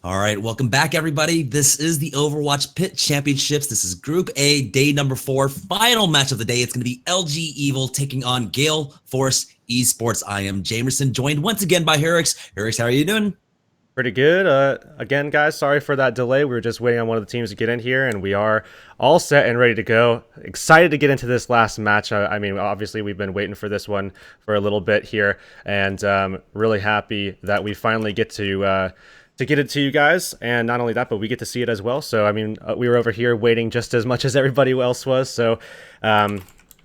All right, welcome back, everybody. This is the Overwatch PIT Championships. This is Group A, day number 4, final match of the day. It's going to be LG.Evil taking on Gale eSports. I am Jamerson, joined once again by Herix. Herix, how are you doing? Pretty good. Again, guys, sorry for that delay. We were just waiting on one of the teams to get in here, and we are all set and ready to go. Excited to get into this last match. I mean, obviously, we've been waiting for this one for a little bit here, and really happy that we finally get to get it to you guys. And not only that, but we get to see it as well. So, I mean, we were over here waiting just as much as everybody else was. So,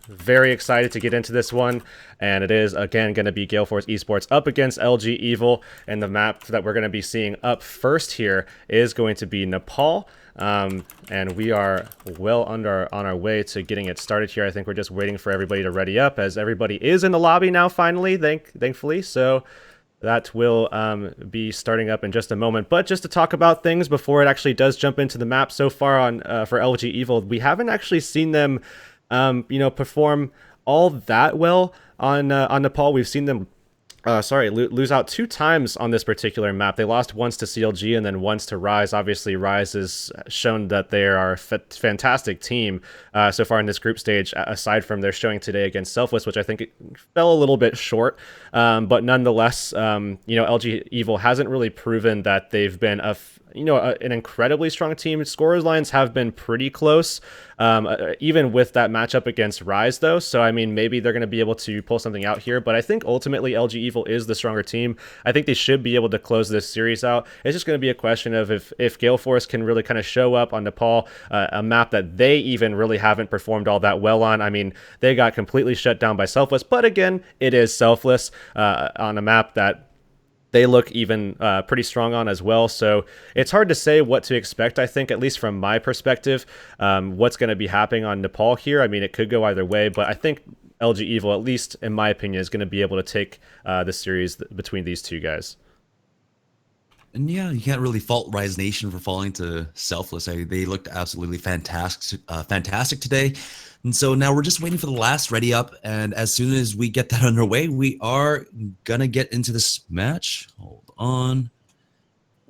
very excited to get into this one, and it is again going to be Gale eSports up against LG.Evil, and the map that we're going to be seeing up first here is going to be Nepal, and we are well on our way to getting it started here. I think we're just waiting for everybody to ready up, as everybody is in the lobby now finally, thankfully. So that will be starting up in just a moment. But just to talk about things before it actually does jump into the map, so far on for LG.Evil, we haven't actually seen them perform all that well on Nepal. We've seen them, lose out 2 times on this particular map. They lost once to CLG and then once to Rise. Obviously, Rise has shown that they are a fantastic team so far in this group stage, aside from their showing today against Selfless, which I think it fell a little bit short. But nonetheless, LG.Evil hasn't really proven that they've been an incredibly strong team. Scorers lines have been pretty close, even with that matchup against Rise, though. So, I mean, maybe they're going to be able to pull something out here. But I think ultimately LG.Evil is the stronger team. I think they should be able to close this series out. It's just going to be a question of if Gale Force can really kind of show up on Nepal, a map that they even really haven't performed all that well on. I mean, they got completely shut down by Selfless. But again, it is Selfless on a map that they look even pretty strong on as well. So it's hard to say what to expect, I think, at least from my perspective, what's going to be happening on Nepal here. I mean, it could go either way, but I think LG.Evil, at least in my opinion, is going to be able to take the series between these two guys. And yeah, you can't really fault Rise Nation for falling to Selfless. They looked absolutely fantastic today. And so now we're just waiting for the last ready up, and as soon as we get that underway, we are gonna get into this match. Hold on.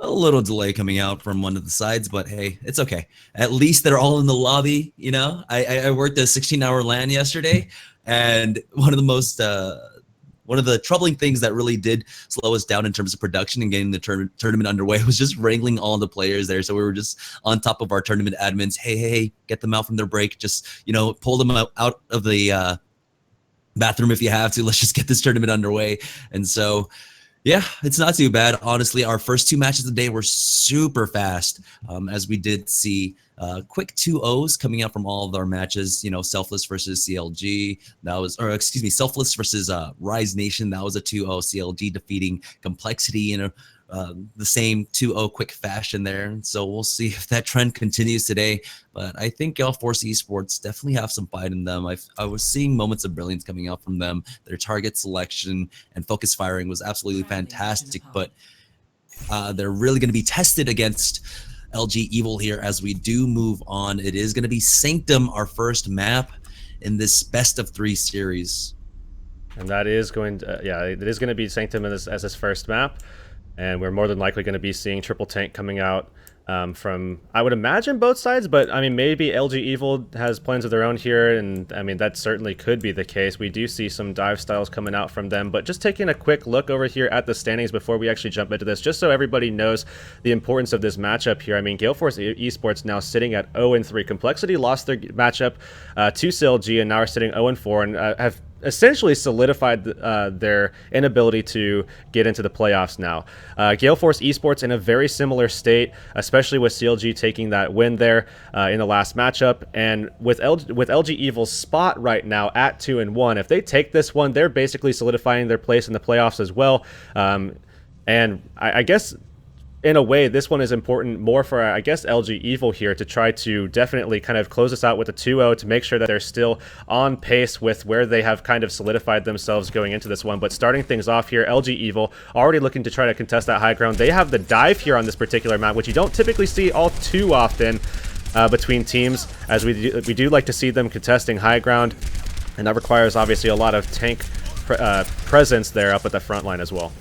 A little delay coming out from one of the sides, but hey, it's okay. At least they're all in the lobby, you know? I worked a 16-hour LAN yesterday, and one of the troubling things that really did slow us down in terms of production and getting the tournament underway was just wrangling all the players there. So we were just on top of our tournament admins. Hey, get them out from their break. Just, pull them out of the bathroom if you have to. Let's just get this tournament underway. And so, yeah, it's not too bad. Honestly, our first 2 matches of the day were super fast, as we did see quick 2-0s coming out from all of our matches. Selfless versus CLG. Selfless versus Rise Nation. That was a 2-0. CLG defeating Complexity in the same 2-0 quick fashion there. So we'll see if that trend continues today. But I think Gale eSports definitely have some fight in them. I was seeing moments of brilliance coming out from them. Their target selection and focus firing was absolutely fantastic. But they're really going to be tested against LG.Evil here as we do move on. It is going to be Sanctum, our first map in this best of 3 series. And that is going to, it is going to be Sanctum as this first map. And we're more than likely going to be seeing Triple Tank coming out from, I would imagine, both sides. But, I mean, maybe LG.Evil has plans of their own here. And, I mean, that certainly could be the case. We do see some dive styles coming out from them. But just taking a quick look over here at the standings before we actually jump into this, just so everybody knows the importance of this matchup here. I mean, Gale eSports now sitting at 0-3. Complexity lost their matchup to CLG and now are sitting 0-4 and have essentially solidified their inability to get into the playoffs now. Gale eSports in a very similar state, especially with CLG taking that win there in the last matchup. And with LG.Evil's spot right now at 2-1, if they take this one, they're basically solidifying their place in the playoffs as well. And I guess in a way, this one is important more for, I guess, LG.Evil here to try to definitely kind of close this out with a 2-0 to make sure that they're still on pace with where they have kind of solidified themselves going into this one. But starting things off here, LG.Evil already looking to try to contest that high ground. They have the dive here on this particular map, which you don't typically see all too often between teams, as we do like to see them contesting high ground. And that requires, obviously, a lot of tank presence there up at the front line as well.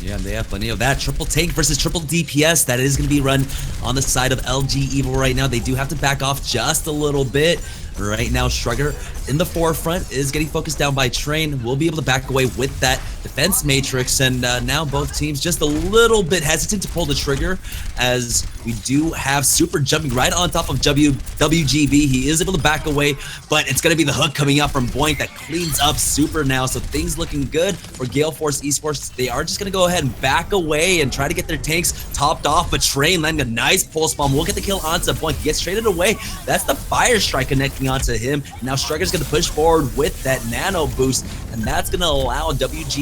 Yeah, they have plenty of that. Triple tank versus triple DPS. That is going to be run on the side of LG.Evil right now. They do have to back off just a little bit. Right now, Shrugger in the forefront is getting focused down by Train. We'll be able to back away with that defense matrix. And now both teams just a little bit hesitant to pull the trigger, as we do have Super jumping right on top of WGB. He is able to back away, but it's going to be the hook coming out from Boink that cleans up Super now. So things looking good for Gale Force Esports. They are just going to go ahead and back away and try to get their tanks topped off, but Train landing a nice pulse bomb. We'll get the kill onto Boink. He gets traded away. That's the Fire Strike connecting onto him. Now Striker's going to push forward with that nano boost, and that's going to allow Gale Force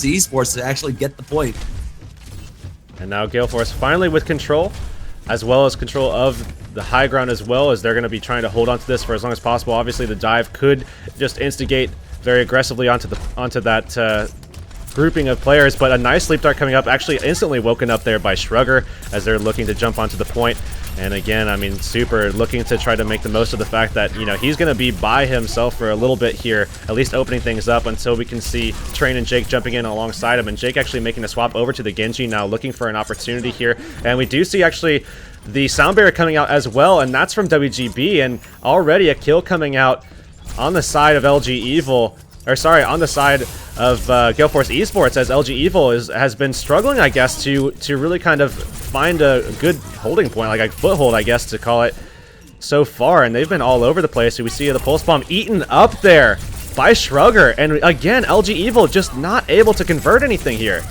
Esports to actually get the point. And now Gale Force finally with control, as well as control of the high ground, as well as they're going to be trying to hold on to this for as long as possible. Obviously, the dive could just instigate very aggressively onto that grouping of players, but a nice sleep dart coming up, actually instantly woken up there by Shrugger as they're looking to jump onto the point. And again, I mean, Super looking to try to make the most of the fact that, you know, he's going to be by himself for a little bit here, at least opening things up until we can see Train and Jake jumping in alongside him. And Jake actually making a swap over to the Genji now, looking for an opportunity here. And we do see actually the sound barrier coming out as well, and that's from WGB. And already a kill coming out on the side of LG.Evil. Or sorry, on the side of Gale Force Esports, as LG.Evil has been struggling, I guess, to really kind of find a good holding point, like a foothold, I guess, to call it, so far. And they've been all over the place. So we see the pulse bomb eaten up there by Shrugger. And again, LG.Evil just not able to convert anything here.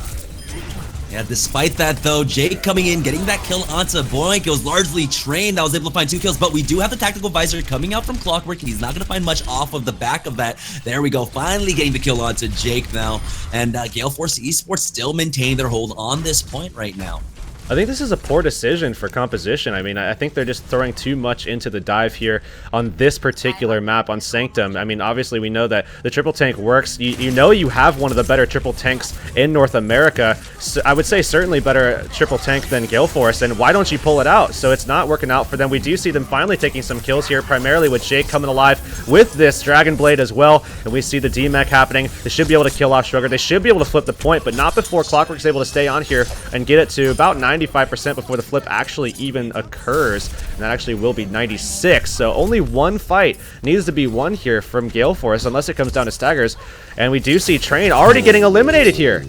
Yeah, despite that, though, Jake coming in, getting that kill onto Boink. It was largely Train that was able to find 2 kills, but we do have the Tactical Visor coming out from Clockwork. He's not going to find much off of the back of that. There we go, finally getting the kill onto Jake now. And Gale Force Esports still maintaining their hold on this point right now. I think this is a poor decision for composition. I mean, I think they're just throwing too much into the dive here on this particular map on Sanctum. I mean, obviously we know that the triple tank works. You know you have one of the better triple tanks in North America. So I would say certainly better triple tank than Gale Force, and why don't you pull it out? So it's not working out for them. We do see them finally taking some kills here, primarily with Jake coming alive with this Dragon Blade as well, and we see the D-Mech happening. They should be able to kill off Sugar. They should be able to flip the point, but not before Clockwork's able to stay on here and get it to about 95% before the flip actually even occurs, and that actually will be 96. So only one fight needs to be won here from Gale Force, unless it comes down to staggers. And we do see Train already getting eliminated here.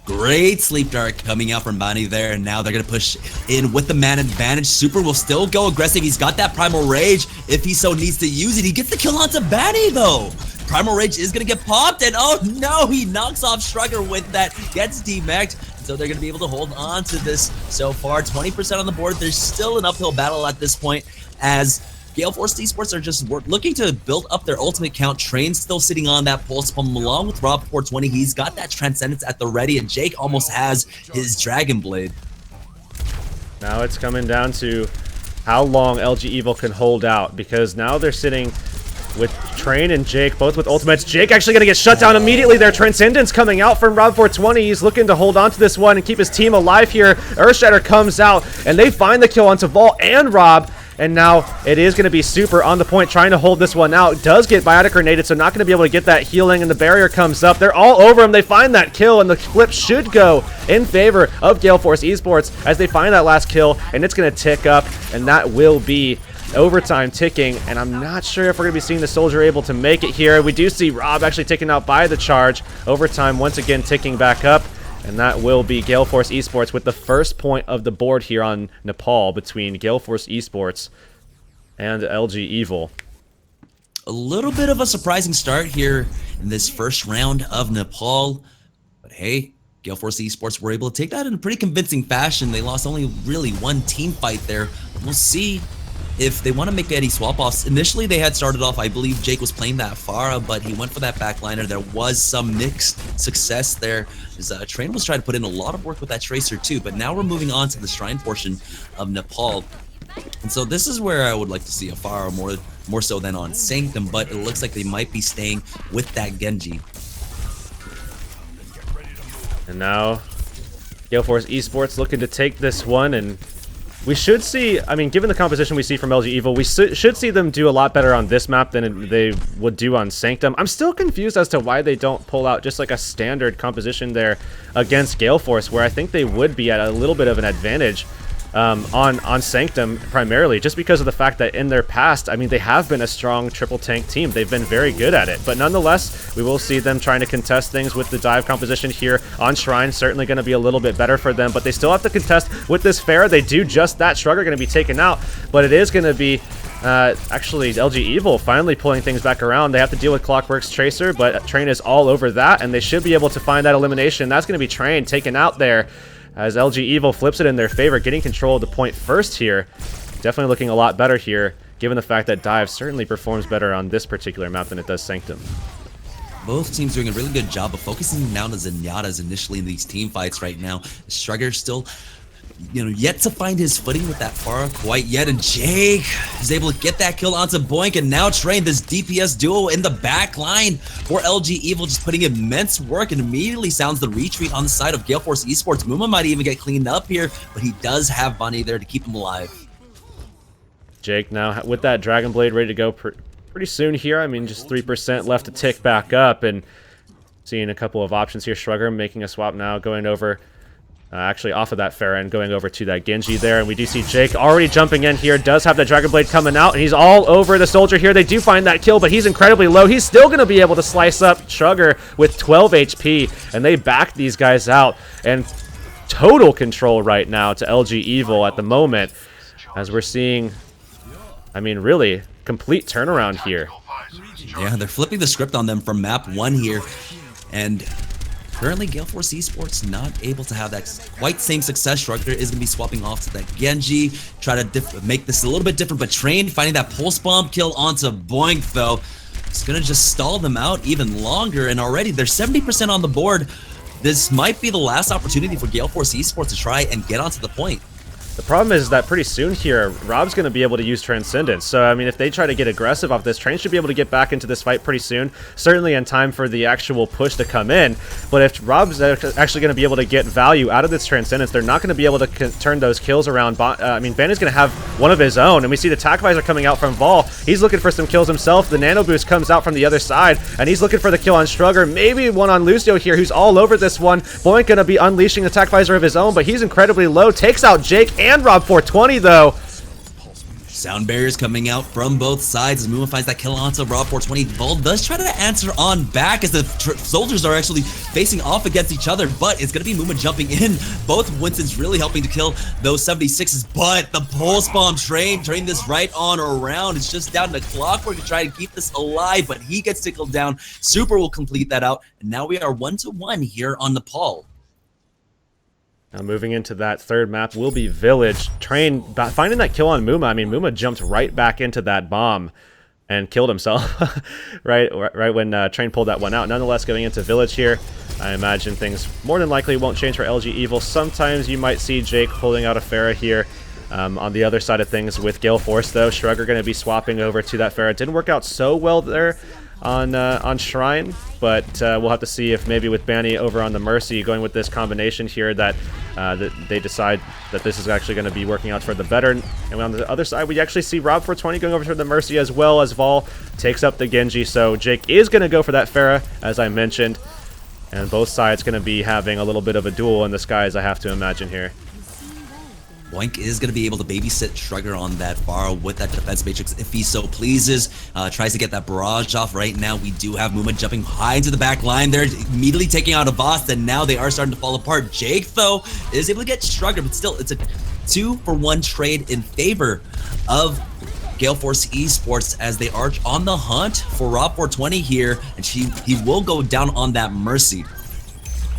Great sleep dart coming out from Bonnie there, and now they're going to push in with the man advantage. Super will still go aggressive. He's got that Primal Rage if he so needs to use it. He gets the kill onto Bonnie, though. Primal Rage is going to get popped, and oh no, he knocks off Shrugger with that, gets demeched. So they're going to be able to hold on to this so far. 20% on the board. There's still an uphill battle at this point, as Gale Force Esports are just looking to build up their ultimate count. Train's still sitting on that pulse bomb along with Rob 420. He's got that Transcendence at the ready, and Jake almost has his Dragon Blade. Now it's coming down to how long LG.Evil can hold out, because now they're sitting with Train and Jake, both with ultimates. Jake actually going to get shut down immediately there. Transcendence coming out from Rob 420. He's looking to hold on to this one and keep his team alive here. Earthshatter comes out, and they find the kill onto Vault and Rob. And now it is going to be Super on the point, trying to hold this one out. Does get Biotic Grenaded, so not going to be able to get that healing, and the barrier comes up. They're all over him. They find that kill, and the flip should go in favor of Gale Force Esports as they find that last kill, and it's going to tick up, and that will be overtime ticking. And I'm not sure if we're going to be seeing the Soldier able to make it here. We do see Rob actually taken out by the charge. Overtime once again ticking back up. And that will be Gale Force Esports with the first point of the board here on Nepal between Gale Force Esports and LG.Evil. A little bit of a surprising start here in this first round of Nepal. But hey, Gale Force Esports were able to take that in a pretty convincing fashion. They lost only really one team fight there. We'll see if they want to make any swap-offs. Initially, they had started off, I believe Jake was playing that Pharah, but he went for that backliner. There was some mixed success there. Train was trying to put in a lot of work with that Tracer too, but now we're moving on to the Shrine portion of Nepal. And so this is where I would like to see a Pharah more so than on Sanctum, but it looks like they might be staying with that Genji. And now Gale Force Esports looking to take this one and We should see, I mean, given the composition we see from LG.Evil, we should see them do a lot better on this map than they would do on Sanctum. I'm still confused as to why they don't pull out just like a standard composition there against Gale Force, where I think they would be at a little bit of an advantage on Sanctum primarily, just because of the fact that in their past, I mean, they have been a strong triple tank team. They've been very good at it, but nonetheless, we will see them trying to contest things with the dive composition here on Shrine. Certainly going to be a little bit better for them, but they still have to contest with this Pharah. They do just that. Shrugger going to be taken out, but it is going to be actually LG.Evil finally pulling things back around. They have to deal with Clockwork's Tracer, but Train is all over that, and they should be able to find that elimination. That's going to be Train taken out there, as LG.Evil flips it in their favor, getting control of the point first here. Definitely looking a lot better here, given the fact that Dive certainly performs better on this particular map than it does Sanctum. Both teams doing a really good job of focusing down the Zenyatas initially in these team fights right now. Shrugger still, yet to find his footing with that Pharah quite yet, and Jake is able to get that kill onto Boink, and now Train, this DPS duo in the back line for LG.Evil, just putting immense work, and immediately sounds the retreat on the side of Gale Force eSports. Muma might even get cleaned up here, but he does have Bunny there to keep him alive. Jake now with that Dragon Blade ready to go pretty soon here. I mean, just 3% left to tick back up, and seeing a couple of options here. Shrugger making a swap now, going over actually off of that Pharah and going over to that Genji there, and we do see Jake already jumping in here, does have that Dragon Blade coming out, and he's all over the soldier here. They do find that kill, but he's incredibly low. He's still going to be able to slice up Shrugger with 12 HP, and they back these guys out, and total control right now to LG.Evil at the moment, as we're seeing, I mean, really complete turnaround here. Yeah, they're flipping the script on them from map 1 here, and currently, Gale Force eSports not able to have that quite same success. Shrugger is going to be swapping off to that Genji, try to make this a little bit different, but Train finding that pulse bomb kill onto Boink, though, it's going to just stall them out even longer, and already they're 70% on the board. This might be the last opportunity for Gale Force eSports to try and get onto the point. The problem is that pretty soon here, Rob's going to be able to use Transcendence. So, I mean, if they try to get aggressive off this, Train should be able to get back into this fight pretty soon. Certainly in time for the actual push to come in. But if Rob's actually going to be able to get value out of this Transcendence, they're not going to be able to turn those kills around. I mean, Bandit's going to have one of his own. And we see the Tac Visor coming out from Vol. He's looking for some kills himself. The Nano Boost comes out from the other side. And he's looking for the kill on Shrugger. Maybe one on Lucio here, who's all over this one. Boink going to be unleashing the Tac Visor of his own, but he's incredibly low. Takes out Jake and Rob 420 though. Sound barriers coming out from both sides as Muma finds that kill onto Rob 420. Vol does try to answer on back as the soldiers are actually facing off against each other, but it's going to be Muma jumping in. Both Winston's really helping to kill those 76s, but the pulse bomb Train this right on around. It's just down to Clockwork to try to keep this alive, but he gets tickled down. Super will complete that out, and now we are 1-1 here on Nepal. Now moving into that third map will be Village. Train finding that kill on Muma. I mean, Muma jumped right back into that bomb and killed himself right when Train pulled that one out. Nonetheless, going into Village here, I imagine things more than likely won't change for LG.Evil. Sometimes you might see Jake pulling out a Pharah here. On the other side of things with Gale Force, though, Shrugger going to be swapping over to that Pharah. Didn't work out so well there on Shrine, but we'll have to see if maybe with Banny over on the Mercy going with this combination here that they decide that this is actually going to be working out for the better. And on the other side, we actually see Rob 420 going over to the Mercy, as well as Vol takes up the Genji. So Jake is going to go for that Pharah, as I mentioned, and both sides going to be having a little bit of a duel in the skies, I have to imagine here. Boink is going to be able to babysit Shrugger on that bar with that defense matrix if he so pleases. Tries to get that barrage off right now. We do have Muma jumping high into the back line. They're immediately taking out a boss, and now they are starting to fall apart. Jake, though, is able to get Shrugger, but still, it's a 2-for-1 trade in favor of Gale Force eSports as they are on the hunt for Rob 420 here, and he will go down on that Mercy.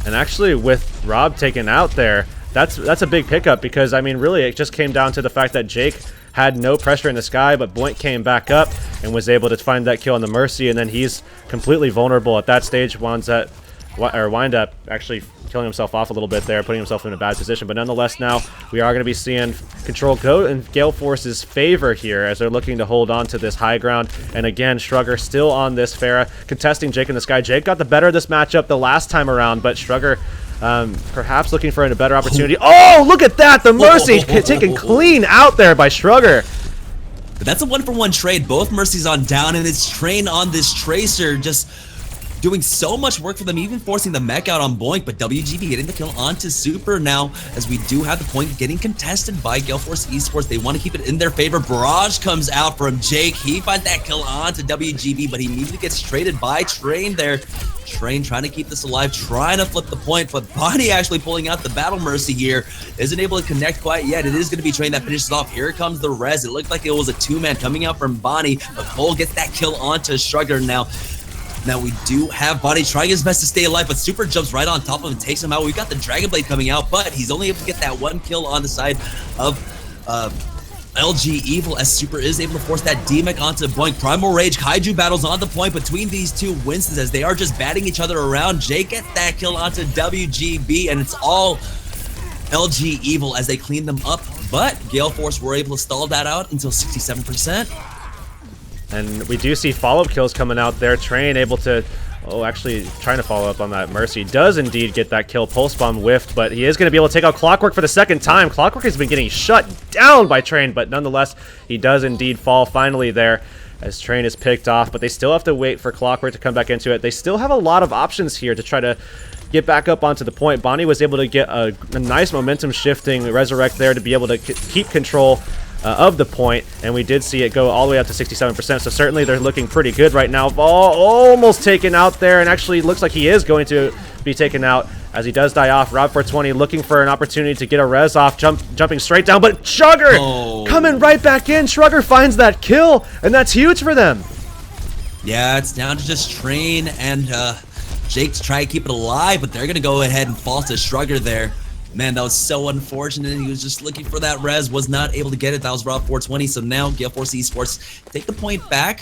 And actually, with Rob taken out there, that's a big pickup, because I mean, really it just came down to the fact that Jake had no pressure in the sky, but Boink came back up and was able to find that kill on the Mercy, and then he's completely vulnerable at that stage. Wind up actually killing himself off a little bit there, putting himself in a bad position. But nonetheless, now we are going to be seeing control go in Gale Force's favor here as they're looking to hold on to this high ground. And again, Shrugger still on this Pharah, contesting Jake in the sky. Jake got the better of this matchup the last time around, but Shrugger Perhaps looking for a better opportunity. Oh, look at that! The Mercy taken clean out there by Shrugger. But that's a 1-for-1 trade. Both Mercies on down, and it's Train on this Tracer, just doing so much work for them, even forcing the mech out on Boink, but WGB getting the kill onto Super now, as we do have the point getting contested by Gale Force Esports. They want to keep it in their favor. Barrage comes out from Jake. He finds that kill onto WGB, but he immediately gets traded by Train there. Train trying to keep this alive, trying to flip the point, but Bonnie actually pulling out the Battle Mercy here. Isn't able to connect quite yet. It is going to be Train that finishes off. Here comes the res. It looked like it was a two-man coming out from Bonnie, but Cole gets that kill onto Shrugger now. Now we do have Bonnie trying his best to stay alive, but Super jumps right on top of him and takes him out. We've got the Dragon Blade coming out, but he's only able to get that one kill on the side of LG.Evil, as Super is able to force that D-Mech onto Boink. Primal Rage, Kaiju battles on the point between these two Winstons as they are just batting each other around. Jake gets that kill onto WGB, and it's all LG.Evil as they clean them up, but Gale Force were able to stall that out until 67%. And we do see follow-up kills coming out there. Train able to, actually trying to follow up on that Mercy. Does indeed get that kill. Pulse Bomb whiffed, but he is going to be able to take out Clockwork for the second time. Clockwork has been getting shut down by Train, but nonetheless, he does indeed fall finally there as Train is picked off, but they still have to wait for Clockwork to come back into it. They still have a lot of options here to try to get back up onto the point. Bonnie was able to get a nice momentum shifting Resurrect there to be able to keep control of the point, and we did see it go all the way up to 67%, so certainly they're looking pretty good right now. Almost taken out there, and actually looks like he is going to be taken out as he does die off. Rob420 looking for an opportunity to get a res off, jumping straight down, but Shrugger coming right back in. Shrugger finds that kill, and that's huge for them. Yeah, it's down to just Train and Jake to try to keep it alive, but they're going to go ahead and fall to Shrugger there. Man, that was so unfortunate. He was just looking for that res, was not able to get it. That was Rob420. So now Gale Force Esports take the point back,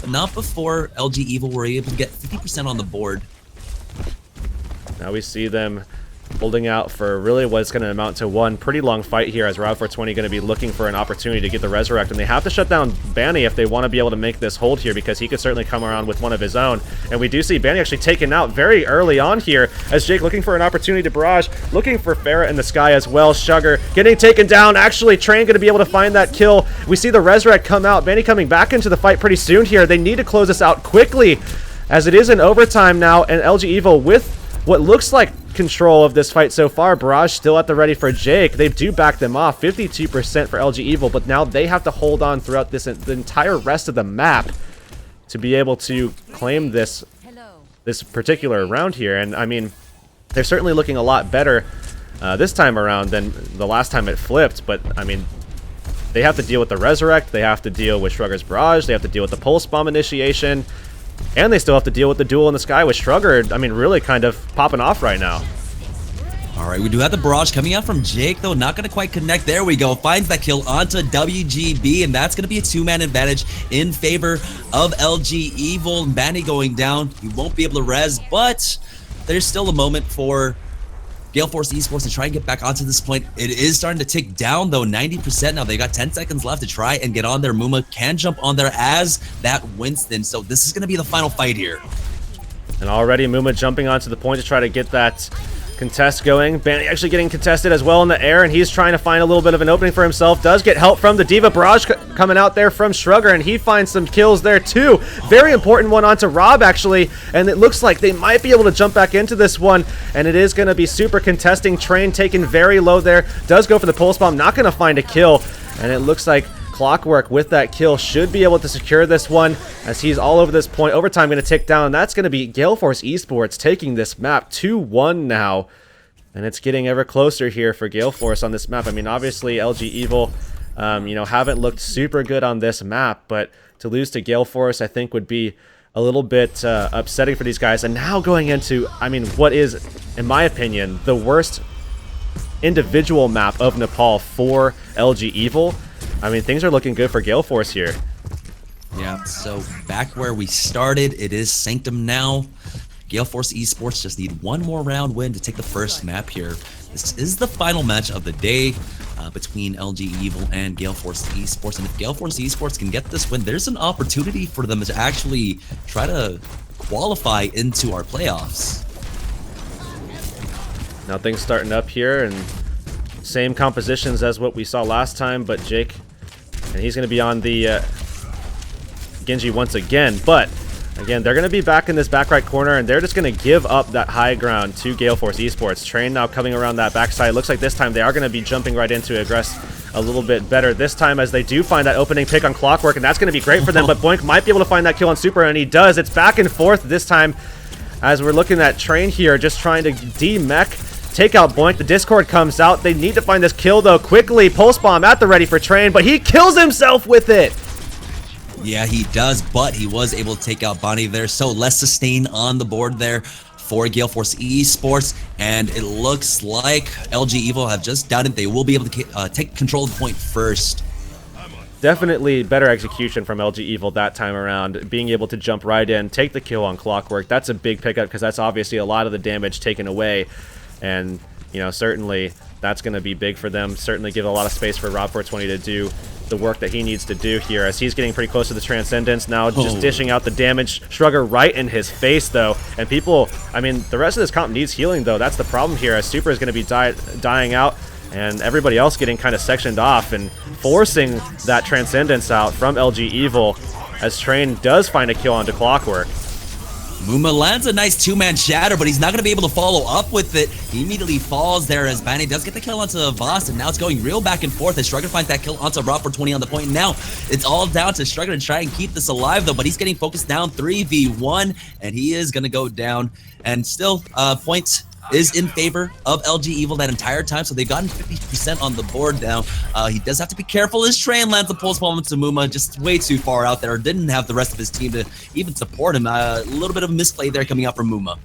but not before LG.Evil were able to get 50% on the board. Now we see them holding out for really what's going to amount to one pretty long fight here, as Rob420 going to be looking for an opportunity to get the Resurrect, and they have to shut down Banny if they want to be able to make this hold here, because he could certainly come around with one of his own. And we do see Banny actually taken out very early on here, as Jake looking for an opportunity to barrage, looking for Farrah in the sky as well. Shrugger getting taken down. Actually, Train going to be able to find that kill. We see the Resurrect come out. Banny coming back into the fight pretty soon here. They need to close this out quickly, as it is in overtime now, and LG.Evil with what looks like control of this fight so far. Barrage still at the ready for Jake. They do back them off, 52% for LG.Evil, but now they have to hold on throughout the entire rest of the map to be able to claim this particular round here. And I mean, they're certainly looking a lot better this time around than the last time it flipped, but I mean, they have to deal with the Resurrect, they have to deal with Shrugger's Barrage, they have to deal with the Pulse Bomb initiation, and they still have to deal with the duel in the sky with Shrugger, I mean, really kind of popping off right now. All right, we do have the barrage coming out from Jake, though. Not going to quite connect. There we go. Finds that kill onto WGB, and that's going to be a two-man advantage in favor of LG.Evil. Banny going down. He won't be able to res, but there's still a moment for Gale Force Esports to try and get back onto this point. It is starting to tick down, though, 90% now. They got 10 seconds left to try and get on there. Muma can jump on there as that Winston, so this is going to be the final fight here. And already Muma jumping onto the point to try to get that contest going. Banny actually getting contested as well in the air, and he's trying to find a little bit of an opening for himself. Does get help from the Diva. Barrage coming out there from Shrugger, and he finds some kills there too. Very important one onto Rob, actually, and it looks like they might be able to jump back into this one, and it is going to be super contesting. Train taken very low there. Does go for the Pulse Bomb, not going to find a kill, and it looks like Clockwork with that kill should be able to secure this one, as he's all over this point. Overtime going to tick down. That's going to be Gale Force Esports taking this map 2-1 now, and it's getting ever closer here for Gale Force on this map. I mean, obviously LG.Evil, you know, haven't looked super good on this map, but to lose to Gale Force, I think, would be a little bit upsetting for these guys. And now going into, I mean, what is, in my opinion, the worst individual map of Nepal for LG.Evil. I mean, things are looking good for Gale Force here. Yeah, so back where we started, it is Sanctum now. Gale Force Esports just need one more round win to take the first map here. This is the final match of the day between LG.Evil and Gale Force Esports. And if Gale Force Esports can get this win, there's an opportunity for them to actually try to qualify into our playoffs. Now things starting up here, and same compositions as what we saw last time, but Jake, and he's going to be on the Genji once again, but again, they're going to be back in this back right corner, and they're just going to give up that high ground to Gale Force Esports. Train now coming around that backside. Looks like this time they are going to be jumping right into aggress a little bit better this time, as they do find that opening pick on Clockwork, and that's going to be great for them, but Boink might be able to find that kill on Super, and he does. It's back and forth this time, as we're looking at Train here, just trying to de-mech, take out Boink. The Discord comes out. They need to find this kill, though, quickly. Pulse Bomb at the ready for Train, but he kills himself with it. Yeah, he does, but he was able to take out Bonnie there, so less sustain on the board there for Gale Force Esports, and it looks like LG.Evil have just done it. They will be able to take control of the point first. Definitely better execution from LG.Evil that time around, being able to jump right in, take the kill on Clockwork. That's a big pickup, because that's obviously a lot of the damage taken away, and you know, certainly that's going to be big for them. Certainly give a lot of space for Rob420 to do the work that he needs to do here, as he's getting pretty close to the Transcendence now, just dishing out the damage. Shrugger right in his face, though, and people, I mean, the rest of this comp needs healing, though. That's the problem here, as Super is going to be dying out, and everybody else getting kind of sectioned off and forcing that Transcendence out from LG.Evil, as Train does find a kill onto Clockwork. Muma lands a nice two-man shatter, but he's not going to be able to follow up with it. He immediately falls there, as Bani does get the kill onto Voss, and now it's going real back and forth as Shrugger finds that kill onto Rob420 on the point. Now it's all down to Shrugger to try and keep this alive, though, but he's getting focused down 3v1, and he is going to go down. And still, points is in favor of LG.Evil that entire time, so they've gotten 50% on the board now. He does have to be careful as Train lands the pulse bomb to Muma, just way too far out there. Didn't have the rest of his team to even support him. A little bit of misplay there coming out from Muma.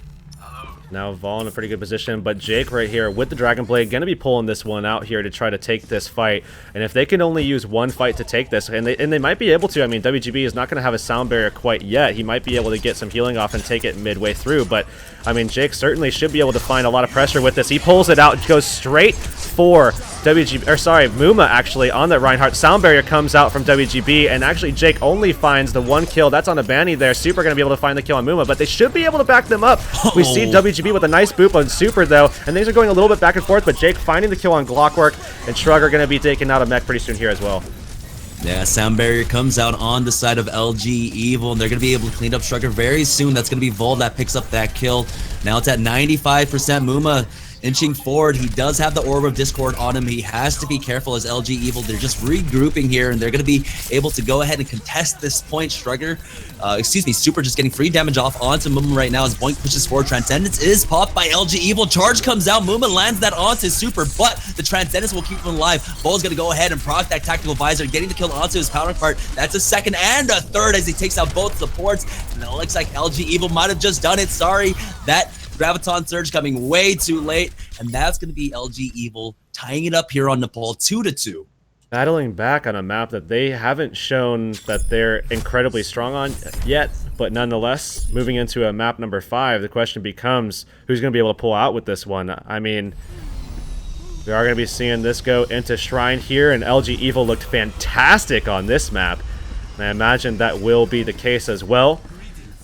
Now Vol in a pretty good position, but Jake right here with the Dragon Blade going to be pulling this one out here to try to take this fight. And if they can only use one fight to take this, and they might be able to, I mean, WGB is not going to have a sound barrier quite yet. He might be able to get some healing off and take it midway through, but I mean, Jake certainly should be able to find a lot of pressure with this. He pulls it out, goes straight for Muma actually on that Reinhardt. Sound barrier comes out from WGB, and actually Jake only finds the one kill. That's on a Banny there. Super going to be able to find the kill on Muma, but they should be able to back them up. We see WGB with a nice boop on Super, though, and things are going a little bit back and forth, but Jake finding the kill on Clockwork, and Shrugger going to be taking out a mech pretty soon here as well. Yeah, sound barrier comes out on the side of LG.Evil, and they're going to be able to clean up Shrugger very soon. That's going to be Vol that picks up that kill. Now it's at 95%. Muma inching forward. He does have the Orb of Discord on him. He has to be careful as LG.Evil. They're just regrouping here, and they're going to be able to go ahead and contest this point. Super just getting free damage off onto Muma right now as Boink pushes forward. Transcendence is popped by LG.Evil. Charge comes out. Muma lands that onto Super, but the Transcendence will keep him alive. Vol's going to go ahead and proc that Tactical Visor, getting the kill onto his counterpart. That's a second and a third as he takes out both supports, and it looks like LG.Evil might have just done it. Sorry, that Graviton Surge coming way too late, and that's going to be LG.Evil tying it up here on Nepal 2-2. Battling back on a map that they haven't shown that they're incredibly strong on yet, but nonetheless, moving into a map number 5, the question becomes who's going to be able to pull out with this one. I mean, we are going to be seeing this go into Shrine here, and LG.Evil looked fantastic on this map, and I imagine that will be the case as well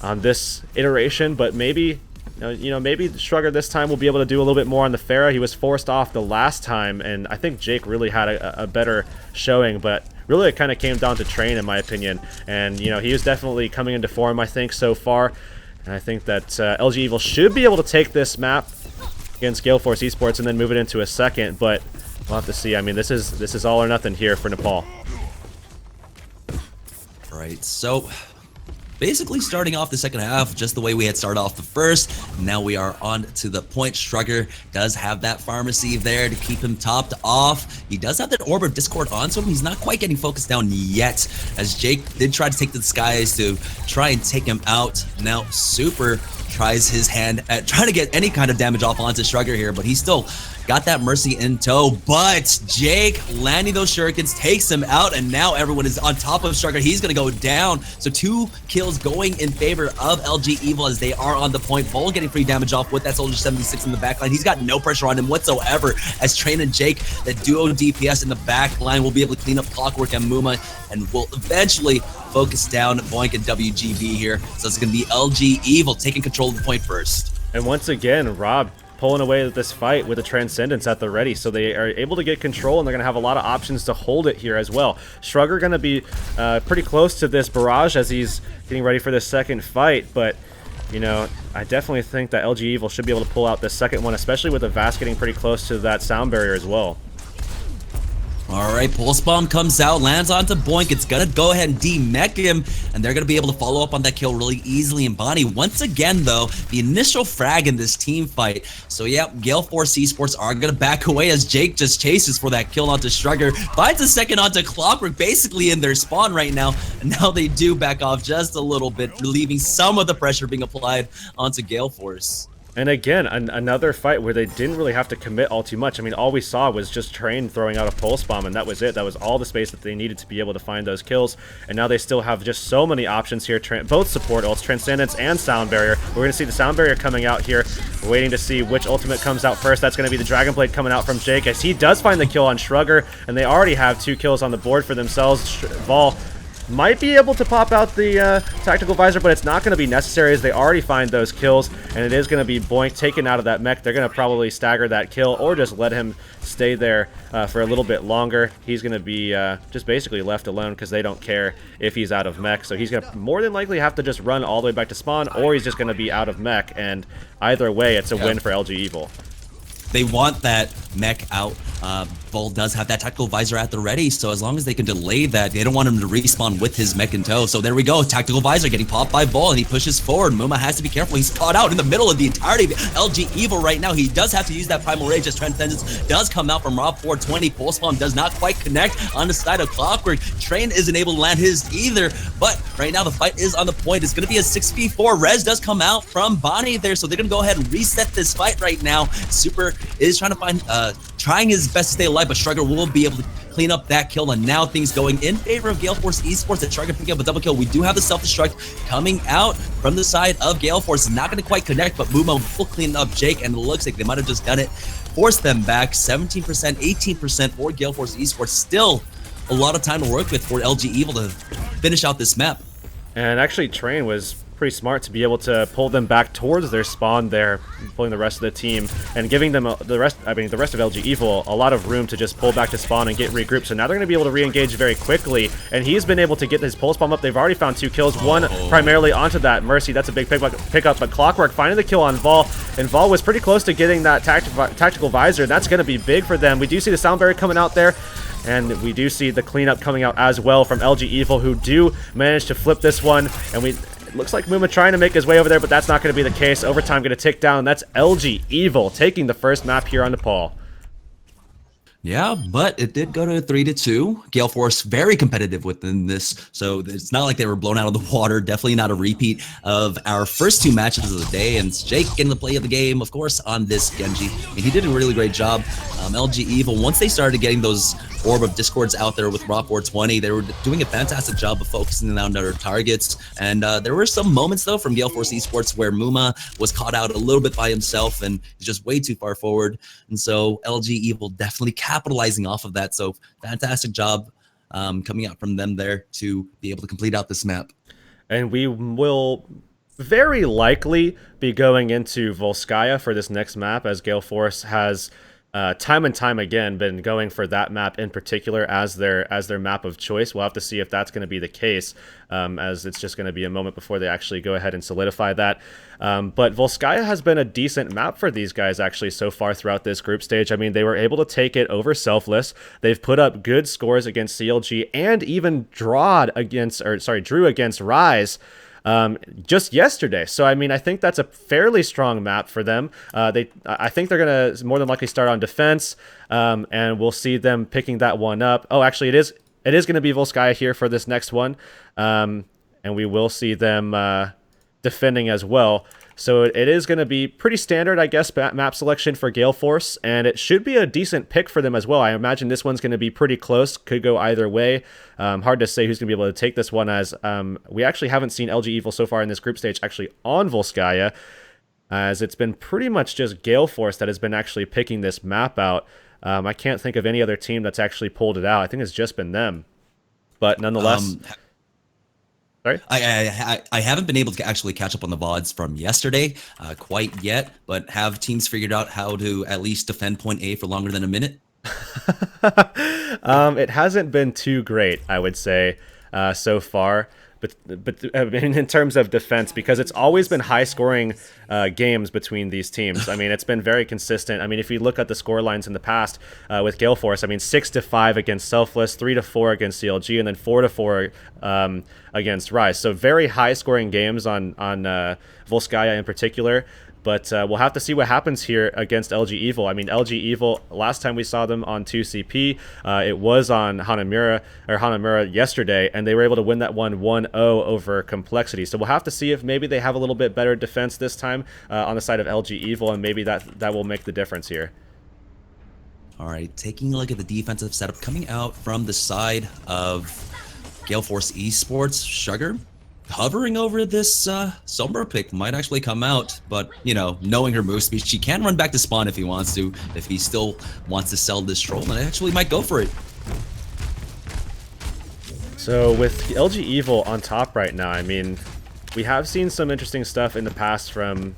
on this iteration, but maybe maybe Shrugger this time will be able to do a little bit more on the Pharah. He was forced off the last time, and I think Jake really had a better showing, but really it kind of came down to Train in my opinion. And, he was definitely coming into form, I think, so far. And I think that LG.Evil should be able to take this map against Gale Force Esports and then move it into a second, but we'll have to see. I mean, this is all or nothing here for Nepal. Right, so basically starting off the second half just the way we had started off the first. Now we are on to the point. Shrugger does have that pharmacy there to keep him topped off. He does have that Orb of Discord onto him. He's not quite getting focused down yet, as Jake did try to take the skies to try and take him out. Now Super tries his hand at trying to get any kind of damage off onto Shrugger here, but he's still got that Mercy in tow. But Jake landing those shurikens takes him out, and now everyone is on top of Shrugger. He's going to go down. So 2 kills going in favor of LG.Evil as they are on the point. Vol getting free damage off with that Soldier 76 in the backline. He's got no pressure on him whatsoever, as Train and Jake, the duo DPS in the backline, will be able to clean up Clockwork and Muma, and will eventually focus down Boink and WGB here. So it's going to be LG.Evil taking control of the point first. And once again, Rob pulling away this fight with the Transcendence at the ready, so they are able to get control, and they're going to have a lot of options to hold it here as well. Shrugger going to be pretty close to this barrage as he's getting ready for this second fight, but you know, I definitely think that LG.Evil should be able to pull out this second one, especially with the Vast getting pretty close to that sound barrier as well. All right, Pulse Bomb comes out, lands onto Boink. It's going to go ahead and de-mech him, and they're going to be able to follow up on that kill really easily. And Bonnie, once again, though, the initial frag in this team fight. So, yeah, Gale Force eSports are going to back away as Jake just chases for that kill onto Shrugger. Finds a second onto Clockwork, basically in their spawn right now. And now they do back off just a little bit, relieving some of the pressure being applied onto Gale Force. And again, another fight where they didn't really have to commit all too much. I mean, all we saw was just Train throwing out a Pulse Bomb, and that was it. That was all the space that they needed to be able to find those kills. And now they still have just so many options here. Both support ults, Transcendence and Sound Barrier. We're going to see the Sound Barrier coming out here. We're waiting to see which ultimate comes out first. That's going to be the Dragon Blade coming out from Jake, as he does find the kill on Shrugger, and they already have 2 kills on the board for themselves. Vol might be able to pop out the tactical visor, but it's not going to be necessary as they already find those kills, and it is going to be Boink taken out of that mech. They're going to probably stagger that kill or just let him stay there for a little bit longer. He's going to be just basically left alone because they don't care if he's out of mech, so he's going to more than likely have to just run all the way back to spawn, or he's just going to be out of mech, and either way, it's a win for LG.Evil. They want that mech out. Vol does have that tactical visor at the ready, so as long as they can delay that, they don't want him to respawn with his mech in tow. So there we go, tactical visor getting popped by Vol, and he pushes forward. Muma has to be careful. He's caught out in the middle of the entirety of LG.Evil right now. He does have to use that Primal Rage as Transcendence does come out from Rob 420. Pulse Bomb does not quite connect on the side of Clockwork. Train isn't able to land his either, but right now the fight is on the point. It's going to be a 6v4. Res does come out from Bonnie there, so they're going to go ahead and reset this fight right now. Super is trying to find, trying his best to stay alive, but Shrugger will be able to clean up that kill, and now things going in favor of Gale Force eSports. And Shrugger picking up a double kill. We do have the self-destruct coming out from the side of Gale Force. Not going to quite connect, but Muma will clean up Jake, and it looks like they might have just done it. Force them back 17%, 18% for Gale Force eSports. Still a lot of time to work with for LG.Evil to finish out this map. And actually, Train was pretty smart to be able to pull them back towards their spawn there, pulling the rest of the team and giving them the rest of LG.Evil a lot of room to just pull back to spawn and get regrouped. So now they're going to be able to re-engage very quickly, and he's been able to get his Pulse Bomb up. They've already found 2 kills, one primarily onto that Mercy. That's a big pickup, but Clockwork finding the kill on Vol, and Vol was pretty close to getting that tactical visor, and that's going to be big for them. We do see the Sound Barrier coming out there, and we do see the cleanup coming out as well from LG.Evil, who do manage to flip this one, and looks like Muma trying to make his way over there, but that's not going to be the case. Overtime going to tick down. That's LG.Evil taking the first map here on Nepal. Yeah, but it did go to 3-2. Gale Force very competitive within this, so it's not like they were blown out of the water. Definitely not a repeat of our first 2 matches of the day. And Jake getting the play of the game, of course, on this Genji. And he did a really great job. LG.Evil, once they started getting those Orb of Discords out there with Rob 420, they were doing a fantastic job of focusing on their targets. And there were some moments, though, from Gale Force eSports where Muma was caught out a little bit by himself and he's just way too far forward. And so LG.Evil definitely capitalizing off of that. So fantastic job coming out from them there to be able to complete out this map. And we will very likely be going into Volskaya for this next map, as Gale Force has time and time again been going for that map in particular as their map of choice. We'll have to see if that's going to be the case, as it's just going to be a moment before they actually go ahead and solidify that. But Volskaya has been a decent map for these guys actually so far throughout this group stage. I mean, they were able to take it over Selfless. They've put up good scores against CLG and even drew against Rise just yesterday. So I mean, I think that's a fairly strong map for them. I think they're gonna more than likely start on defense, and we'll see them picking that one up. Oh, actually, it is going to be Volskaya here for this next one, and we will see them defending as well. So it is going to be pretty standard, I guess, map selection for Gale Force, and it should be a decent pick for them as well. I imagine this one's going to be pretty close, could go either way. Hard to say who's going to be able to take this one, as we actually haven't seen LG.Evil so far in this group stage actually on Volskaya, as it's been pretty much just Gale Force that has been actually picking this map out. I can't think of any other team that's actually pulled it out. I think it's just been them. But nonetheless... Sorry? I haven't been able to actually catch up on the VODs from yesterday quite yet, but have teams figured out how to at least defend point A for longer than a minute? It hasn't been too great, I would say, so far. But in terms of defense, because it's always been high-scoring games between these teams. I mean, it's been very consistent. I mean, if you look at the score lines in the past with Gale Force, I mean, 6-5 against Selfless, 3-4 against CLG, and then 4-4 against Rise. So very high-scoring games on Volskaya in particular. But we'll have to see what happens here against LG.Evil. I mean, LG.Evil, last time we saw them on 2CP, it was on Hanamura yesterday, and they were able to win that one 1-0 over Complexity. So we'll have to see if maybe they have a little bit better defense this time on the side of LG.Evil, and maybe that will make the difference here. All right, taking a look at the defensive setup coming out from the side of Gale Force eSports. Sugar hovering over this Sombra pick might actually come out, but you know, knowing her move speed, she can run back to spawn if he wants to, if he still wants to sell this troll, and actually might go for it. So with LG.Evil on top right now, I mean, we have seen some interesting stuff in the past from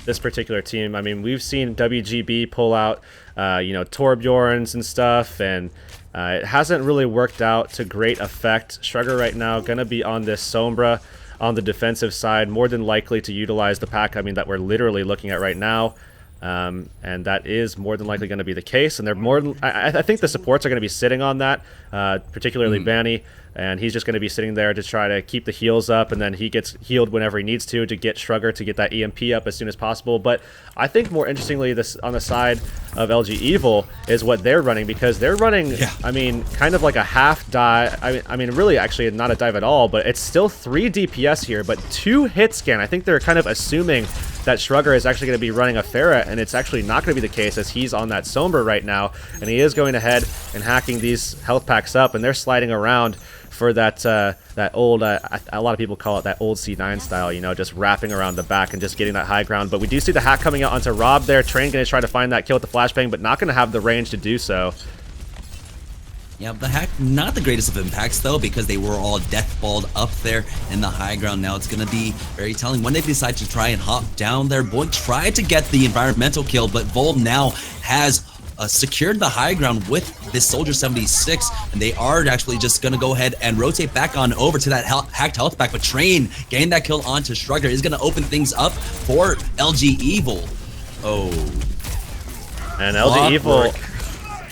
this particular team. I mean, we've seen WGB pull out, you know, Torbjorns and stuff, and it hasn't really worked out to great effect. Shrugger right now going to be on this Sombra on the defensive side, more than likely to utilize the pack, I mean, that we're literally looking at right now. And that is more than likely going to be the case. And they're more than, I think the supports are going to be sitting on that, particularly Banny. And he's just going to be sitting there to try to keep the heals up, and then he gets healed whenever he needs to get Shrugger to get that EMP up as soon as possible. But I think more interestingly, this on the side of LG.Evil is what they're running, because they're running, I mean, kind of like a half dive. I mean, really, actually, not a dive at all, but it's still 3 DPS here, but 2 hit scan. I think they're kind of assuming that Shrugger is actually going to be running a Pharah, and it's actually not going to be the case, as he's on that Sombra right now, and he is going ahead and hacking these health packs up, and they're sliding around for that that old, a lot of people call it that old C9 style, you know, just wrapping around the back and just getting that high ground. But we do see the hack coming out onto Rob there. Train going to try to find that kill with the flashbang, but not going to have the range to do so. Yeah, the hack, not the greatest of impacts, though, because they were all deathballed up there in the high ground. Now it's going to be very telling when they decide to try and hop down there. Boink tried to get the environmental kill, but Vol now has secured the high ground with this Soldier 76, and they are actually just going to go ahead and rotate back on over to that hacked health pack. But Train getting that kill onto Shrugger is going to open things up for LG.Evil. Oh. And LG.Evil,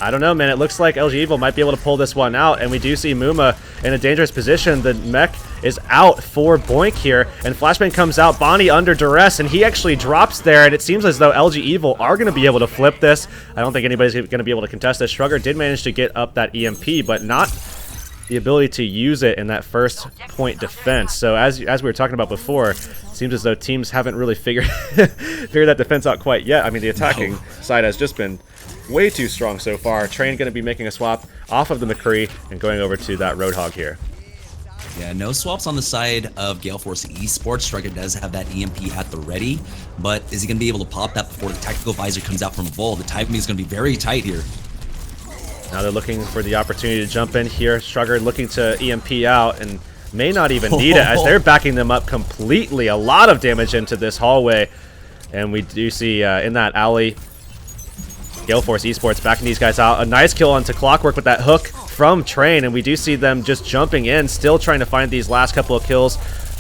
I don't know, man. It looks like LG.Evil might be able to pull this one out, and we do see Muma in a dangerous position. The mech is out for Boink here, and Flashbang comes out, Bonnie under duress, and he actually drops there, and it seems as though LG.Evil are going to be able to flip this. I don't think anybody's going to be able to contest this. Shrugger did manage to get up that EMP, but not the ability to use it in that first point defense. So as we were talking about before, it seems as though teams haven't really figured that defense out quite yet. I mean, the attacking side has just been way too strong so far. Train going to be making a swap off of the McCree and going over to that Roadhog here. Yeah, no swaps on the side of Gale Force eSports. Shrugger does have that EMP at the ready, but is he going to be able to pop that before the tactical visor comes out from Vol? The timing is going to be very tight here. Now they're looking for the opportunity to jump in here. Shrugger looking to EMP out and may not even need it, as they're backing them up completely. A lot of damage into this hallway, and we do see in that alley, Gale Force eSports backing these guys out. A nice kill onto Clockwork with that hook from Train, and we do see them just jumping in, still trying to find these last couple of kills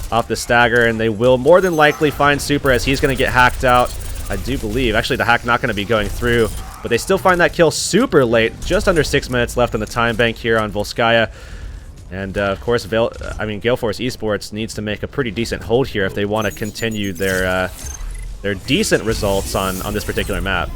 off the stagger, and they will more than likely find Super, as he's going to get hacked out. I do believe, actually the hack not going to be going through, but they still find that kill super late, just under 6 minutes left on the time bank here on Volskaya. And of course, Gale Force eSports needs to make a pretty decent hold here if they want to continue their decent results on this particular map.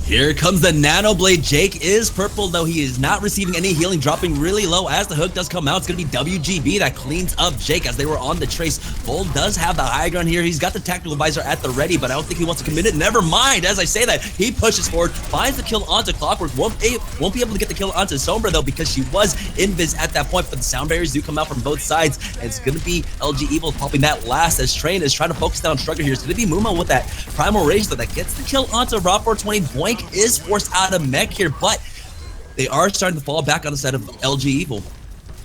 Here comes the Nano Blade. Jake is purple, though he is not receiving any healing, dropping really low as the hook does come out. It's going to be WGB that cleans up Jake as they were on the trace. Vol does have the high ground here. He's got the tactical visor at the ready, but I don't think he wants to commit it. Never mind. As I say that, he pushes forward, finds the kill onto Clockwork. Won't be able to get the kill onto Sombra, though, because she was invis at that point, but the sound barriers do come out from both sides. And it's going to be LG.Evil popping that last, as Train is trying to focus down Shrugger here. It's going to be Muma with that Primal Rage, though, that gets the kill onto Raw 420. Boink is forced out of mech here, but they are starting to fall back on the side of LG.Evil.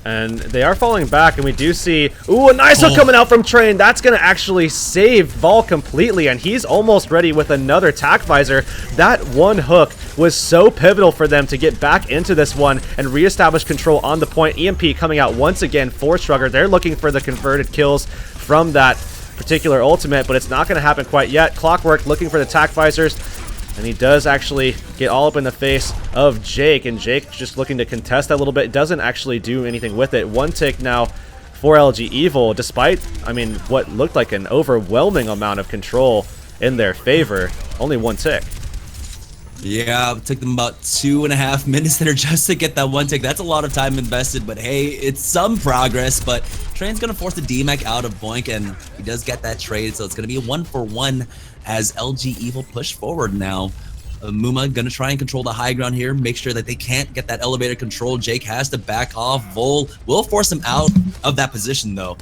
And they are falling back, and we do see, ooh, a nice hook coming out from Train. That's going to actually save Vol completely, and he's almost ready with another tack visor. That one hook was so pivotal for them to get back into this one and reestablish control on the point. EMP coming out once again for Strugger. They're looking for the converted kills from that particular ultimate, but it's not going to happen quite yet. Clockwork looking for the tack visors. And he does actually get all up in the face of Jake, and Jake just looking to contest that a little bit. Doesn't actually do anything with it. One tick now for LG.Evil, despite, I mean, what looked like an overwhelming amount of control in their favor. Only one tick. Yeah, it took them about 2.5 minutes there just to get that one tick. That's a lot of time invested, but hey, it's some progress. But Train's going to force the DMAC out of Boink, and he does get that trade, so it's going to be a 1-for-1 as LG.Evil push forward now. Muma going to try and control the high ground here, make sure that they can't get that elevator control. Jake has to back off. Vol will force him out of that position, though.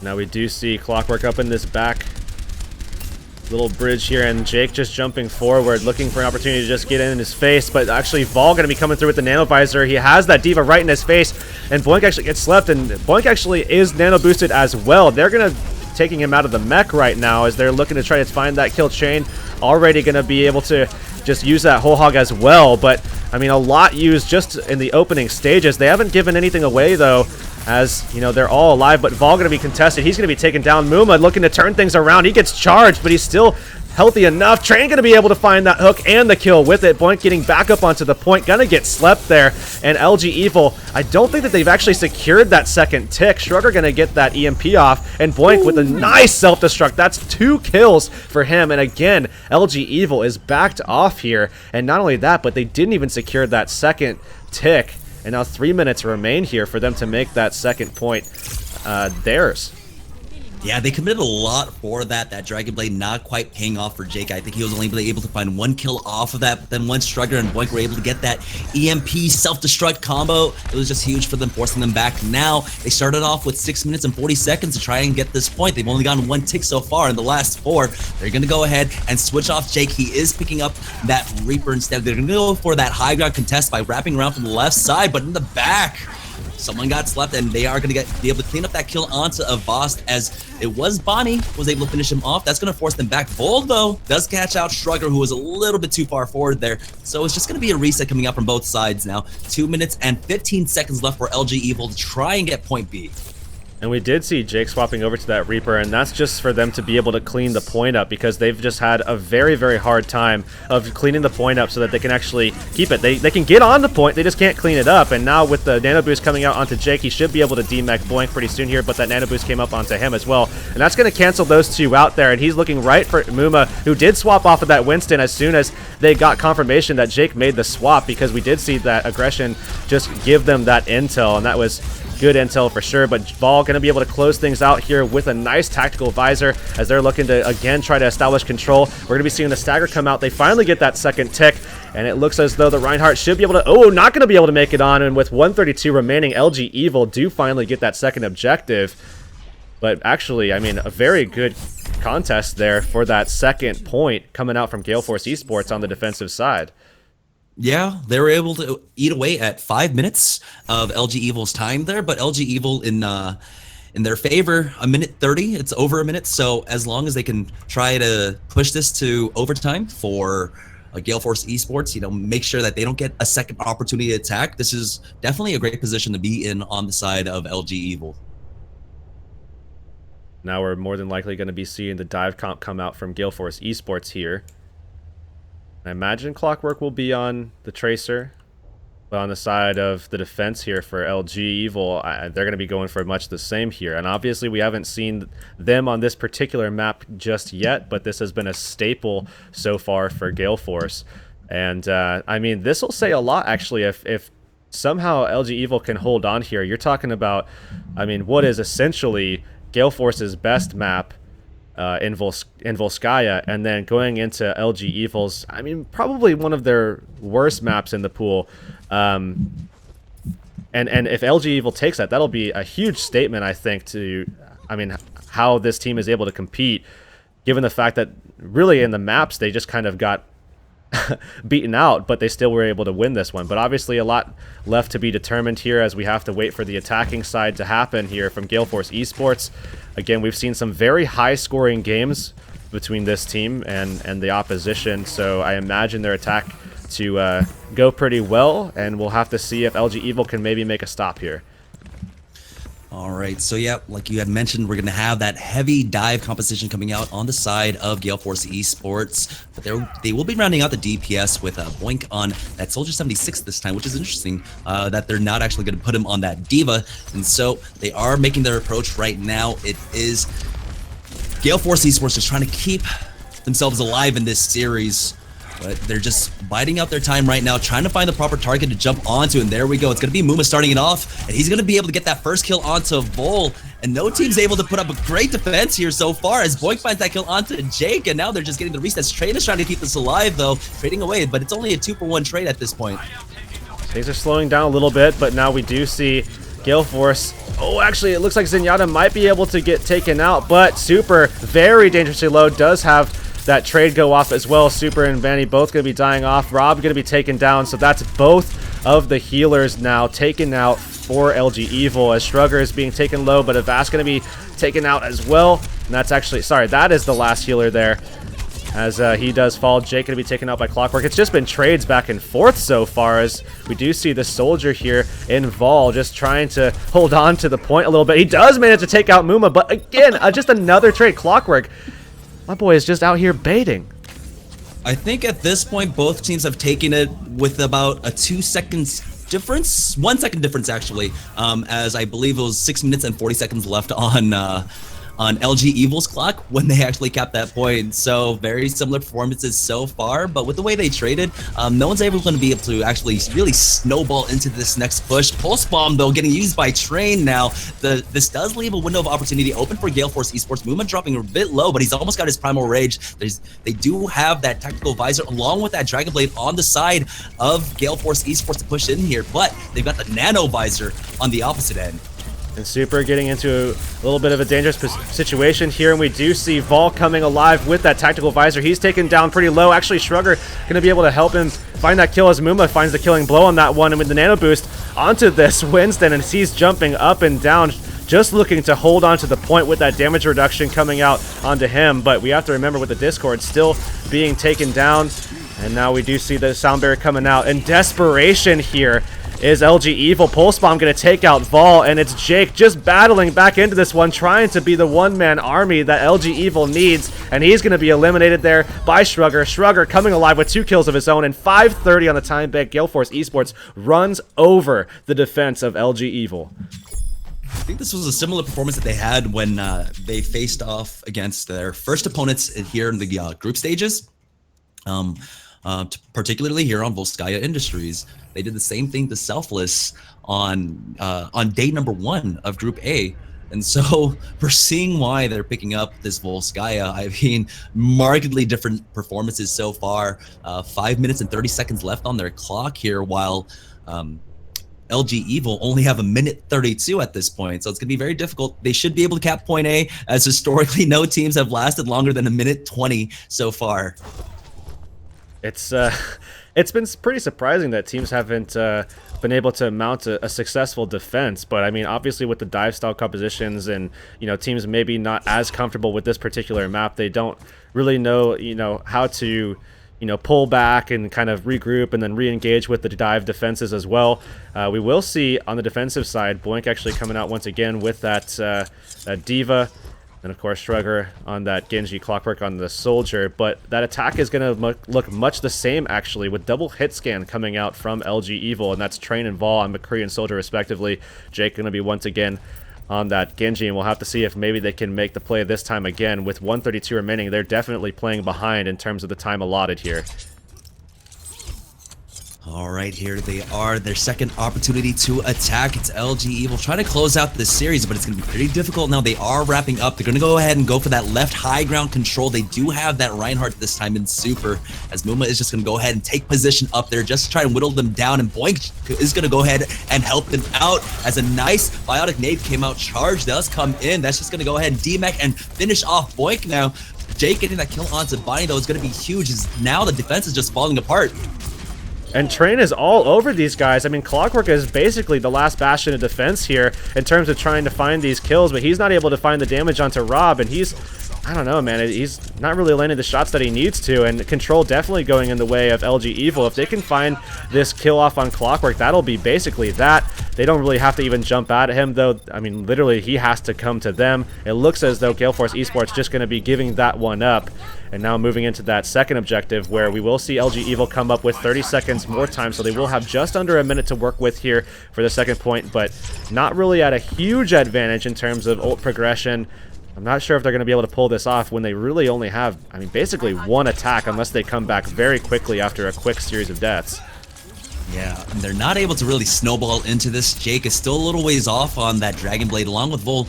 Now we do see Clockwork up in this back little bridge here, and Jake just jumping forward, looking for an opportunity to just get in his face, but actually Vol going to be coming through with the nano visor. He has that Diva right in his face, and Boink actually gets slept, and Boink actually is nano boosted as well. They're going to taking him out of the mech right now as they're looking to try to find that kill. Chain already going to be able to just use that whole hog as well, but I mean, a lot used just in the opening stages. They haven't given anything away though, as you know, they're all alive, but Vol going to be contested. He's going to be taken down. Muma looking to turn things around. He gets charged, but he's still healthy enough. Train going to be able to find that hook and the kill with it. Boink getting back up onto the point. Going to get slept there. And LG.Evil, I don't think that they've actually secured that second tick. Strugger going to get that EMP off. And Boink with a nice self-destruct. That's 2 kills for him. And again, LG.Evil is backed off here. And not only that, but they didn't even secure that second tick. And now 3 minutes remain here for them to make that second point theirs. Yeah, they committed a lot for that. That Dragon Blade not quite paying off for Jake. I think he was only able to find 1 kill off of that, but then once Strugger and Boink were able to get that EMP self-destruct combo, it was just huge for them, forcing them back. Now, they started off with 6 minutes and 40 seconds to try and get this point. They've only gotten 1 tick so far in the last 4. They're going to go ahead and switch off Jake. He is picking up that Reaper instead. They're going to go for that high ground contest by wrapping around from the left side, but in the back, someone got slept, and they are going to be able to clean up that kill onto Avast, as it was Bonnie was able to finish him off. That's going to force them back. Bold, though, does catch out Strugger, who was a little bit too far forward there. So it's just going to be a reset coming up from both sides now. 2 minutes and 15 seconds left for LG.Evil to try and get point B. And we did see Jake swapping over to that Reaper, and that's just for them to be able to clean the point up, because they've just had a very, very hard time of cleaning the point up so that they can actually keep it. They can get on the point, they just can't clean it up. And now with the nano boost coming out onto Jake, he should be able to DMAC Boink pretty soon here, but that nano boost came up onto him as well. And that's going to cancel those 2 out there, and he's looking right for Muma, who did swap off of that Winston as soon as they got confirmation that Jake made the swap, because we did see that aggression just give them that intel, and that was good intel for sure. But Vol going to be able to close things out here with a nice tactical visor as they're looking to again try to establish control. We're going to be seeing the stagger come out. They finally get that second tick, and it looks as though the Reinhardt should be able to, oh, not going to be able to make it on. And with 132 remaining, LG.Evil do finally get that second objective. But actually, I mean, a very good contest there for that second point coming out from Gale Force eSports on the defensive side. Yeah, they were able to eat away at 5 minutes of LG.Evil's time there, but LG.Evil in their favor, 1:30. It's over a minute, so as long as they can try to push this to overtime for Gale Force eSports, you know, make sure that they don't get a second opportunity to attack. This is definitely a great position to be in on the side of LG.Evil. Now we're more than likely going to be seeing the dive comp come out from Gale Force eSports here. I imagine Clockwork will be on the Tracer, but on the side of the defense here for LG.Evil, they're going to be going for much the same here. And obviously we haven't seen them on this particular map just yet, but this has been a staple so far for Gale Force. And I mean, this will say a lot actually if somehow LG.Evil can hold on here. You're talking about, I mean, what is essentially Gale Force's best map in Volskaya, and then going into LG.Evil's, I mean, probably one of their worst maps in the pool. And if LG.Evil takes that, that'll be a huge statement, I think, to, I mean, how this team is able to compete, given the fact that really in the maps they just kind of got beaten out, but they still were able to win this one. But obviously a lot left to be determined here, as we have to wait for the attacking side to happen here from Gale Force eSports. Again, we've seen some very high scoring games between this team and the opposition, so I imagine their attack to go pretty well, and we'll have to see if LG.Evil can maybe make a stop here. All right, so yeah, like you had mentioned, we're going to have that heavy dive composition coming out on the side of Gale Force eSports, but they will be rounding out the DPS with a Boink on that Soldier 76 this time, which is interesting that they're not actually going to put him on that Diva, and so they are making their approach right now. It is Gale Force eSports just trying to keep themselves alive in this series. But they're just biding out their time right now, trying to find the proper target to jump onto, and there we go. It's going to be Muma starting it off, and he's going to be able to get that first kill onto Vol, and no team's able to put up a great defense here so far as Boink finds that kill onto Jake, and now they're just getting the resets. Trade is trying to keep this alive, though, trading away, but it's only a 2-for-1 trade at this point. Things are slowing down a little bit, but now we do see Gale Force. Oh, actually, it looks like Zenyatta might be able to get taken out, but Super, very dangerously low, does have that trade go off as well. Super and Vanny both going to be dying off. Rob going to be taken down, so that's both of the healers now taken out for LG.Evil, as Shrugger is being taken low, but Avast going to be taken out as well. And that's actually, sorry, that is the last healer there, as he does fall. Jake going to be taken out by Clockwork. It's just been trades back and forth so far, as we do see the Soldier here in Vol just trying to hold on to the point a little bit. He does manage to take out Muma, but again, just another trade. Clockwork, my boy is just out here baiting. I think at this point, both teams have taken it with about a 2 seconds difference, 1 second difference actually, as I believe it was 6 minutes and 40 seconds left on LG.Evil's clock when they actually capped that point. So very similar performances so far, but with the way they traded, no one's able to be able to actually really snowball into this next push. Pulse Bomb, though, getting used by Train now. This does leave a window of opportunity open for Gale Force eSports. Movement dropping a bit low, but he's almost got his Primal Rage. They do have that Tactical Visor along with that Dragon Blade on the side of Gale Force eSports to push in here, but they've got the Nano Visor on the opposite end. And Super getting into a little bit of a dangerous situation here, and we do see Vol coming alive with that Tactical Visor. He's taken down pretty low. Actually, Shrugger going to be able to help him find that kill as Muma finds the killing blow on that one, and with the Nano Boost onto this Winston, and he's jumping up and down, just looking to hold on to the point with that damage reduction coming out onto him. But we have to remember with the Discord still being taken down, and now we do see the Sound Barrier coming out. In desperation here is LG.Evil. Pulse Bomb going to take out Vol, and it's Jake just battling back into this one, trying to be the one-man army that LG.Evil needs, and he's going to be eliminated there by Shrugger. Shrugger coming alive with 2 kills of his own, and 5:30 on the time bank. Gale Force eSports runs over the defense of LG.Evil. I think this was a similar performance that they had when they faced off against their first opponents here in the group stages. Particularly here on Volskaya Industries. They did the same thing to Selfless on day number 1 of Group A. And so we're seeing why they're picking up this Volskaya. I mean, markedly different performances so far. 5 minutes and 30 seconds left on their clock here, while LG.Evil only have 1:32 at this point. So it's going to be very difficult. They should be able to cap point A, as historically no teams have lasted longer than 1:20 so far. It's been pretty surprising that teams haven't been able to mount a successful defense. But I mean, obviously with the dive style compositions, and teams maybe not as comfortable with this particular map, they don't really know how to pull back and kind of regroup and then re-engage with the dive defenses as well. We will see on the defensive side Boink actually coming out once again with that Diva. And of course Shrugger on that Genji, Clockwork on the Soldier, but that attack is going to look much the same actually, with double hit scan coming out from LG.Evil, and that's Train and Vol on McCree and Soldier respectively. Jake going to be once again on that Genji, and we'll have to see if maybe they can make the play this time again. With 1:32 remaining, they're definitely playing behind in terms of the time allotted here. All right, here they are, their second opportunity to attack. It's LG.Evil trying to close out this series, but it's going to be pretty difficult now. They are wrapping up. They're going to go ahead and go for that left high ground control. They do have that Reinhardt this time in Super, as Muma is just going to go ahead and take position up there just to try and whittle them down, and Boink is going to go ahead and help them out, as a nice Biotic Nade came out. Charge does come in. That's just going to go ahead and demech and finish off Boink now. Jake getting that kill onto Bonnie, though, is going to be huge, as now the defense is just falling apart. And Train is all over these guys. I mean, Clockwork is basically the last bastion of defense here in terms of trying to find these kills, but he's not able to find the damage onto Rob, and he's, I don't know, man, he's not really landing the shots that he needs to, and Control definitely going in the way of LG.Evil. If they can find this kill off on Clockwork, that'll be basically that. They don't really have to even jump out at him, though. I mean, literally, he has to come to them. It looks as though Gale Force Esports just going to be giving that one up. And now moving into that second objective, where we will see LG.Evil come up with 30 seconds more time, so they will have just under a minute to work with here for the second point, but not really at a huge advantage in terms of ult progression. I'm not sure if they're going to be able to pull this off when they really only have, I mean, basically one attack, unless they come back very quickly after a quick series of deaths. Yeah, and they're not able to really snowball into this. Jake is still a little ways off on that Dragon Blade, along with Vol.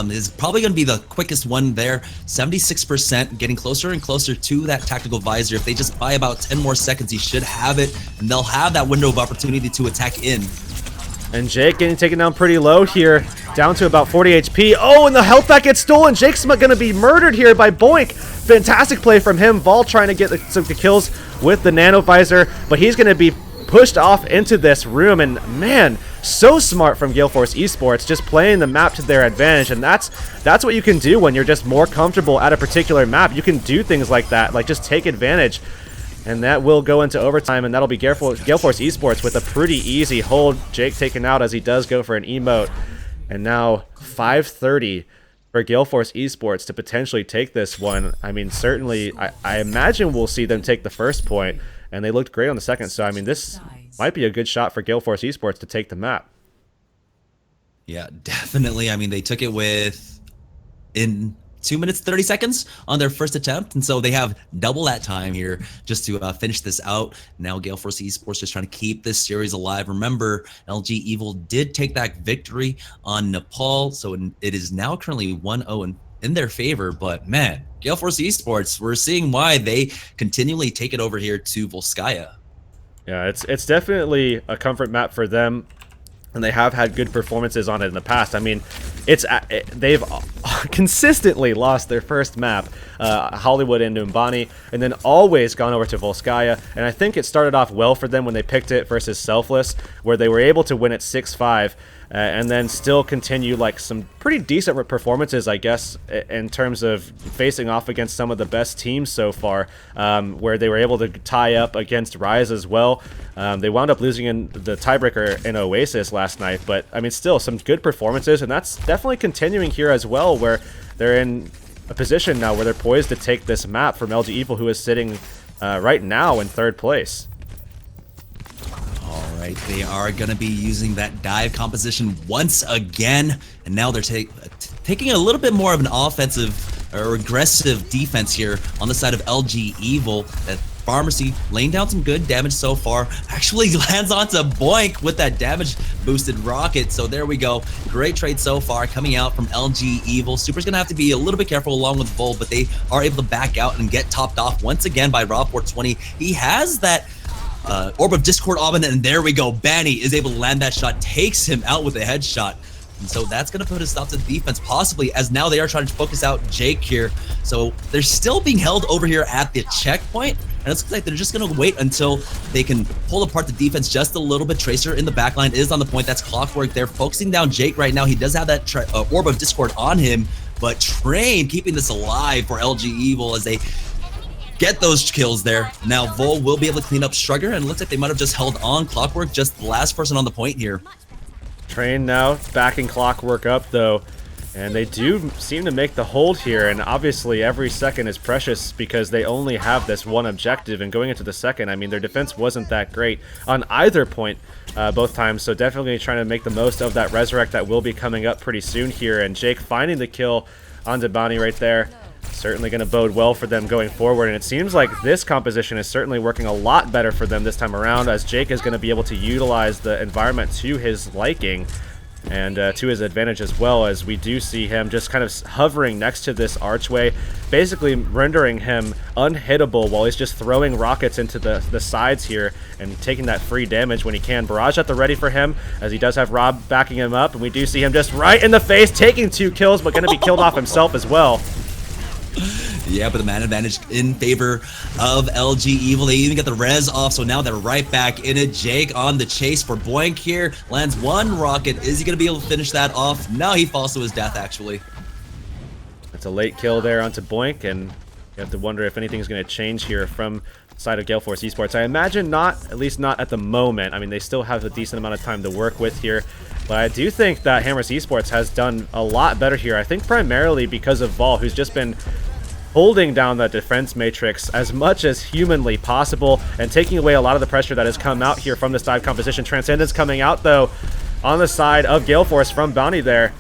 Is probably going to be the quickest one there. 76%, getting closer and closer to that tactical visor. If they just buy about 10 more seconds, he should have it, and they'll have that window of opportunity to attack in. And Jake getting taken down pretty low here, down to about 40 HP. Oh, and the health pack gets stolen. Jake's going to be murdered here by Boink. Fantastic play from him. Vol trying to get the kills with the nano visor, but he's going to be pushed off into this room, and man, so smart from Gale Force Esports, just playing the map to their advantage. And that's what you can do when you're just more comfortable at a particular map. You can do things like that, like just take advantage. And that will go into overtime, and that'll be Gale Force Esports with a pretty easy hold. Jake taken out as he does go for an emote. And now 5:30 for Gale Force Esports to potentially take this one. I mean, certainly, I imagine we'll see them take the first point, and they looked great on the second. So, I mean, this might be a good shot for Gale Force Esports to take the map. Yeah, definitely. I mean, they took it in 2 minutes 30 seconds on their first attempt, and so they have double that time here just to finish this out. Now Gale Force Esports just trying to keep this series alive. Remember, LG.Evil did take that victory on Nepal, so it is now currently 1-0 in their favor. But man, Gale Force Esports, we're seeing why they continually take it over here to Volskaya. Yeah, it's definitely a comfort map for them, and they have had good performances on it in the past. I mean, they've consistently lost their first map, Hollywood into Umbani, and then always gone over to Volskaya. And I think it started off well for them when they picked it versus Selfless, where they were able to win it 6-5. And then still continue like some pretty decent performances, I guess, in terms of facing off against some of the best teams so far, where they were able to tie up against Rise as well. They wound up losing in the tiebreaker in Oasis last night, but I mean, still some good performances, and that's definitely continuing here as well, where they're in a position now where they're poised to take this map from LG.Evil, who is sitting right now in third place. Right, they are going to be using that dive composition once again, and now they're taking a little bit more of an offensive or aggressive defense here on the side of LG.Evil. That Pharmacy laying down some good damage so far, actually lands onto Boink with that damage boosted rocket. So there we go, great trade so far coming out from LG.Evil. Super's gonna have to be a little bit careful along with Vol, but they are able to back out and get topped off once again by Rob420. He has that Orb of Discord Omen, and there we go. Banny is able to land that shot, takes him out with a headshot. And so that's going to put a stop to the defense, possibly, as now they are trying to focus out Jake here. So they're still being held over here at the checkpoint, and it looks like they're just going to wait until they can pull apart the defense just a little bit. Tracer in the backline is on the point. That's Clockwork. They're focusing down Jake right now. He does have that Orb of Discord on him, but Train keeping this alive for LG.Evil as they get those kills there. Now Vol will be able to clean up Strugger, and it looks like they might have just held on Clockwork, just the last person on the point here. Train now backing Clockwork up though, and they do seem to make the hold here, and obviously every second is precious because they only have this one objective. And going into the second, I mean, their defense wasn't that great on either point both times, so definitely trying to make the most of that resurrect that will be coming up pretty soon here. And Jake finding the kill on Debani right there, certainly going to bode well for them going forward. And it seems like this composition is certainly working a lot better for them this time around, as Jake is going to be able to utilize the environment to his liking and to his advantage, as well, as we do see him just kind of hovering next to this archway, basically rendering him unhittable while he's just throwing rockets into the sides here and taking that free damage when he can. Barrage at the ready for him, as he does have Rob backing him up, and we do see him just right in the face, taking 2 kills, but going to be killed off himself as well. Yeah, but the man advantage in favor of LG.Evil. They even get the res off, so now they're right back in it. Jake on the chase for Boink here. Lands one rocket. Is he going to be able to finish that off? No, he falls to his death, actually. It's a late kill there onto Boink, and you have to wonder if anything's going to change here from the side of Gale Force Esports. I imagine not, at least not at the moment. I mean, they still have a decent amount of time to work with here. But I do think that Hammers Esports has done a lot better here. I think primarily because of Vol, who's just been holding down that defense matrix as much as humanly possible and taking away a lot of the pressure that has come out here from this dive composition. Transcendence coming out, though, on the side of Gale Force from Bounty there.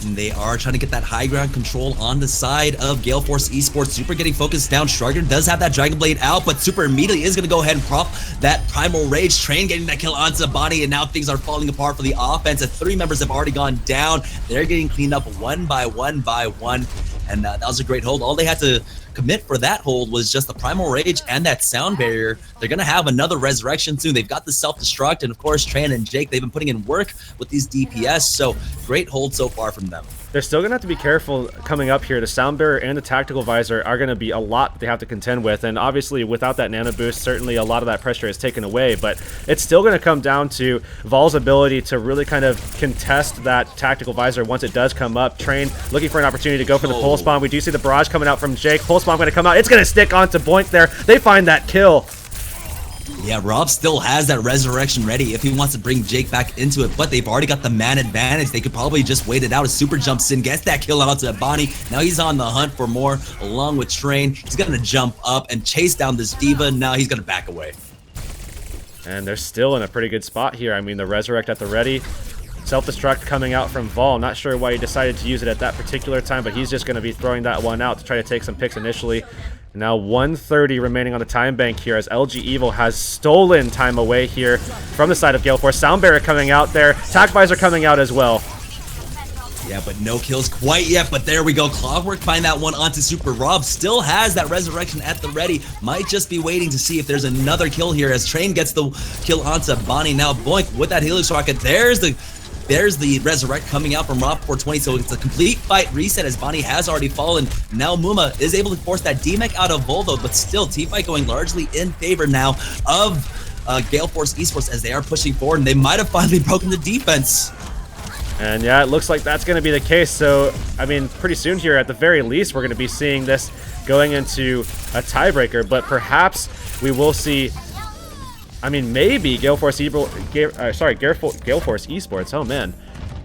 And they are trying to get that high ground control on the side of Gale Force Esports. Super getting focused down. Shrugger does have that Dragon Blade out, but Super immediately is going to go ahead and prop that Primal Rage. Train getting that kill onto Bonnie, and now things are falling apart for the offense. The 3 members have already gone down. They're getting cleaned up one by one by one. And that was a great hold. All they had to commit for that hold was just the Primal Rage and that sound barrier. They're going to have another resurrection soon. They've got the self-destruct, and of course, Tran and Jake, they've been putting in work with these DPS, so great hold so far from them. They're still going to have to be careful coming up here. The sound barrier and the tactical visor are going to be a lot that they have to contend with, and obviously without that nano boost, certainly a lot of that pressure is taken away, but it's still going to come down to Vol's ability to really kind of contest that tactical visor once it does come up. Train looking for an opportunity to go for the pole spawn. We do see the barrage coming out from Jake. Pole spawn going to come out. It's going to stick onto Boink there. They find that kill. Yeah, Rob still has that resurrection ready if he wants to bring Jake back into it, but they've already got the man advantage. They could probably just wait it out. A super jumps in, gets that kill out to Bonnie. Now he's on the hunt for more along with Train. He's going to jump up and chase down this Diva. Now he's going to back away. And they're still in a pretty good spot here. I mean, the resurrect at the ready. Self-destruct coming out from Vol. Not sure why he decided to use it at that particular time, but he's just going to be throwing that one out to try to take some picks initially. Now 1:30 remaining on the time bank here as LG.Evil has stolen time away here from the side of Gale Force. Sound barrier coming out there. Tac visor coming out as well. Yeah, but no kills quite yet, but there we go. Clockwork find that one onto Super. Rob still has that resurrection at the ready. Might just be waiting to see if there's another kill here as Train gets the kill onto Bonnie. Now Boink with that Helix Rocket. There's the resurrect coming out from Rob 420, so it's a complete fight reset as Bonnie has already fallen. Now Muma is able to force that DMEC out of Volvo, but still team fight going largely in favor now of Gale Force Esports as they are pushing forward, and they might have finally broken the defense. And yeah, it looks like that's going to be the case. So, I mean, pretty soon here, at the very least, we're going to be seeing this going into a tiebreaker, but perhaps we will see. I mean, maybe Gale Force Esports, oh man,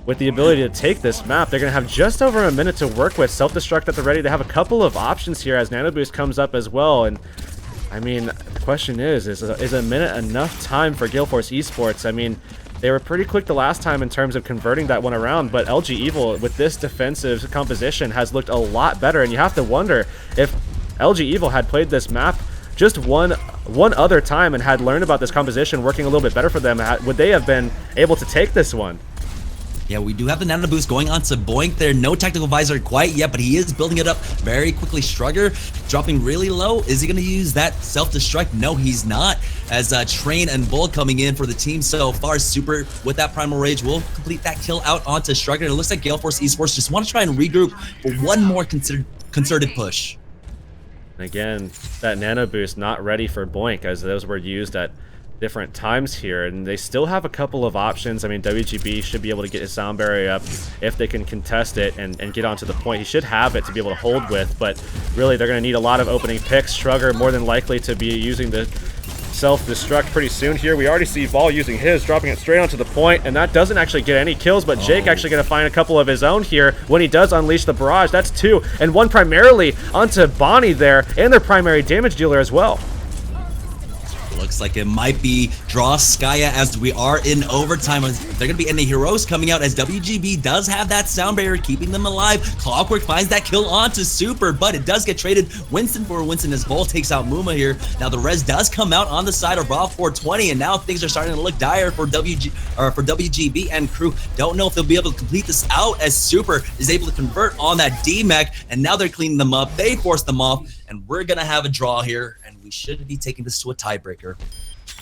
with the ability to take this map, they're going to have just over a minute to work with. Self-destruct at the ready. They have a couple of options here as Nano Boost comes up as well. And I mean, the question is a minute enough time for Gale Force Esports? I mean, they were pretty quick the last time in terms of converting that one around, but LG.Evil with this defensive composition has looked a lot better, and you have to wonder if LG.Evil had played this map just one other time and had learned about this composition working a little bit better for them, would they have been able to take this one? Yeah, we do have the nano boost going on to Boink there. No tactical visor quite yet, but he is building it up very quickly. Shrugger dropping really low. Is he going to use that self-destruct? No, he's not. As Train and Bull coming in for the team so far. Super with that Primal Rage will complete that kill out onto Shrugger. It looks like Gale Force Esports just want to try and regroup for one more concerted push. Again, that nano boost not ready for Boink as those were used at different times here, and they still have a couple of options. I mean, WGB should be able to get his sound barrier up if they can contest it and get onto the point. He should have it to be able to hold with, but really they're going to need a lot of opening picks. Shrugger more than likely to be using the self-destruct pretty soon here. We already see Vol using his, dropping it straight onto the point, and that doesn't actually get any kills, but Jake actually going to find a couple of his own here when he does unleash the barrage. That's 2, and 1 primarily onto Bonnie there, and their primary damage dealer as well. Looks like it might be draw Skya as we are in overtime. They're going to be any heroes coming out as WGB does have that sound barrier keeping them alive. Clockwork finds that kill onto Super, but it does get traded Winston for Winston as Vol takes out Muma here. Now the res does come out on the side of Raw 420, and now things are starting to look dire for WGB and crew. Don't know if they'll be able to complete this out as Super is able to convert on that DMEC, and now they're cleaning them up. They force them off, and we're going to have a draw here, and we should be taking this to a tiebreaker.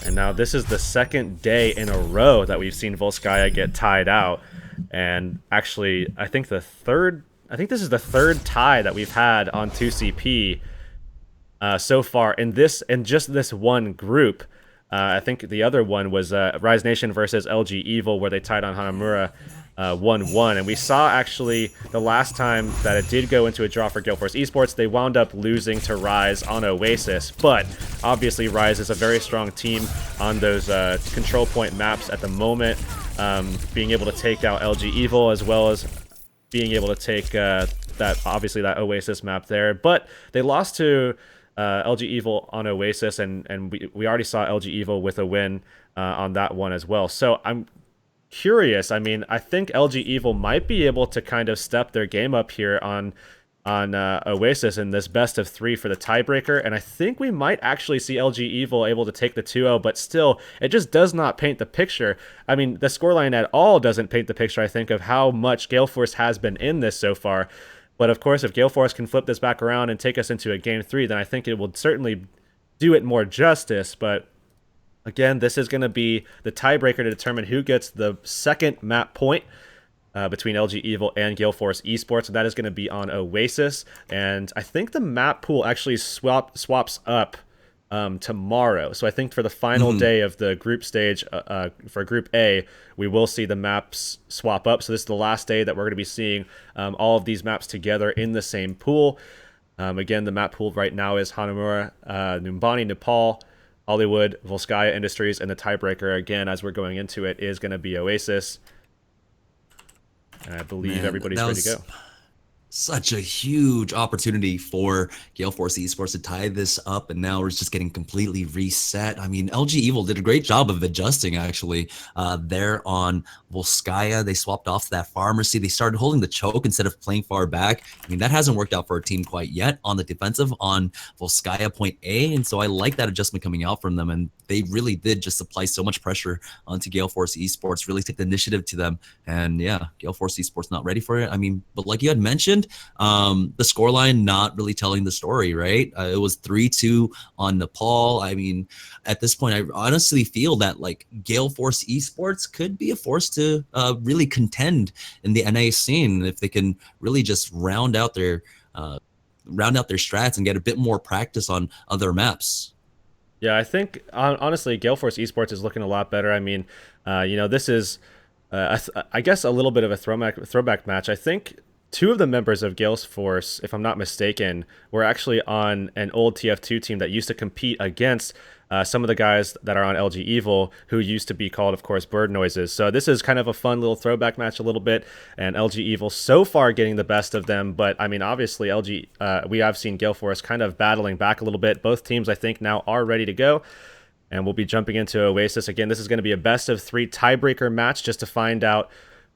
And now this is the second day in a row that we've seen Volskaya get tied out. And actually, I think the third I think this is the third tie that we've had on 2CP so far in just this one group. I think the other one was Rise Nation versus LG.Evil, where they tied on Hanamura 1-1. And we saw actually the last time that it did go into a draw for Gale Force Esports, they wound up losing to Rise on Oasis. But obviously Rise is a very strong team on those control point maps at the moment, being able to take out LG.Evil as well as being able to take that Oasis map there. But they lost to LG.Evil on Oasis, and we already saw LG.Evil with a win on that one as well. So I'm curious. I mean, I think LG.Evil might be able to kind of step their game up here on Oasis in this best of 3 for the tiebreaker, and I think we might actually see LG.Evil able to take the 2-0, but still, it just does not paint the picture. I mean, the scoreline at all doesn't paint the picture, I think, of how much Gale Force has been in this so far. But of course, if Gale Force can flip this back around and take us into a game 3, then I think it will certainly do it more justice. But again, this is going to be the tiebreaker to determine who gets the second map point between LG.Evil and Gale Force Esports. And that is going to be on Oasis. And I think the map pool actually swaps up tomorrow. So I think for the final day of the group stage for Group A, we will see the maps swap up. So this is the last day that we're going to be seeing all of these maps together in the same pool. Again, the map pool right now is Hanamura, Numbani, Nepal, Hollywood, Volskaya Industries, and the tiebreaker, again, as we're going into it, is going to be Oasis. And I believe everybody's ready to go. Such a huge opportunity for Gale Force Esports to tie this up, and now it's just getting completely reset. I mean, LG.Evil did a great job of adjusting, actually. There on Volskaya, they swapped off to that pharmacy. They started holding the choke instead of playing far back. I mean, that hasn't worked out for our team quite yet on the defensive on Volskaya point A, and so I like that adjustment coming out from them, and they really did just apply so much pressure onto Gale Force Esports, really take the initiative to them, and yeah, Gale Force Esports not ready for it. I mean, but like you had mentioned, the scoreline not really telling the story, right? It was 3-2 on Nepal. I mean, at this point, I honestly feel that like Gale Force Esports could be a force to really contend in the NA scene if they can really just round out their strats and get a bit more practice on other maps. Yeah, I think honestly, Gale Force Esports is looking a lot better. I mean, this is, I guess, a little bit of a throwback match. I think 2 of the members of Gale Force, if I'm not mistaken, were actually on an old TF2 team that used to compete against some of the guys that are on LG.Evil, who used to be called, of course, Bird Noises. So this is kind of a fun little throwback match a little bit, and LG.Evil so far getting the best of them. But, I mean, obviously, we have seen Gale Force kind of battling back a little bit. Both teams, I think, now are ready to go. And we'll be jumping into Oasis. Again, this is going to be a best of 3 tiebreaker match just to find out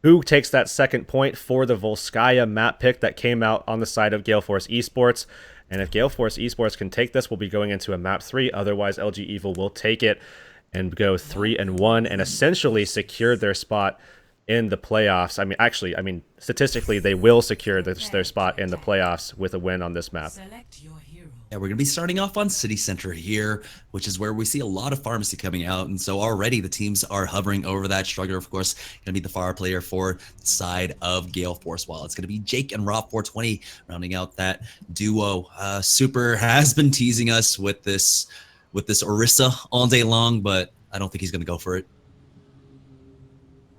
who takes that second point for the Volskaya map pick that came out on the side of Gale Force Esports. And if Gale Force Esports can take this, we'll be going into a map 3. Otherwise, LG.Evil will take it and go 3-1 and essentially secure their spot in the playoffs. I mean, statistically, they will secure their spot in the playoffs with a win on this map. Yeah, we're going to be starting off on City Center here, which is where we see a lot of pharmacy coming out. And so already the teams are hovering over that. Struggler, of course, going to be the far player for the side of Gale Force, while it's going to be Jake and Rob420 rounding out that duo. Super has been teasing us with this Orisa all day long, but I don't think he's going to go for it.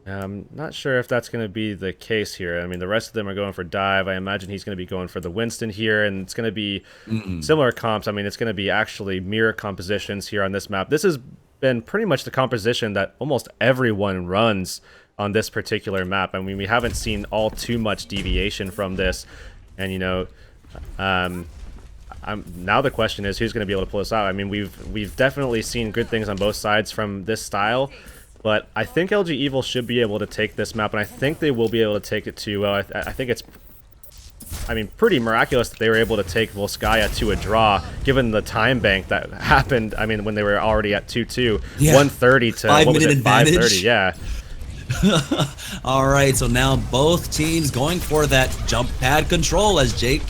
I'm not sure if that's going to be the case here. I mean, the rest of them are going for dive. I imagine he's going to be going for the Winston here, and it's going to be similar comps. I mean, it's going to be actually mirror compositions here on this map. This has been pretty much the composition that almost everyone runs on this particular map. I mean, we haven't seen all too much deviation from this. And, now the question is who's going to be able to pull this out. I mean, we've definitely seen good things on both sides from this style. But I think LG.Evil should be able to take this map, and I think they will be able to take it too well. I think it's, pretty miraculous that they were able to take Volskaya to a draw, given the time bank that happened. I mean, when they were already at 2-2, yeah. 130 to 530, yeah. All right, so now both teams going for that jump pad control as Jake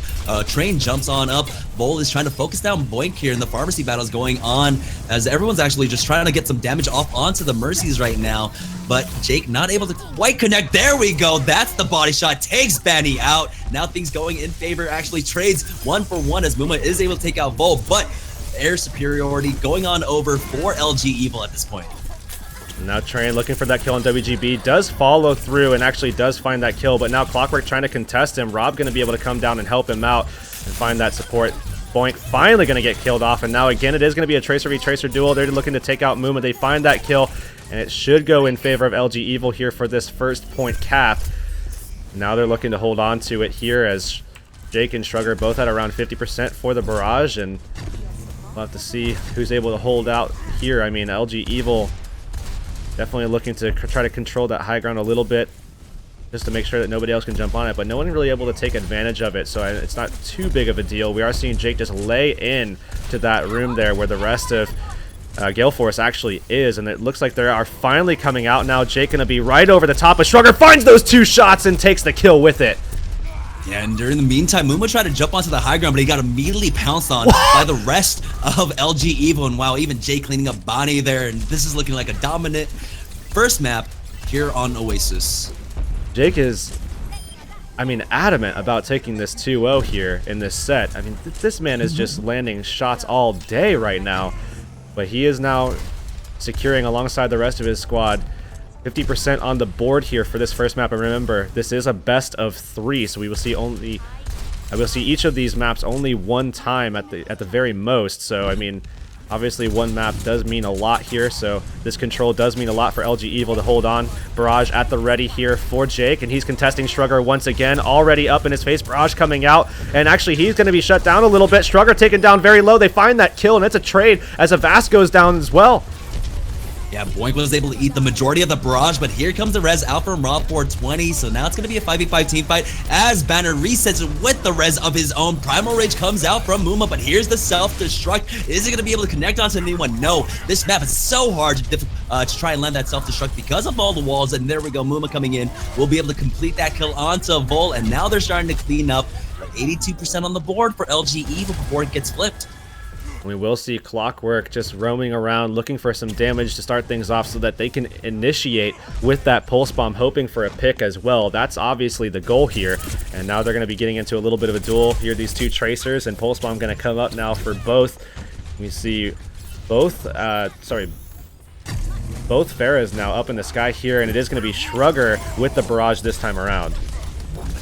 Train jumps on up. Vol is trying to focus down Boink here, and the pharmacy battle is going on as everyone's actually just trying to get some damage off onto the Mercies right now. But Jake not able to quite connect. There we go. That's the body shot. Takes Benny out. Now things going in favor. Actually trades 1-for-1 as Muma is able to take out Vol, but air superiority going on over for LG.Evil at this point. Now Train looking for that kill on WGB, does follow through and actually does find that kill, but now Clockwork trying to contest him. Rob going to be able to come down and help him out and find that support. Boink finally going to get killed off, and now again it is going to be a Tracer v Tracer duel. They're looking to take out Muma. They find that kill, and it should go in favor of LG.Evil here for this first point cap. Now they're looking to hold on to it here as Jake and Shrugger both at around 50% for the barrage, and we'll have to see who's able to hold out here. I mean, LG.Evil definitely looking to try to control that high ground a little bit just to make sure that nobody else can jump on it, but no one really able to take advantage of it, so it's not too big of a deal. We are seeing Jake just lay in to that room there where the rest of Gale Force actually is, and it looks like they are finally coming out now. Jake gonna be right over the top, but Shrugger finds those 2 shots and takes the kill with it. Yeah, and during the meantime, Muma tried to jump onto the high ground, but he got immediately pounced on by the rest of LG.Evil. And wow, even Jay cleaning up Bonnie there, and this is looking like a dominant first map here on Oasis. Jake is, I mean, adamant about taking this 2-0 here in this set. I mean, this man is just landing shots all day right now, but he is now securing alongside the rest of his squad 50% on the board here for this first map. And remember, this is a best of 3, so we will see each of these maps only one time at the very most. So I mean, obviously one map does mean a lot here, so this control does mean a lot for LG.Evil to hold on. Barrage at the ready here for Jake, and he's contesting Shrugger once again, already up in his face. Barrage coming out, and actually he's going to be shut down a little bit. Shrugger taken down very low. They find that kill, and it's a trade as Avast goes down as well. Yeah, Boink was able to eat the majority of the barrage, but here comes the res out from Rob 420, so now it's going to be a 5v5 team fight as Banner resets with the res of his own. Primal Rage comes out from Muma, but here's the self-destruct. Is he going to be able to connect onto anyone? No. This map is so hard to try and land that self-destruct because of all the walls, and there we go, Muma coming in. We'll be able to complete that kill onto Vol, and now they're starting to clean up. 82% on the board for LG.Evil before it gets flipped. We will see Clockwork just roaming around looking for some damage to start things off so that they can initiate with that pulse bomb, hoping for a pick as well. That's obviously the goal here, and now they're going to be getting into a little bit of a duel here, these 2 Tracers, and pulse bomb going to come up now for both. We see both Pharahs now up in the sky here, and it is going to be Shrugger with the barrage this time around.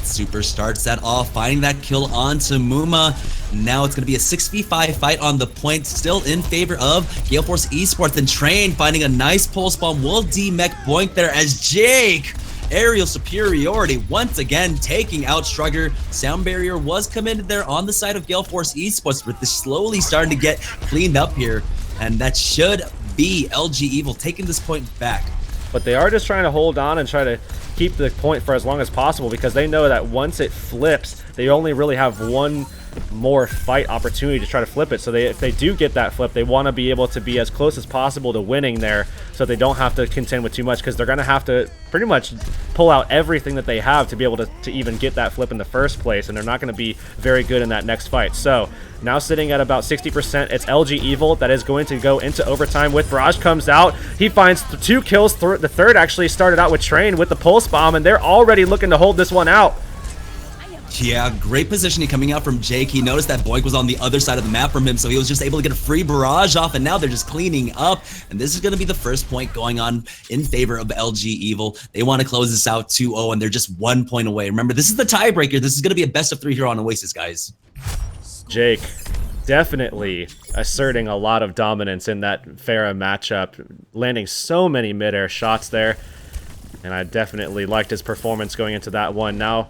Super starts that off, finding that kill onto Muma. Now it's going to be a 6v5 fight on the point, still in favor of Gale Force eSports. And Train finding a nice pulse bomb will demech Boink there as Jake, aerial superiority once again taking out Shrugger. Sound barrier was committed there on the side of Gale Force eSports, but this slowly starting to get cleaned up here, and that should be LG.Evil taking this point back. But they are just trying to hold on and try to keep the point for as long as possible, because they know that once it flips, they only really have one more fight opportunity to try to flip it. So if they do get that flip, they want to be able to be as close as possible to winning there, so they don't have to contend with too much, because they're going to have to pretty much pull out everything that they have to be able to even get that flip in the first place, and they're not going to be very good in that next fight. So now sitting at about 60%, it's LG.Evil that is going to go into overtime with Barrage comes out. He finds 2 kills. The third actually started out with Train with the pulse bomb, and they're already looking to hold this one out. Yeah, great positioning coming out from Jake. He noticed that Boink was on the other side of the map from him, so he was just able to get a free barrage off, and now they're just cleaning up. And this is going to be the first point going on in favor of LG.Evil. They want to close this out 2-0, and they're just 1 point away. Remember, this is the tiebreaker. This is going to be a best of 3 here on Oasis, guys. Jake definitely asserting a lot of dominance in that Pharah matchup, landing so many mid-air shots there, and I definitely liked his performance going into that one. Now,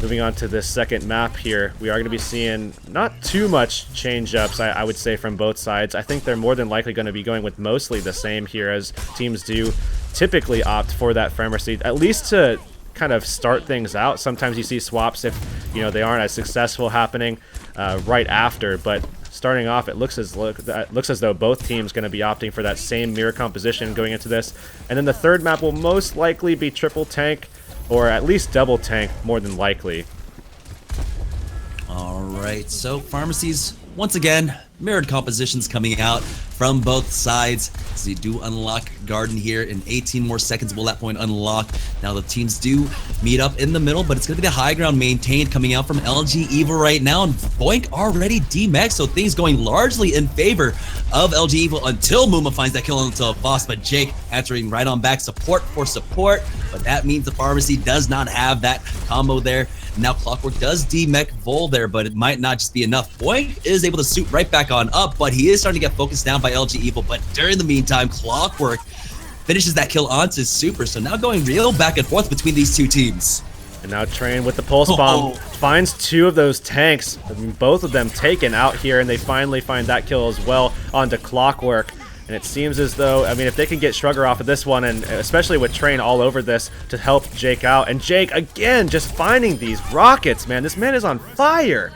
moving on to this second map here, we are going to be seeing not too much change-ups, I would say, from both sides. I think they're more than likely going to be going with mostly the same here, as teams do typically opt for that Pharmacy, at least to kind of start things out. Sometimes you see swaps if, you know, they aren't as successful happening right after, but starting off, it looks as though both teams going to be opting for that same mirror composition going into this. And then the third map will most likely be triple tank, or at least double tank, more than likely. All right, so pharmacies, once again, mirrored compositions coming out from both sides. So you do unlock Garden here in 18 more seconds will that point unlock. Now the teams do meet up in the middle, but it's going to be the high ground maintained coming out from LG.Evil right now. And Boink already DMX, so things going largely in favor of LG.Evil until Muma finds that kill onto a boss. But Jake answering right on back, support for support. But that means the pharmacy does not have that combo there. Now Clockwork does demech Vol there, but it might not just be enough. Boink is able to suit right back on up, but he is starting to get focused down by LG.Evil. But during the meantime, Clockwork finishes that kill onto Super. So now going real back and forth between these two teams. And now Train with the Pulse Bomb finds two of those tanks, both of them taken out here, and they finally find that kill as well onto Clockwork. And it seems as though, I mean, if they can get Shrugger off of this one, and especially with Train all over this to help Jake out. And Jake, again, just finding these rockets, man. This man is on fire.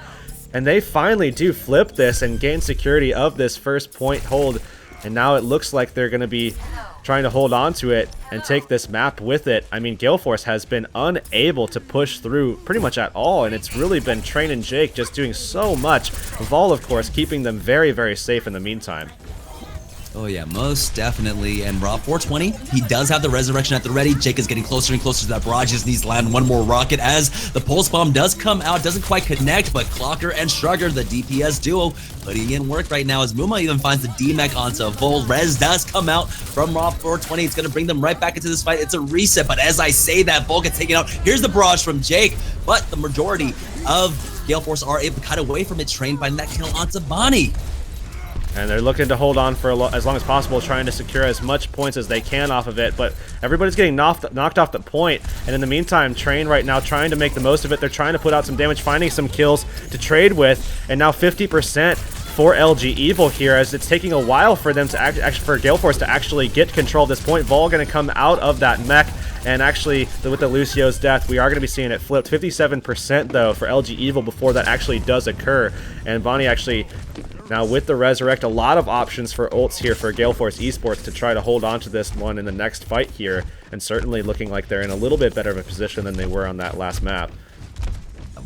And they finally do flip this and gain security of this first point hold. And now it looks like they're going to be trying to hold on to it and take this map with it. I mean, Gale Force has been unable to push through pretty much at all. And it's really been Train and Jake just doing so much. Vol, of course, keeping them very, very safe in the meantime. Oh yeah, most definitely. And Rob 420, he does have the resurrection at the ready. Jake is getting closer and closer to that barrage. Just needs to land one more rocket as the pulse bomb does come out. Doesn't quite connect, but Clocker and Shrugger, the DPS duo, putting in work right now as Muma even finds the DMech onto Vol. Res does come out from Rob 420. It's going to bring them right back into this fight. It's a reset, but as I say that, Vol gets taken out. Here's the barrage from Jake, but the majority of Gale Force are able to cut away from it. Train by that kill onto Bonnie. And they're looking to hold on for as long as possible, trying to secure as much points as they can off of it. But everybody's getting knocked off the point. And in the meantime, Train right now trying to make the most of it. They're trying to put out some damage, finding some kills to trade with. And now 50% for LG.Evil here, as it's taking a while for them to for Gale Force to actually get control of this point. Vol going to come out of that mech. And actually, with the Lucio's death, we are going to be seeing it flipped. 57% though for LG.Evil before that actually does occur. And Bonnie actually, now with the Resurrect, a lot of options for ults here for Gale Force eSports to try to hold on to this one in the next fight here. And certainly looking like they're in a little bit better of a position than they were on that last map.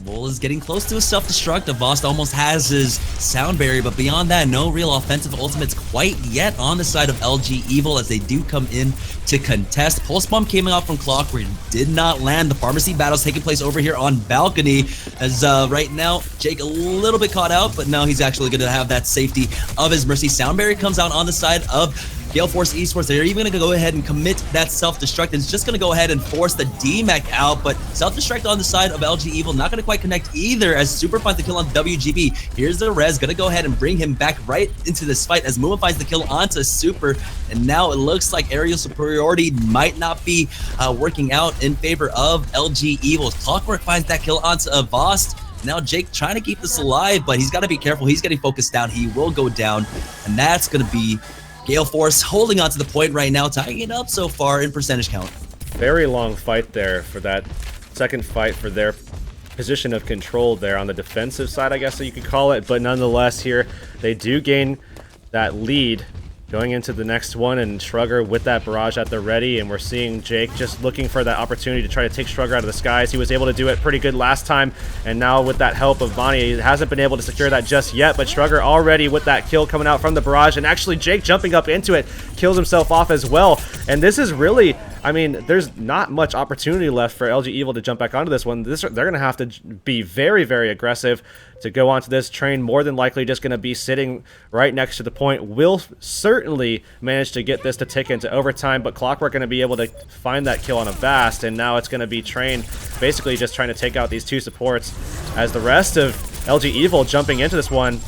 Vol is getting close to a self-destruct. Avast almost has his sound barrier, but beyond that, no real offensive ultimates quite yet on the side of LG.Evil as they do come in to contest. Pulse Bomb came out from Clockwork, did not land. The pharmacy battle's taking place over here on balcony as right now, Jake a little bit caught out, but now he's actually going to have that safety of his Mercy. Sound barrier comes out on the side of Gale Force eSports. They're even going to go ahead and commit that self-destruct. It's just going to go ahead and force the DMech out, but self-destruct on the side of LG.Evil not going to quite connect either as Super finds the kill on WGB. Here's the res, going to go ahead and bring him back right into this fight as Muma finds the kill onto Super, and now it looks like aerial superiority might not be working out in favor of LG.Evil. Clockwork finds that kill onto Avast. Now Jake trying to keep this alive, but he's got to be careful. He's getting focused down. He will go down, and that's going to be Gale Force holding on to the point right now, tying it up so far in percentage count. Very long fight there for that second fight for their position of control there on the defensive side, I guess that you could call it. But nonetheless here, they do gain that lead going into the next one, and Shrugger with that barrage at the ready, and we're seeing Jake just looking for that opportunity to try to take Shrugger out of the skies. He was able to do it pretty good last time, and now with that help of Bonnie, he hasn't been able to secure that just yet, but Shrugger already with that kill coming out from the barrage, and actually Jake jumping up into it, kills himself off as well. And this is really, I mean, there's not much opportunity left for LG.Evil to jump back onto this one. They're going to have to be very, very aggressive to go onto this. Train more than likely just going to be sitting right next to the point. Will certainly manage to get this to tick into overtime, but Clockwork going to be able to find that kill on a Vast, and now it's going to be Train basically just trying to take out these two supports as the rest of LG.Evil jumping into this one.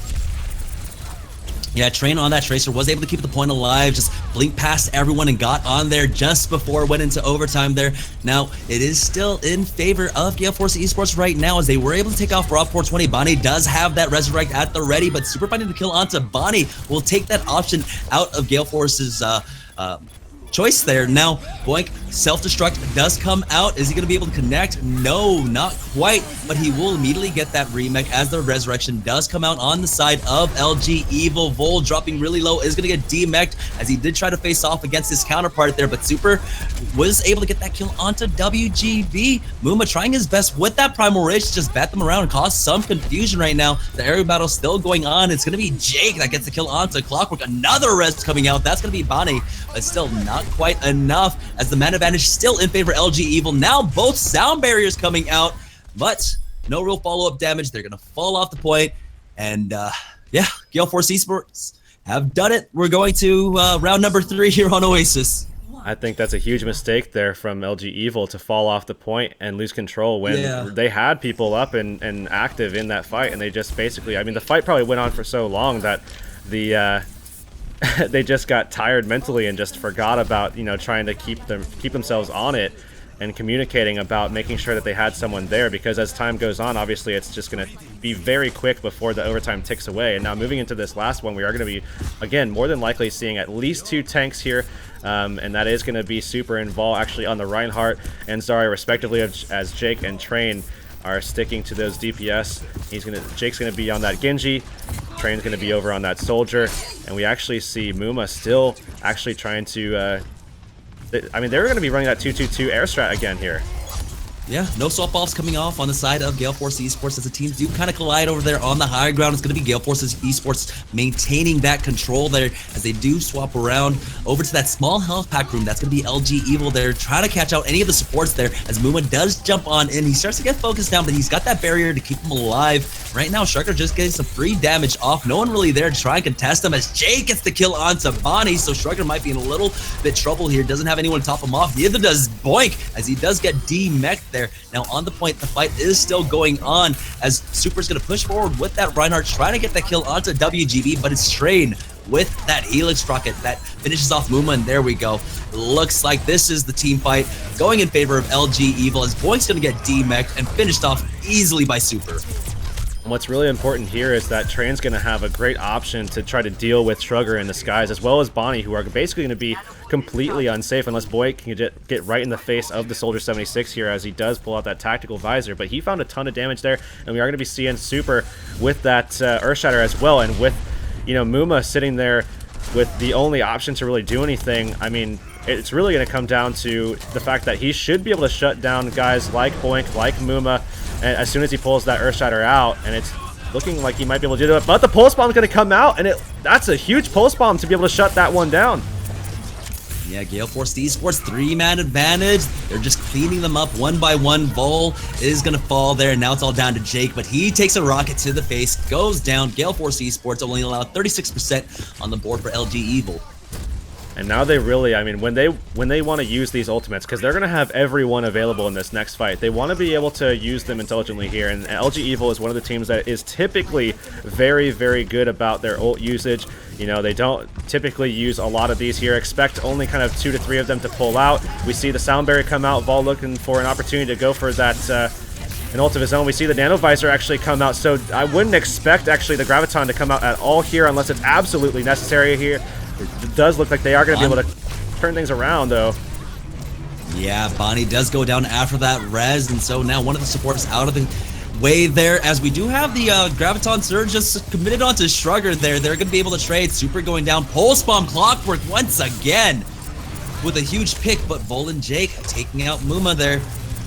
Yeah, Train on that Tracer was able to keep the point alive, just blinked past everyone and got on there just before it went into overtime there. Now, it is still in favor of Gale Force eSports right now as they were able to take off Rob 420. Bonnie does have that Resurrect at the ready, but Super finding the kill onto Bonnie will take that option out of Gale Force's choice there. Now, Boink, self-destruct does come out. Is he going to be able to connect? No, not quite, but he will immediately get that remake as the resurrection does come out on the side of LG.Evil. Vol dropping really low is going to get demeched as he did try to face off against his counterpart there, but Super was able to get that kill onto WGB. Muma trying his best with that Primal Rage to just bat them around and cause some confusion right now. The area battle still going on. It's going to be Jake that gets the kill onto Clockwork. Another res coming out. That's going to be Bonnie, but still not quite enough as the man advantage still in favor of LG.Evil. Now both sound barriers coming out, but no real follow-up damage. They're going to fall off the point. And yeah, Gale Force Esports have done it. We're going to round number 3 here on Oasis. I think that's a huge mistake there from LG.Evil to fall off the point and lose control when they had people up and active in that fight, and they just basically, I mean, the fight probably went on for so long that the they just got tired mentally and just forgot about, you know, trying to keep themselves on it and communicating about making sure that they had someone there, because as time goes on, obviously it's just going to be very quick before the overtime ticks away. And now moving into this last one, we are going to be, again, more than likely seeing at least 2 tanks here, and that is going to be Super and Vol actually on the Reinhardt and Zarya respectively, as Jake and Train are sticking to those DPS. Jake's gonna be on that Genji, Train's gonna be over on that Soldier, and we actually see Muma still actually trying to I mean, they're gonna be running that 2-2-2 air strat again here. Yeah, no swap-offs coming off on the side of Gale Force Esports as the teams do kind of collide over there on the high ground. It's going to be Gale Force Esports maintaining that control there as they do swap around over to that small health pack room. That's going to be LG.Evil there, trying to catch out any of the supports there as Muma does jump on in. He starts to get focused down, but he's got that barrier to keep him alive. Right now, Striker just getting some free damage off. No one really there to try and contest him as Jay gets the kill onto Bonnie, so Striker might be in a little bit trouble here. Doesn't have anyone to top him off. Neither does Boink as he does get demeched there. Now on the point, the fight is still going on as Super's going to push forward with that Reinhardt, trying to get that kill onto WGB, but it's Train with that Helix rocket that finishes off Muma, and there we go. Looks like this is the team fight going in favor of LG.Evil as Boink's going to get demeched and finished off easily by Super. And what's really important here is that Train's going to have a great option to try to deal with Shrugger in the skies, as well as Bonnie, who are basically going to be completely unsafe unless Boink can get right in the face of the Soldier 76 here, as he does pull out that tactical visor. But he found a ton of damage there, and we are going to be seeing Super with that Earthshatter as well. And with, you know, Muma sitting there with the only option to really do anything, I mean, it's really going to come down to the fact that he should be able to shut down guys like Boink, like Muma, and as soon as he pulls that Earthshatter out, and it's looking like he might be able to do it. But the Pulse Bomb is going to come out, and that's a huge Pulse Bomb to be able to shut that one down. Yeah, Gale Force Esports 3-man advantage. They're just cleaning them up one by one. Vol is going to fall there, and now it's all down to Jake, but he takes a rocket to the face, goes down. Gale Force Esports only allowed 36% on the board for LG.Evil. And now they really, I mean, when they want to use these ultimates, because they're going to have everyone available in this next fight, they want to be able to use them intelligently here. And LG.Evil is one of the teams that is typically very, very good about their ult usage. You know, they don't typically use a lot of these here. Expect only kind of 2 to 3 of them to pull out. We see the Sound Barrier come out, Vol looking for an opportunity to go for that an ult of his own. We see the Nano Visor actually come out, so I wouldn't expect actually the Graviton to come out at all here unless it's absolutely necessary here. It does look like they are going to be able to turn things around, though. Yeah, Bonnie does go down after that res, and so now one of the supports out of the way there, as we do have the Graviton Surge just committed onto Shrugger there. They're going to be able to trade. Super going down. Pulse Bomb Clockwork once again with a huge pick, but Vol and Jake taking out Muma there.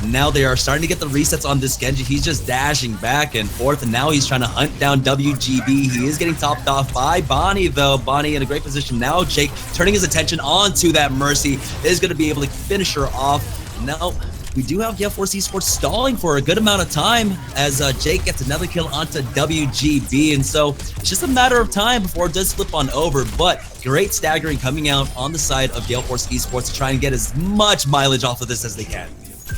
Now they are starting to get the resets on this Genji. He's just dashing back and forth, and now he's trying to hunt down WGB. He is getting topped off by Bonnie, though. Bonnie in a great position. Now Jake turning his attention onto that Mercy is going to be able to finish her off. Now we do have Gale Force Esports stalling for a good amount of time as Jake gets another kill onto WGB, and so it's just a matter of time before it does flip on over. But great staggering coming out on the side of Gale Force Esports to try and get as much mileage off of this as they can.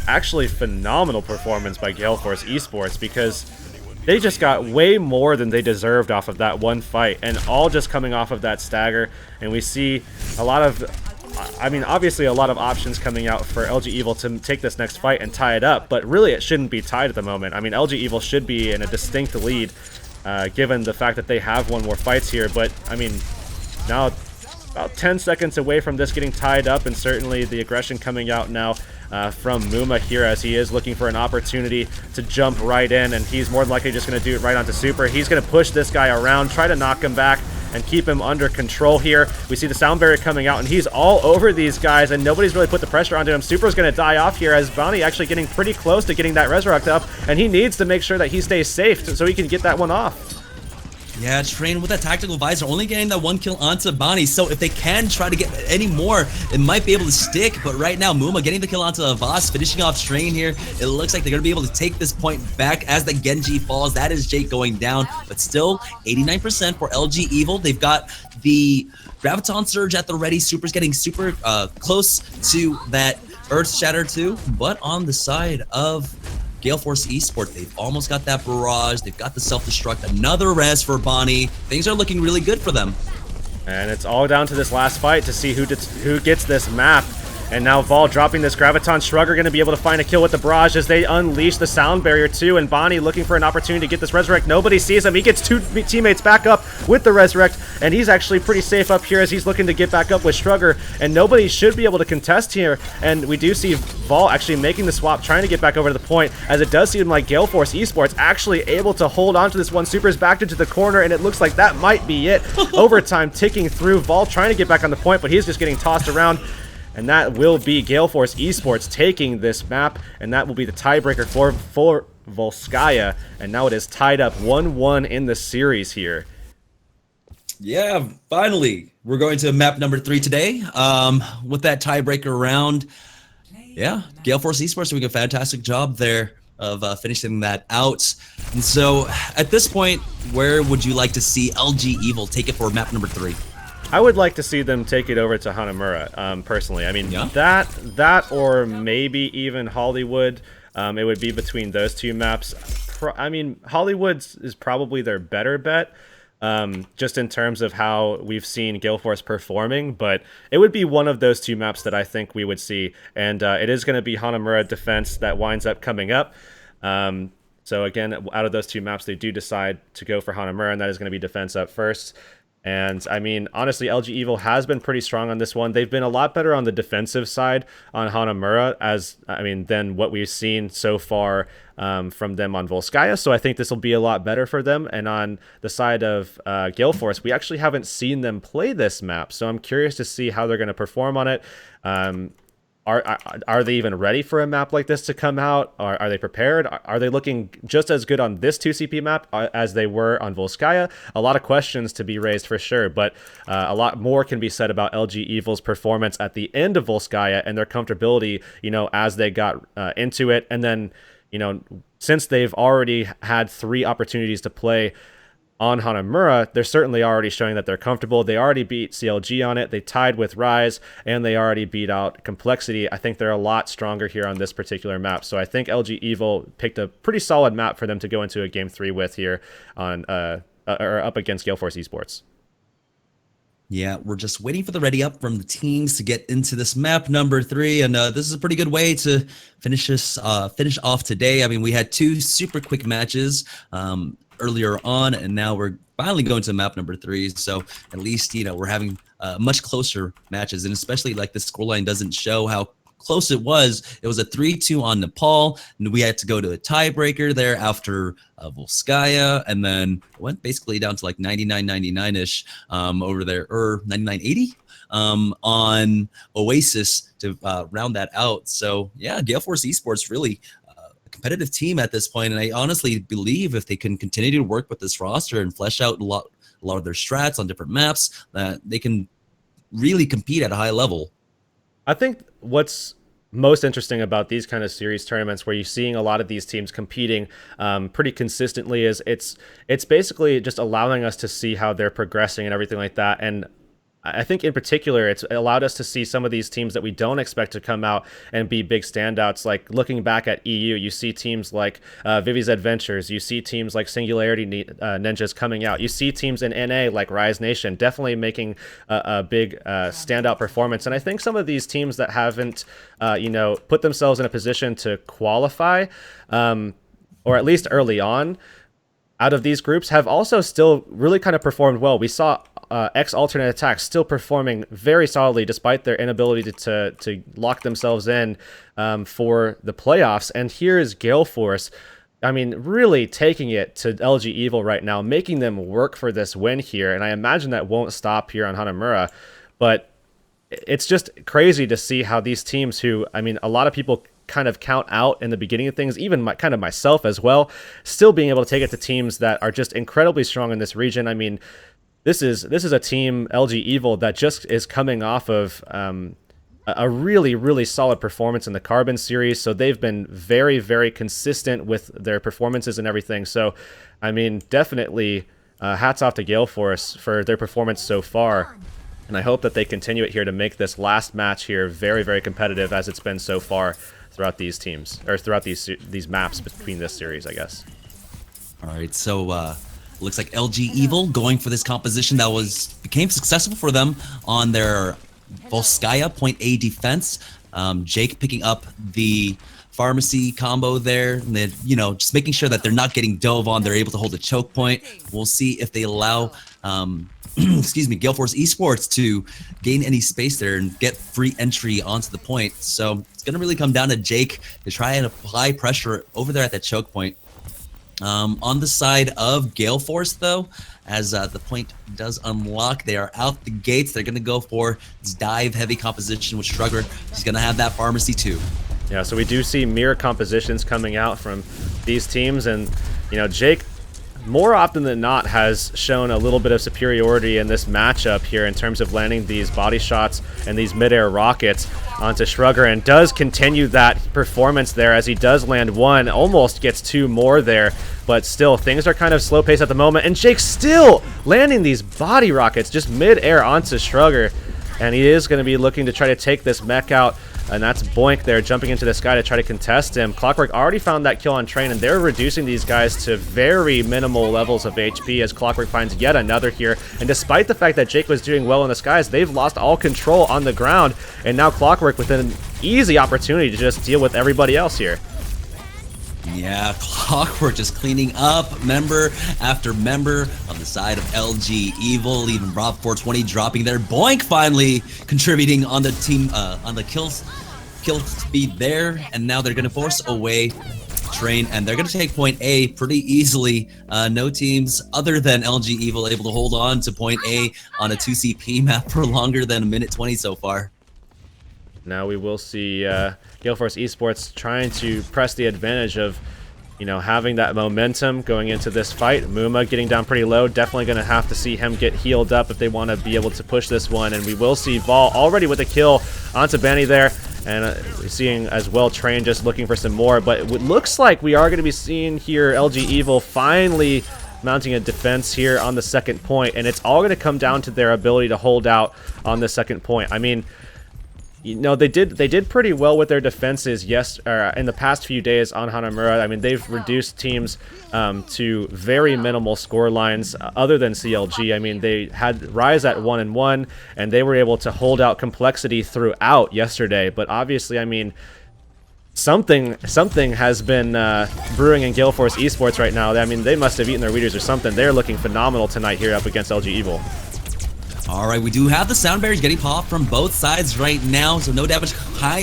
Actually, phenomenal performance by Gale Force Esports, because they just got way more than they deserved off of that one fight, and all just coming off of that stagger. And we see a lot of, I mean, obviously a lot of options coming out for LG.Evil to take this next fight and tie it up, but really it shouldn't be tied at the moment. I mean, LG.Evil should be in a distinct lead given the fact that they have won more fights here, but I mean, now about 10 seconds away from this getting tied up, and certainly the aggression coming out now from Muma here, as he is looking for an opportunity to jump right in, and he's more than likely just going to do it right onto Super. He's going to push this guy around, try to knock him back, and keep him under control here. We see the sound barrier coming out, and he's all over these guys, and nobody's really put the pressure onto him. Super's going to die off here, as Bonnie actually getting pretty close to getting that Resurrect up, and he needs to make sure that he stays safe so he can get that one off. Yeah, Train with that tactical visor, only getting that 1 kill onto Bonnie. So if they can try to get any more, it might be able to stick. But right now, Muma getting the kill onto Voss, finishing off Train here. It looks like they're going to be able to take this point back as the Genji falls. That is Jake going down. But still, 89% for LG.Evil. They've got the Graviton Surge at the ready. Super's getting super close to that Earth Shatter too. But on the side of Gale Force eSport, they've almost got that barrage. They've got the self-destruct, another res for Bonnie. Things are looking really good for them. And it's all down to this last fight to see who gets this map. And now Vol dropping this Graviton Shrugger, going to be able to find a kill with the barrage as they unleash the sound barrier too. And Bonnie looking for an opportunity to get this Resurrect. Nobody sees him. He gets 2 teammates back up with the Resurrect, and he's actually pretty safe up here as he's looking to get back up with Shrugger. And nobody should be able to contest here. And we do see Vol actually making the swap, trying to get back over to the point, as it does seem like Gale Force eSports actually able to hold on to this one. Super's backed into the corner, and it looks like that might be it. Overtime ticking through. Vol trying to get back on the point, but he's just getting tossed around. And that will be Gale Force eSports taking this map, and that will be the tiebreaker for Volskaya. And now it is tied up 1-1 in the series here. Yeah, finally, we're going to map number 3 today. With that tiebreaker round, yeah, Gale Force eSports doing a fantastic job there of finishing that out. And so, at this point, where would you like to see LG.Evil take it for map number 3? I would like to see them take it over to Hanamura, personally. I mean, yeah, that or maybe even Hollywood. It would be between those 2 maps. I mean, Hollywood is probably their better bet, just in terms of how we've seen Gale Force performing. But it would be one of those 2 maps that I think we would see. And it is going to be Hanamura defense that winds up coming up. So again, out of those 2 maps, they do decide to go for Hanamura, and that is going to be defense up first. And I mean, honestly, LG.Evil has been pretty strong on this one. They've been a lot better on the defensive side on Hanamura, than what we've seen so far from them on Volskaya. So I think this will be a lot better for them. And on the side of Gale Force, we actually haven't seen them play this map. So I'm curious to see how they're going to perform on it. Are they even ready for a map like this to come out? Are they prepared? Are they looking just as good on this 2CP map as they were on Volskaya? A lot of questions to be raised for sure, but a lot more can be said about LG.Evil's performance at the end of Volskaya and their comfortability, as they got into it. And then, since they've already had 3 opportunities to play on Hanamura, they're certainly already showing that they're comfortable. They already beat CLG on it. They tied with Rise, and they already beat out Complexity. I think they're a lot stronger here on this particular map. So I think LG.Evil picked a pretty solid map for them to go into a game 3 with here on or up against Gale Force eSports. Yeah, we're just waiting for the ready up from the teams to get into this map number 3, and this is a pretty good way to finish off today. I mean, we had 2 super quick matches earlier on, and now we're finally going to map number 3. So at least we're having much closer matches, and especially like the scoreline doesn't show how close it was. It was a 3-2 on Nepal, and we had to go to a tiebreaker there after Volskaya, and then went basically down to like 99-99-ish over there, or 99-80 on Oasis to round that out. So yeah, Gale Force eSports really competitive team at this point, and I honestly believe if they can continue to work with this roster and flesh out a lot of their strats on different maps, that they can really compete at a high level. I think what's most interesting about these kind of series tournaments where you're seeing a lot of these teams competing pretty consistently is it's basically just allowing us to see how they're progressing and everything like that. And I think in particular, it's allowed us to see some of these teams that we don't expect to come out and be big standouts. Like looking back at EU, you see teams like Vivi's Adventures, you see teams like Singularity Ninjas coming out, you see teams in NA like Rise Nation definitely making a big standout performance. And I think some of these teams that haven't, put themselves in a position to qualify, or at least early on, out of these groups have also still really kind of performed well. We saw X alternate attack still performing very solidly despite their inability to lock themselves in for the playoffs. And here is Gale Force. I mean, really taking it to LG.Evil right now, making them work for this win here. And I imagine that won't stop here on Hanamura. But it's just crazy to see how these teams who, I mean, a lot of people kind of count out in the beginning of things, even kind of myself as well, still being able to take it to teams that are just incredibly strong in this region. I mean, this is a team, LG.Evil, that just is coming off of a really, really solid performance in the Carbon series. So they've been very, very consistent with their performances and everything. So, I mean, definitely hats off to Gale Force for their performance so far. And I hope that they continue it here to make this last match here very, very competitive as it's been so far throughout these teams, or throughout these maps between this series, I guess. All right, so looks like LG.Evil going for this composition that became successful for them on their Volskaya point A defense. Jake picking up the pharmacy combo there, and then, you know, just making sure that they're not getting dove on. They're able to hold a choke point. We'll see if they allow excuse me, Gale Force eSports to gain any space there and get free entry onto the point. So it's going to really come down to Jake to try and apply pressure over there at that choke point. On the side of Gale Force, though, as the point does unlock, they are out the gates. They're going to go for this dive-heavy composition with Shrugger. He's going to have that pharmacy, too. Yeah, so we do see mirror compositions coming out from these teams. And, you know, Jake, more often than not, has shown a little bit of superiority in this matchup here in terms of landing these body shots and these mid-air rockets onto Shrugger, and does continue that performance there as he does land one, almost gets two more there, but still things are kind of slow paced at the moment, and Jake's still landing these body rockets just mid-air onto Shrugger, and he is going to be looking to try to take this mech out. And that's Boink there jumping into the sky to try to contest him. Clockwork already found that kill on Train, and they're reducing these guys to very minimal levels of HP as Clockwork finds yet another here. And despite the fact that Jake was doing well in the skies, they've lost all control on the ground. And now Clockwork with an easy opportunity to just deal with everybody else here. Yeah, Clockwork just cleaning up member after member on the side of LG.Evil, even Rob 420 dropping there. Boink finally contributing on the team, on the kill speed there, and now they're going to force away Train, and they're going to take point A pretty easily. No teams other than LG.Evil able to hold on to point A on a 2CP map for longer than a minute 20 so far. Now we will see Gale Force eSports trying to press the advantage of, you know, having that momentum going into this fight. Muma getting down pretty low. Definitely going to have to see him get healed up if they want to be able to push this one. And we will see Vol already with a kill onto Benny there. And we're seeing as well Train just looking for some more. But it looks like we are going to be seeing here LG.Evil finally mounting a defense here on the second point. And it's all going to come down to their ability to hold out on the second point. I mean, you know, they did pretty well with their defenses in the past few days on Hanamura. I mean, they've reduced teams to very minimal score lines other than CLG. I mean, they had Rise at 1-1, and they were able to hold out Complexity throughout yesterday. But obviously, I mean, something has been brewing in Gale Force eSports right now. I mean, they must have eaten their Weeders or something. They're looking phenomenal tonight here up against LG.Evil. All right, we do have the sound barriers getting popped from both sides right now, so no damage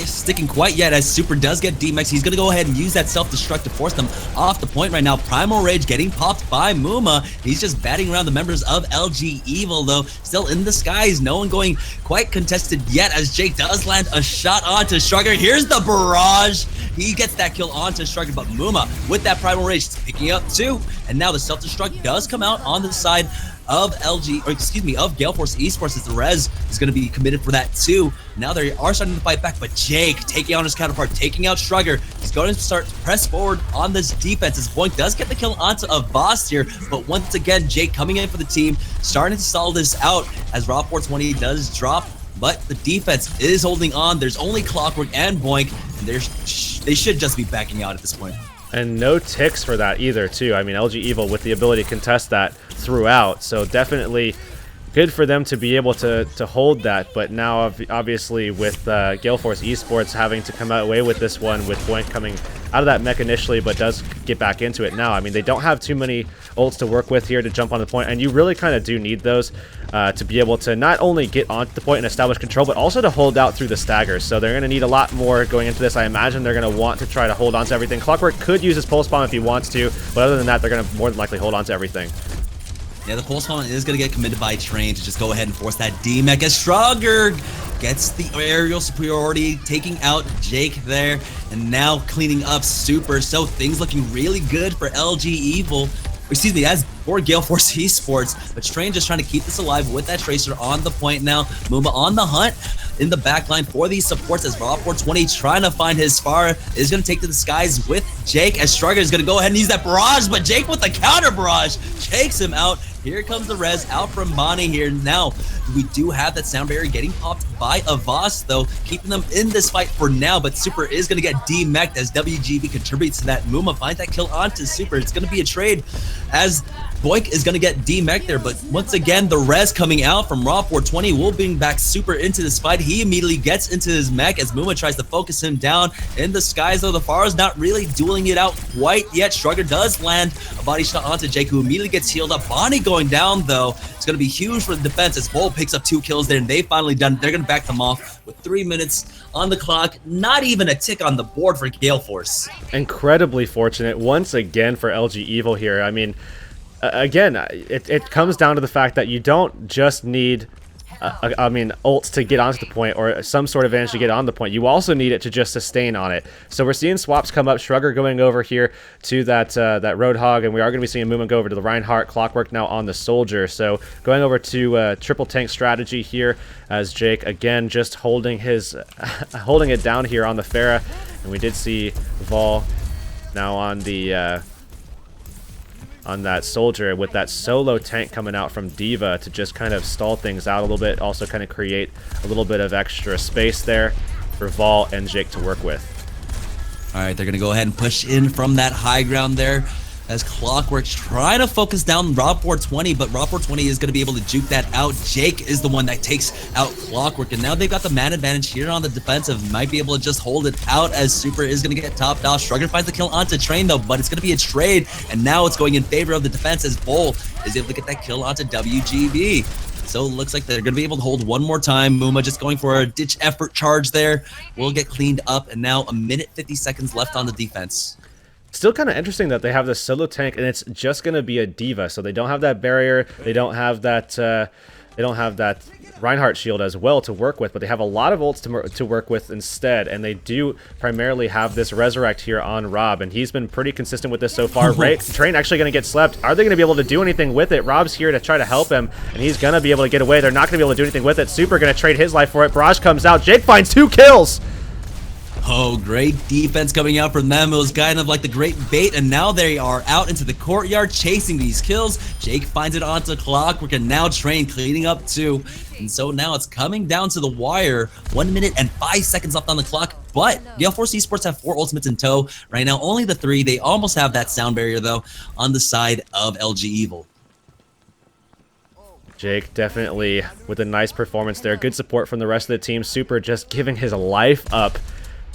sticking quite yet as Super does get DMX. He's going to go ahead and use that self-destruct to force them off the point right now. Primal Rage getting popped by Muma. He's just batting around the members of LG.Evil, though. Still in the skies, no one going quite contested yet as Jake does land a shot onto Shrugger. Here's the barrage. He gets that kill onto Shrugger, but Muma with that Primal Rage picking up two, and now the self-destruct does come out on the side of of Gale Force eSports, as the res is going to be committed for that too. Now they are starting to fight back, but Jake taking on his counterpart, taking out Shrugger. He's going to start to press forward on this defense as Boink does get the kill onto a boss here, but once again, Jake coming in for the team, starting to stall this out as Rob 420 does drop, but the defense is holding on. There's only Clockwork and Boink, and they should just be backing out at this point. And no ticks for that either, too. I mean, LG.Evil with the ability to contest that throughout. So definitely good for them to be able to hold that. But now, obviously, with Gale eSports having to come away with this one, with Boink coming out of that mech initially, but does get back into it now. I mean, they don't have too many ults to work with here to jump on the point, and you really kind of do need those to be able to not only get onto the point and establish control, but also to hold out through the staggers. So they're going to need a lot more going into this. I imagine they're going to want to try to hold on to everything. Clockwork could use his pulse bomb if he wants to, but other than that, they're going to more than likely hold on to everything. Yeah, the pulse bomb is going to get committed by Train to just go ahead and force that D-Mech as Stronger gets the aerial superiority, taking out Jake there, and now cleaning up Super. So things looking really good for LG.Evil. Excuse me, as for Gale eSports, but Train just trying to keep this alive with that Tracer on the point now. Muma on the hunt in the backline for these supports as Raw420 trying to find his Spar is going to take to the skies with Jake as Strugger is going to go ahead and use that barrage, but Jake with the counter barrage takes him out. Here comes the res out from Bonnie here. Now, we do have that sound barrier getting popped by Avast, though, keeping them in this fight for now, but Super is going to get D-mech'd as WGB contributes to that. Muma finds that kill onto Super. It's going to be a trade as Boink is going to get D-mech'd there, but once again, the res coming out from Raw420 will bring back Super into this fight. He immediately gets into his mech as Muma tries to focus him down in the skies, though the Pharah's not really dueling it out quite yet. Strugger does land a body shot onto Jake, who immediately gets healed up. Bonnie going down, though. It's going to be huge for the defense as Bull picks up 2 kills there, and they finally done. They're going to back them off with 3 minutes on the clock. Not even a tick on the board for Gale Force. Incredibly fortunate once again for LG.Evil here. I mean, again, it comes down to the fact that you don't just need ults to get onto the point or some sort of advantage to get on the point. You also need it to just sustain on it. So we're seeing swaps come up. Shrugger going over here to that Roadhog, and we are going to be seeing movement go over to the Reinhardt. Clockwork now on the Soldier. So going over to triple tank strategy here as Jake again just holding his holding it down here on the Pharah, and we did see Vol now on the on that Soldier with that solo tank coming out from D.Va to just kind of stall things out a little bit, also kind of create a little bit of extra space there for Vol and Jake to work with. All right, they're going to go ahead and push in from that high ground there as Clockwork's trying to focus down Raw420, but Raw420 is going to be able to juke that out. Jake is the one that takes out Clockwork, and now they've got the man advantage here on the defensive. Might be able to just hold it out as Super is going to get topped off. Strugger finds the kill onto Train, though, but it's going to be a trade, and now it's going in favor of the defense as Bull is able to get that kill onto WGB. So it looks like they're going to be able to hold one more time. Muma just going for a ditch effort charge there. Will get cleaned up, and now 1 minute 50 seconds left on the defense. Still kind of interesting that they have this solo tank and it's just going to be a D.Va, so they don't have that barrier, they don't have that Reinhardt shield as well to work with, but they have a lot of ults to work with instead, and they do primarily have this Resurrect here on Rob, and he's been pretty consistent with this so far. Train actually going to get slept. Are they going to be able to do anything with it? Rob's here to try to help him, and he's going to be able to get away. They're not going to be able to do anything with it. Super going to trade his life for it. Barrage comes out. Jake finds 2 kills. Oh, great defense coming out from them. It was kind of like the great bait, and now they are out into the courtyard chasing these kills. Jake finds it onto Clockwork, and now Train cleaning up too. And so now it's coming down to the wire. 1 minute and 5 seconds left on the clock, but Gale eSports have 4 ultimates in tow. Right now, only the 3. They almost have that sound barrier, though, on the side of LG.Evil. Jake definitely with a nice performance there. Good support from the rest of the team. Super just giving his life up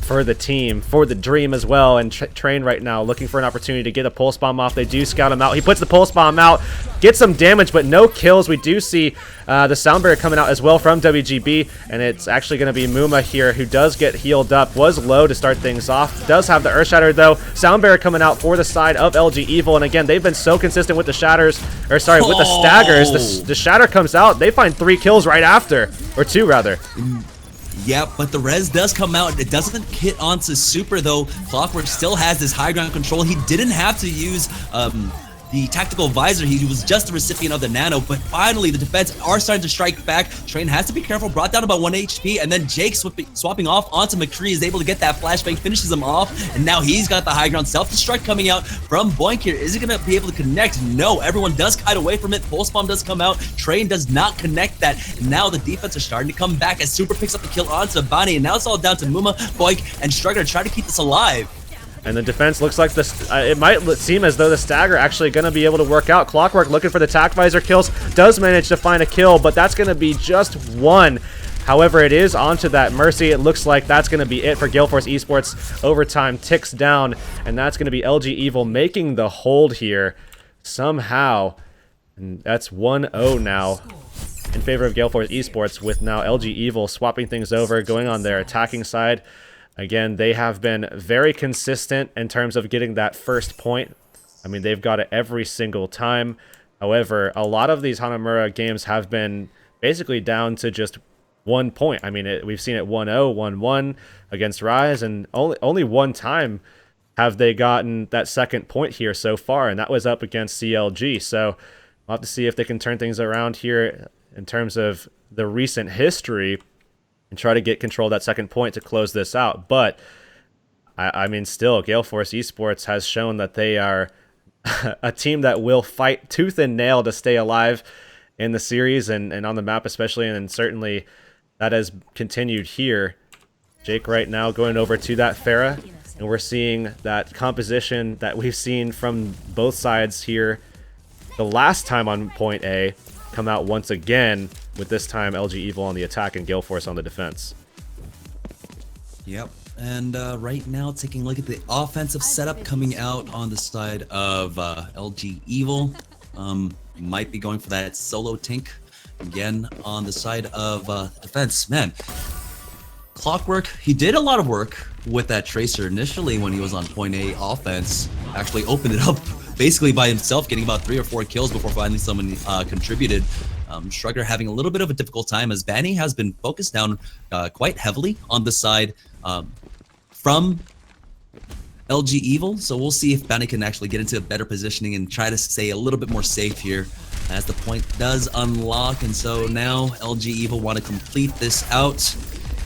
for the team, for the dream as well, and Train right now looking for an opportunity to get a pulse bomb off. They do scout him out. He puts the pulse bomb out, gets some damage, but no kills. We do see the sound barrier coming out as well from WGB, and it's actually going to be Muma here who does get healed up. Was low to start things off. Does have the Earth Shatter though. Sound barrier coming out for the side of LG.Evil, and again, they've been so consistent with the shatters, or sorry, with the staggers. The shatter comes out. They find 3 kills right after, or 2 rather. Yep, but the res does come out. It doesn't hit onto Super, though. Clockwork still has this high ground control. He didn't have to use the tactical visor. He was just the recipient of the nano, but finally the defense are starting to strike back. Train has to be careful, brought down about 1 HP, and then Jake swapping off onto McCree is able to get that flashbang, finishes him off, and now he's got the high ground. Self-destruct coming out from Boink here. Is he going to be able to connect? No, everyone does kite away from it. Pulse bomb does come out. Train does not connect that, and now the defense are starting to come back as Super picks up the kill onto Bonnie, and now it's all down to Muma, Boink, and Strugger to try to keep this alive. And the defense looks like this. It might seem as though the stagger actually going to be able to work out. Clockwork looking for the tac visor kills. Does manage to find a kill, but that's going to be just one. However, it is onto that Mercy. It looks like that's going to be it for Gale Force Esports. Overtime ticks down, and that's going to be LG.Evil making the hold here somehow. And that's 1-0 now in favor of Gale Force Esports, with now LG.Evil swapping things over, going on their attacking side. Again, they have been very consistent in terms of getting that first point. I mean, they've got it every single time. However, a lot of these Hanamura games have been basically down to just 1 point. I mean, we've seen it 1-0, 1-1 against Rise, and only one time have they gotten that second point here so far, and that was up against CLG. So we'll have to see if they can turn things around here in terms of the recent history and try to get control of that second point to close this out. But I mean, still, Gale Force Esports has shown that they are a team that will fight tooth and nail to stay alive in the series and on the map especially, and certainly that has continued here. Jake right now going over to that Pharah, and we're seeing that composition that we've seen from both sides here the last time on point A come out once again, with this time LG.Evil on the attack and Gale Force on the defense. Yep. And right now, taking a look at the offensive setup coming out on the side of LG.Evil. Might be going for that solo tink again on the side of defense. Man, Clockwork, he did a lot of work with that Tracer initially when he was on point A offense. Actually opened it up basically by himself, getting about 3 or 4 kills before finally someone contributed. Shrugger having a little bit of a difficult time as Banny has been focused down quite heavily on the side from LG.Evil. So we'll see if Banny can actually get into a better positioning and try to stay a little bit more safe here as the point does unlock. And so now LG.Evil want to complete this out,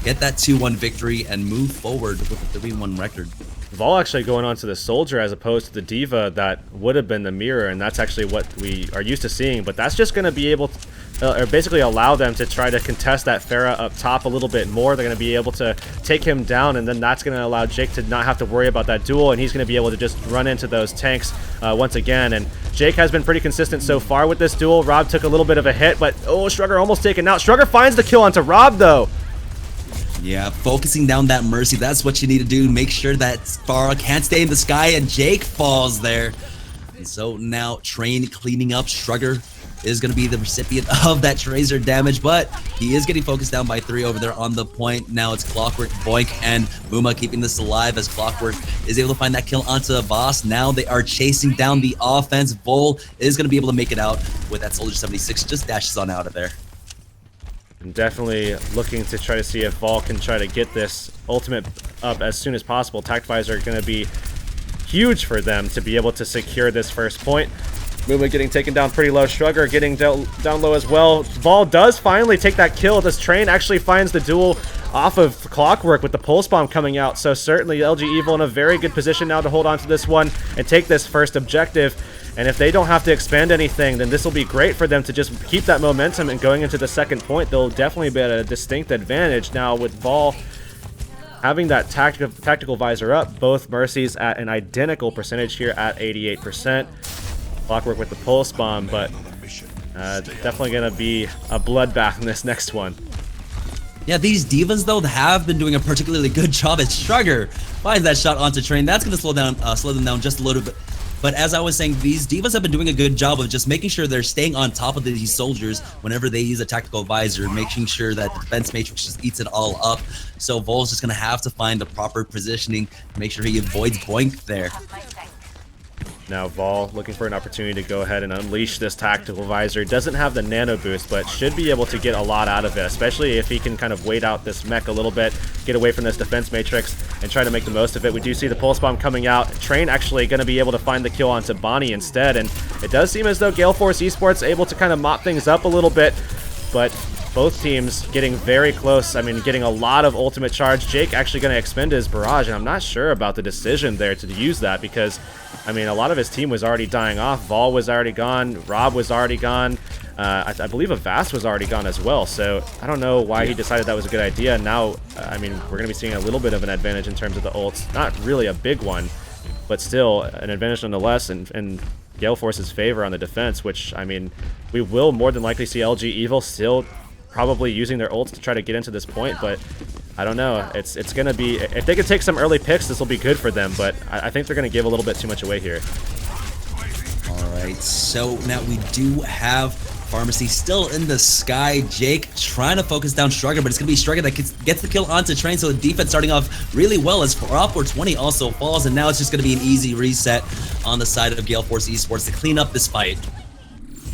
get that 2-1 victory, and move forward with a 3-1 record. Vol actually going on to the Soldier as opposed to the Diva that would have been the Mirror, and that's actually what we are used to seeing. But that's just going to be able to, or basically allow them to try to contest that Pharah up top a little bit more. They're going to be able to take him down, and then that's going to allow Jake to not have to worry about that duel, and he's going to be able to just run into those tanks once again. And Jake has been pretty consistent so far with this duel. Rob took a little bit of a hit, but oh, Shrugger almost taken out. Shrugger finds the kill onto Rob though. Yeah, focusing down that Mercy, that's what you need to do. Make sure that Pharah can't stay in the sky, and Jake falls there. And so now Train cleaning up. Shrugger is going to be the recipient of that Tracer damage, but he is getting focused down by 3 over there on the point. Now it's Clockwork, Boink, and Muma keeping this alive as Clockwork is able to find that kill onto Boss. Now they are chasing down the offense. Vol is going to be able to make it out with that Soldier 76, just dashes on out of there. And definitely looking to try to see if Vol can try to get this ultimate up as soon as possible. Tact Visor going to be huge for them to be able to secure this first point. Movement getting taken down pretty low. Shrugger getting down low as well. Vol does finally take that kill. This Train actually finds the duel off of Clockwork with the Pulse Bomb coming out. So certainly LG.Evil in a very good position now to hold on to this one and take this first objective. And if they don't have to expand anything, then this will be great for them to just keep that momentum, and going into the second point, they'll definitely be at a distinct advantage. Now with Vol having that tactical visor up, both Mercies at an identical percentage here at 88%. Clockwork with the Pulse Bomb, but definitely going to be a bloodbath in this next one. Yeah, these Divas, though, have been doing a particularly good job. As Shrugger finds that shot onto Train, that's going to slow them down just a little bit. But as I was saying, these Divas have been doing a good job of just making sure they're staying on top of these soldiers whenever they use a tactical visor, making sure that the defense matrix just eats it all up. So Vol's just going to have to find the proper positioning, make sure he avoids Boink there. Now Vol looking for an opportunity to go ahead and unleash this tactical visor. Doesn't have the nano boost, but should be able to get a lot out of it, especially if he can kind of wait out this mech a little bit, get away from this defense matrix, and try to make the most of it. We do see the Pulse Bomb coming out. Train actually going to be able to find the kill onto Bonnie instead, and it does seem as though Gale Force Esports able to kind of mop things up a little bit, but both teams getting very close. I mean, getting a lot of ultimate charge. Jake actually going to expend his barrage, and I'm not sure about the decision there to use that because, I mean, a lot of his team was already dying off. Vol was already gone. Rob was already gone. I believe Avast was already gone as well, so I don't know why he decided that was a good idea. Now, I mean, we're going to be seeing a little bit of an advantage in terms of the ults. Not really a big one, but still an advantage nonetheless in Gale Force's favor on the defense, which, I mean, we will more than likely see LG.Evil still probably using their ults to try to get into this point, but I don't know. It's going to be, if they could take some early picks, this will be good for them, but I think they're going to give a little bit too much away here. All right, so now we do have Pharmacy still in the sky. Jake trying to focus down Strugger, but it's going to be Strugger that gets the kill onto Train, so the defense starting off really well as Rob 420 also falls, and now it's just going to be an easy reset on the side of Gale Force Esports to clean up this fight.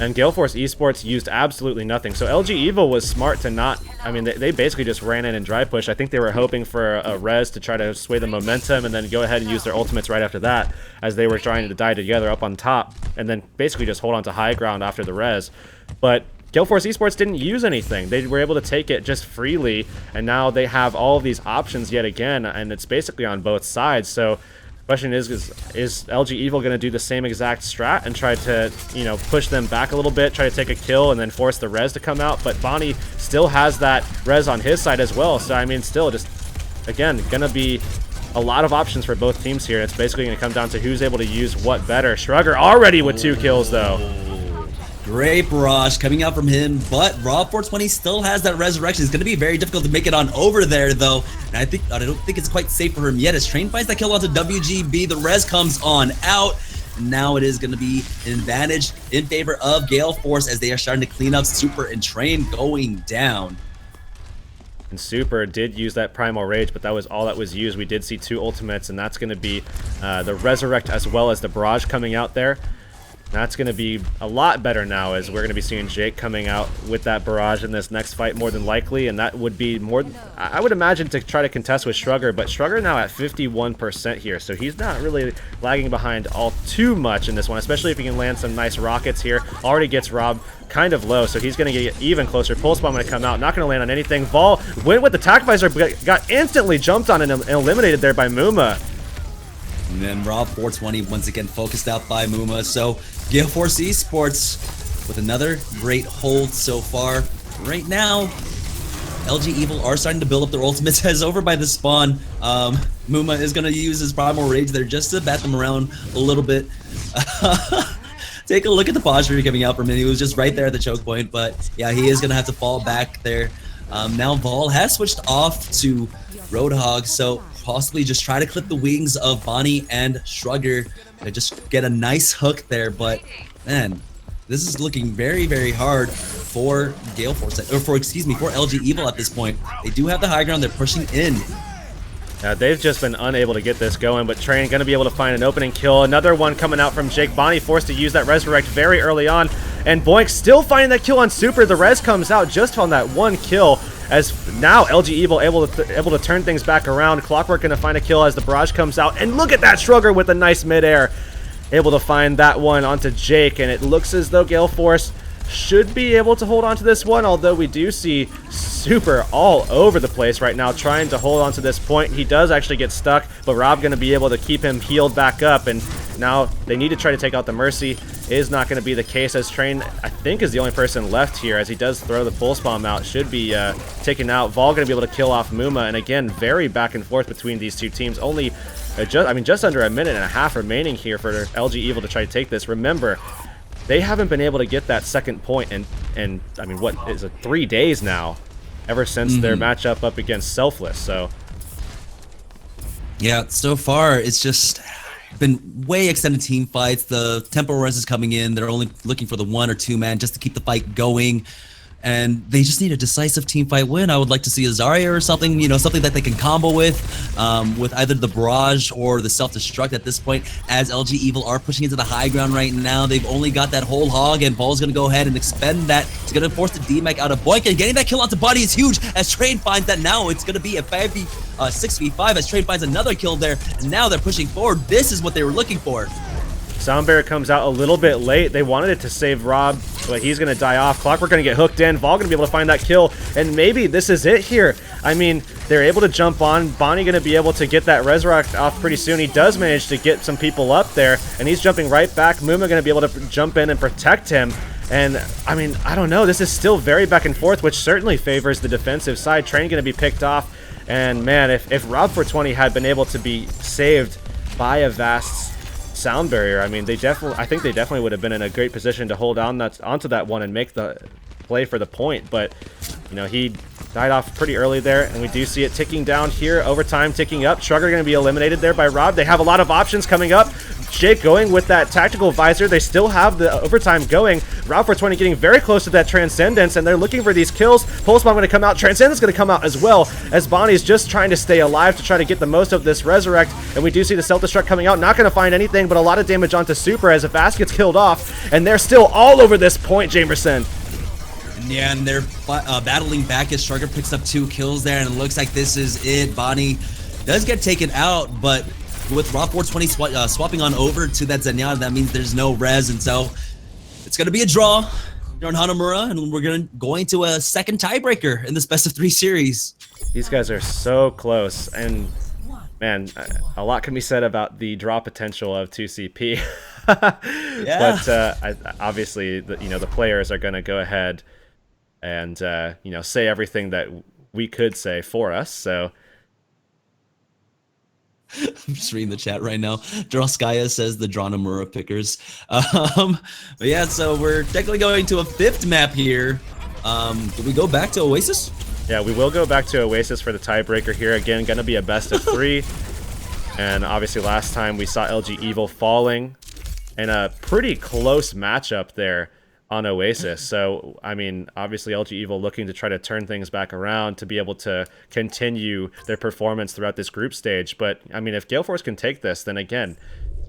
And Gale Force Esports used absolutely nothing. So LG.Evil was smart to not, I mean, they basically just ran in and dry push. I think they were hoping for a res to try to sway the momentum and then go ahead and use their ultimates right after that as they were trying to die together up on top and then basically just hold on to high ground after the res. But Gale Force Esports didn't use anything. They were able to take it just freely, and now they have all of these options yet again, and it's basically on both sides. So the question is LG.Evil going to do the same exact strat and try to, you know, push them back a little bit, try to take a kill, and then force the res to come out? But Bonnie still has that res on his side as well. So, I mean, still just, again, going to be a lot of options for both teams here. It's basically going to come down to who's able to use what better. Strugger already with 2 kills, though. Great barrage coming out from him, but Rob 420 still has that resurrection. It's going to be very difficult to make it on over there, though. And I don't think it's quite safe for him yet. As Train finds that kill onto WGB, the res comes on out. And now it is going to be an advantage in favor of Gale Force as they are starting to clean up Super and Train going down. And Super did use that Primal Rage, but that was all that was used. We did see 2 ultimates, and that's going to be the Resurrect as well as the Barrage coming out there. That's going to be a lot better now, as we're going to be seeing Jake coming out with that barrage in this next fight more than likely, and that would be more, I would imagine, to try to contest with Strugger, but Strugger now at 51% here, so he's not really lagging behind all too much in this one, especially if he can land some nice rockets here. Already gets Rob kind of low, so he's going to get even closer. Pulse Bomb going to come out, not going to land on anything. Vol went with the Tac Visor, but got instantly jumped on and eliminated there by Muma. And then Rob 420 once again focused out by Muma. So Gale Force Esports with another great hold so far. Right now, LG.Evil are starting to build up their ultimates as over by the spawn. Muma is going to use his Primal Rage there just to bat them around a little bit. Take a look at the posture coming out from him. He was just right there at the choke point, but yeah, he is going to have to fall back there. Now Vol has switched off to Roadhog, so possibly just try to clip the wings of Bonnie and Strugger and just get a nice hook there. But man, this is looking very, very hard for Gale Force, or for LG.Evil at this point. They do have the high ground. They're pushing in. They've just been unable to get this going, but Train going to be able to find an opening kill. Another one coming out from Jake. Bonnie forced to use that Resurrect very early on, and Boink still finding that kill on Super. The res comes out just on that one kill, as now LG.Evil able to turn things back around. Clockwork going to find a kill as the barrage comes out, and look at that Strugger with a nice midair. Able to find that one onto Jake, and it looks as though Gale Force should be able to hold on to this one, although we do see Super all over the place right now trying to hold on to this point. He does actually get stuck, but Rob going to be able to keep him healed back up, and now they need to try to take out the Mercy. Is not going to be the case, as Train, I think, is the only person left here, as he does throw the Pulse Bomb out. Should be taken out. Vol going to be able to kill off Muma, and again, very back and forth between these two teams. Only, just under a minute and a half remaining here for LG.Evil to try to take this. Remember, they haven't been able to get that second point in I mean, what is it, 3 days now, ever since their matchup up against Selfless. So yeah, so far it's just been way extended team fights. The tempo res is coming in. They're only looking for the 1 or 2 man just to keep the fight going. And they just need a decisive team fight win. I would like to see a Zarya or something, something that they can combo with either the Barrage or the Self-Destruct at this point, as LG.Evil are pushing into the high ground right now. They've only got that whole hog, and Vol's going to go ahead and expend that. It's going to force the DMAC out of Boink, and getting that kill onto Body is huge, as Train finds that now it's going to be a 6v5, as Train finds another kill there, and now they're pushing forward. This is what they were looking for. Sound Barrier comes out a little bit late. They wanted it to save Rob but he's going to die off. Clockwork going to get hooked in. Vol going to be able to find that kill, and maybe this is it here. I mean, they're able to jump on. Bonnie going to be able to get that resurrect off pretty soon. He does manage to get some people up there, and he's jumping right back. Muma going to be able to jump in and protect him. And, I mean, I don't know. This is still very back and forth, which certainly favors the defensive side. Train going to be picked off. And, man, if Rob420 had been able to be saved by a Vast's sound barrier, I mean, I think they definitely would have been in a great position to hold on onto that one and make the play for the point. But, you know, he died off pretty early there, and we do see it ticking down here. Overtime ticking up. Shrugger going to be eliminated there by Rob. They have a lot of options coming up. Jake going with that tactical visor. They still have the overtime going. Rob420 getting very close to that Transcendence, and they're looking for these kills. Pulse Bomb going to come out. Transcendence going to come out as well, as Bonnie's just trying to stay alive to try to get the most of this Resurrect. And we do see the Self-Destruct coming out. Not going to find anything, but a lot of damage onto Super as Vast gets killed off. And they're still all over this point, Jamerson. Yeah, and they're battling back as Shrugger picks up 2 kills there, and it looks like this is it. Bonnie does get taken out, but with Rob420 swapping on over to that Zenyatta, that means there's no res, and so it's going to be a draw here on Hanamura, and we're going to a second tiebreaker in this best-of-3 series. These guys are so close, and man, a lot can be said about the draw potential of 2CP. Yeah. But obviously, the players are going to go ahead and say everything that we could say for us. So I'm just reading the chat right now. Droskaya says the Dranamura pickers. But yeah, so we're technically going to a 5th map here. Do we go back to Oasis? Yeah, we will go back to Oasis for the tiebreaker here. Again, going to be a best of 3. And obviously last time we saw LG.Evil falling in a pretty close matchup there on Oasis. So, I mean, obviously LG.Evil looking to try to turn things back around to be able to continue their performance throughout this group stage. But, I mean, if Gale Force can take this, then again,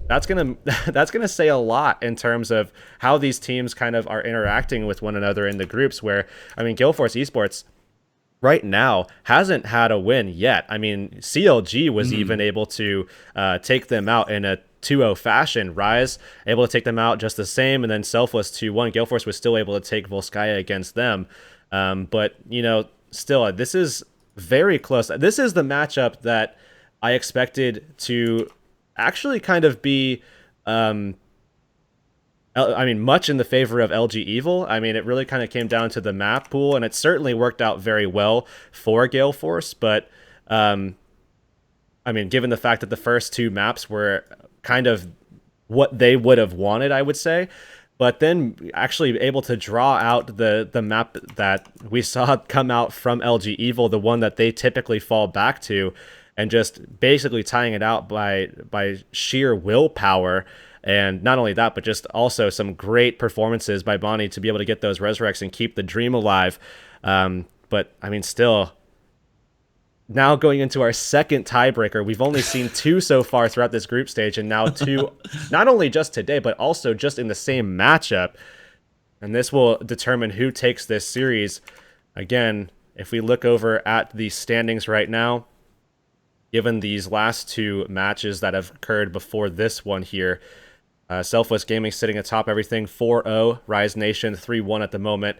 that's gonna say a lot in terms of how these teams kind of are interacting with one another in the groups where, I mean, Gale Force eSports right now hasn't had a win yet. I mean, CLG was even able to take them out in a 2-0 fashion. Rise able to take them out just the same, and then Selfless 2-1. Gale Force was still able to take Volskaya against them. But, still, this is very close. This is the matchup that I expected to actually kind of be much in the favor of LG.Evil. I mean, it really kind of came down to the map pool, and it certainly worked out very well for Gale Force. But, given the fact that the first 2 maps were kind of what they would have wanted, I would say. But then actually able to draw out the map that we saw come out from LG.Evil, the one that they typically fall back to, and just basically tying it out by sheer willpower. And not only that, but just also some great performances by Bonnie to be able to get those resurrects and keep the dream alive. But, I mean, still, now going into our second tiebreaker, we've only seen 2 so far throughout this group stage, and now 2, not only just today, but also just in the same matchup. And this will determine who takes this series. Again, if we look over at the standings right now, given these last 2 matches that have occurred before this one here, Selfless Gaming sitting atop everything, 4-0, Rise Nation 3-1 at the moment,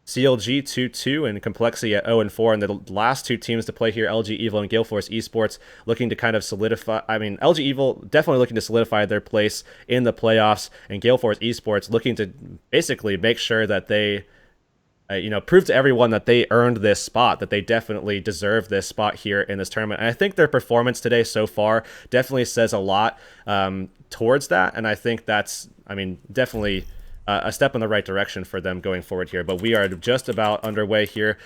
CLG 2-2, and Complexity at 0-4, and the last 2 teams to play here, LG.Evil and Gale Force eSports, looking to kind of solidify, LG.Evil definitely looking to solidify their place in the playoffs, and Gale Force eSports looking to basically make sure that they prove to everyone that they earned this spot, that they definitely deserve this spot here in this tournament. And I think their performance today so far definitely says a lot towards that. And I think that's, definitely a step in the right direction for them going forward here. But we are just about underway here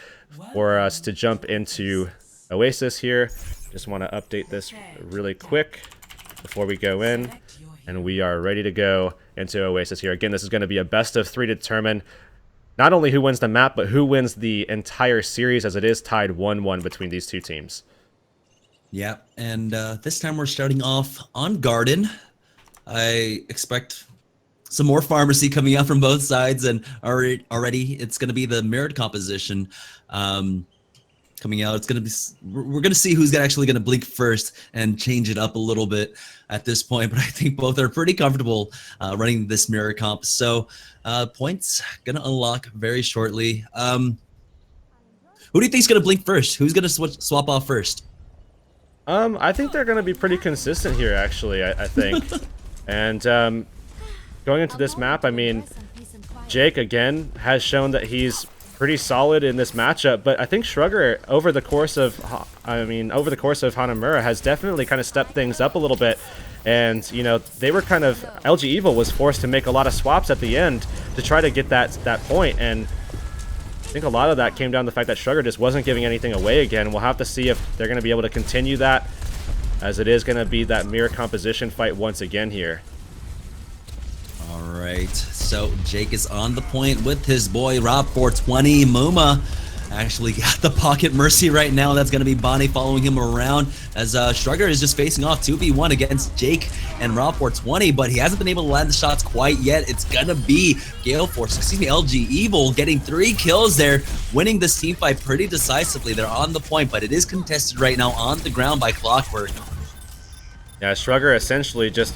for us to jump into Oasis here. Just want to update this really quick before we go in. And we are ready to go into Oasis here. Again, this is going to be a best of 3 to determine not only who wins the map, but who wins the entire series, as it is tied 1-1 between these 2 teams. Yeah, and this time we're starting off on Garden. I expect some more pharmacy coming out from both sides, and already it's going to be the mirrored composition. coming out. It's gonna be we're gonna see who's actually gonna blink first and change it up a little bit at this point. But I think both are pretty comfortable running this mirror comp. So points gonna unlock very shortly. Who do you think is gonna blink first? Who's gonna swap off first? I think they're gonna be pretty consistent here, actually. I think, and going into this map, I mean, Jake again has shown that he's pretty solid in this matchup, but I think Shrugger over the course of Hanamura has definitely kind of stepped things up a little bit. And you know, they were kind of LG.Evil was forced to make a lot of swaps at the end to try to get that point, and I think a lot of that came down to the fact that Shrugger just wasn't giving anything away again. We'll have to see if they're going to be able to continue that, as it is going to be that mirror composition fight once again here. All right, so Jake is on the point with his boy Rob 420. Muma actually got the pocket mercy right now. That's going to be Bonnie following him around as Shrugger is just facing off 2v1 against Jake and Rob 420, but he hasn't been able to land the shots quite yet. It's going to be LG.Evil getting 3 kills there, winning this team fight pretty decisively. They're on the point, but it is contested right now on the ground by Clockwork. Yeah, Shrugger essentially just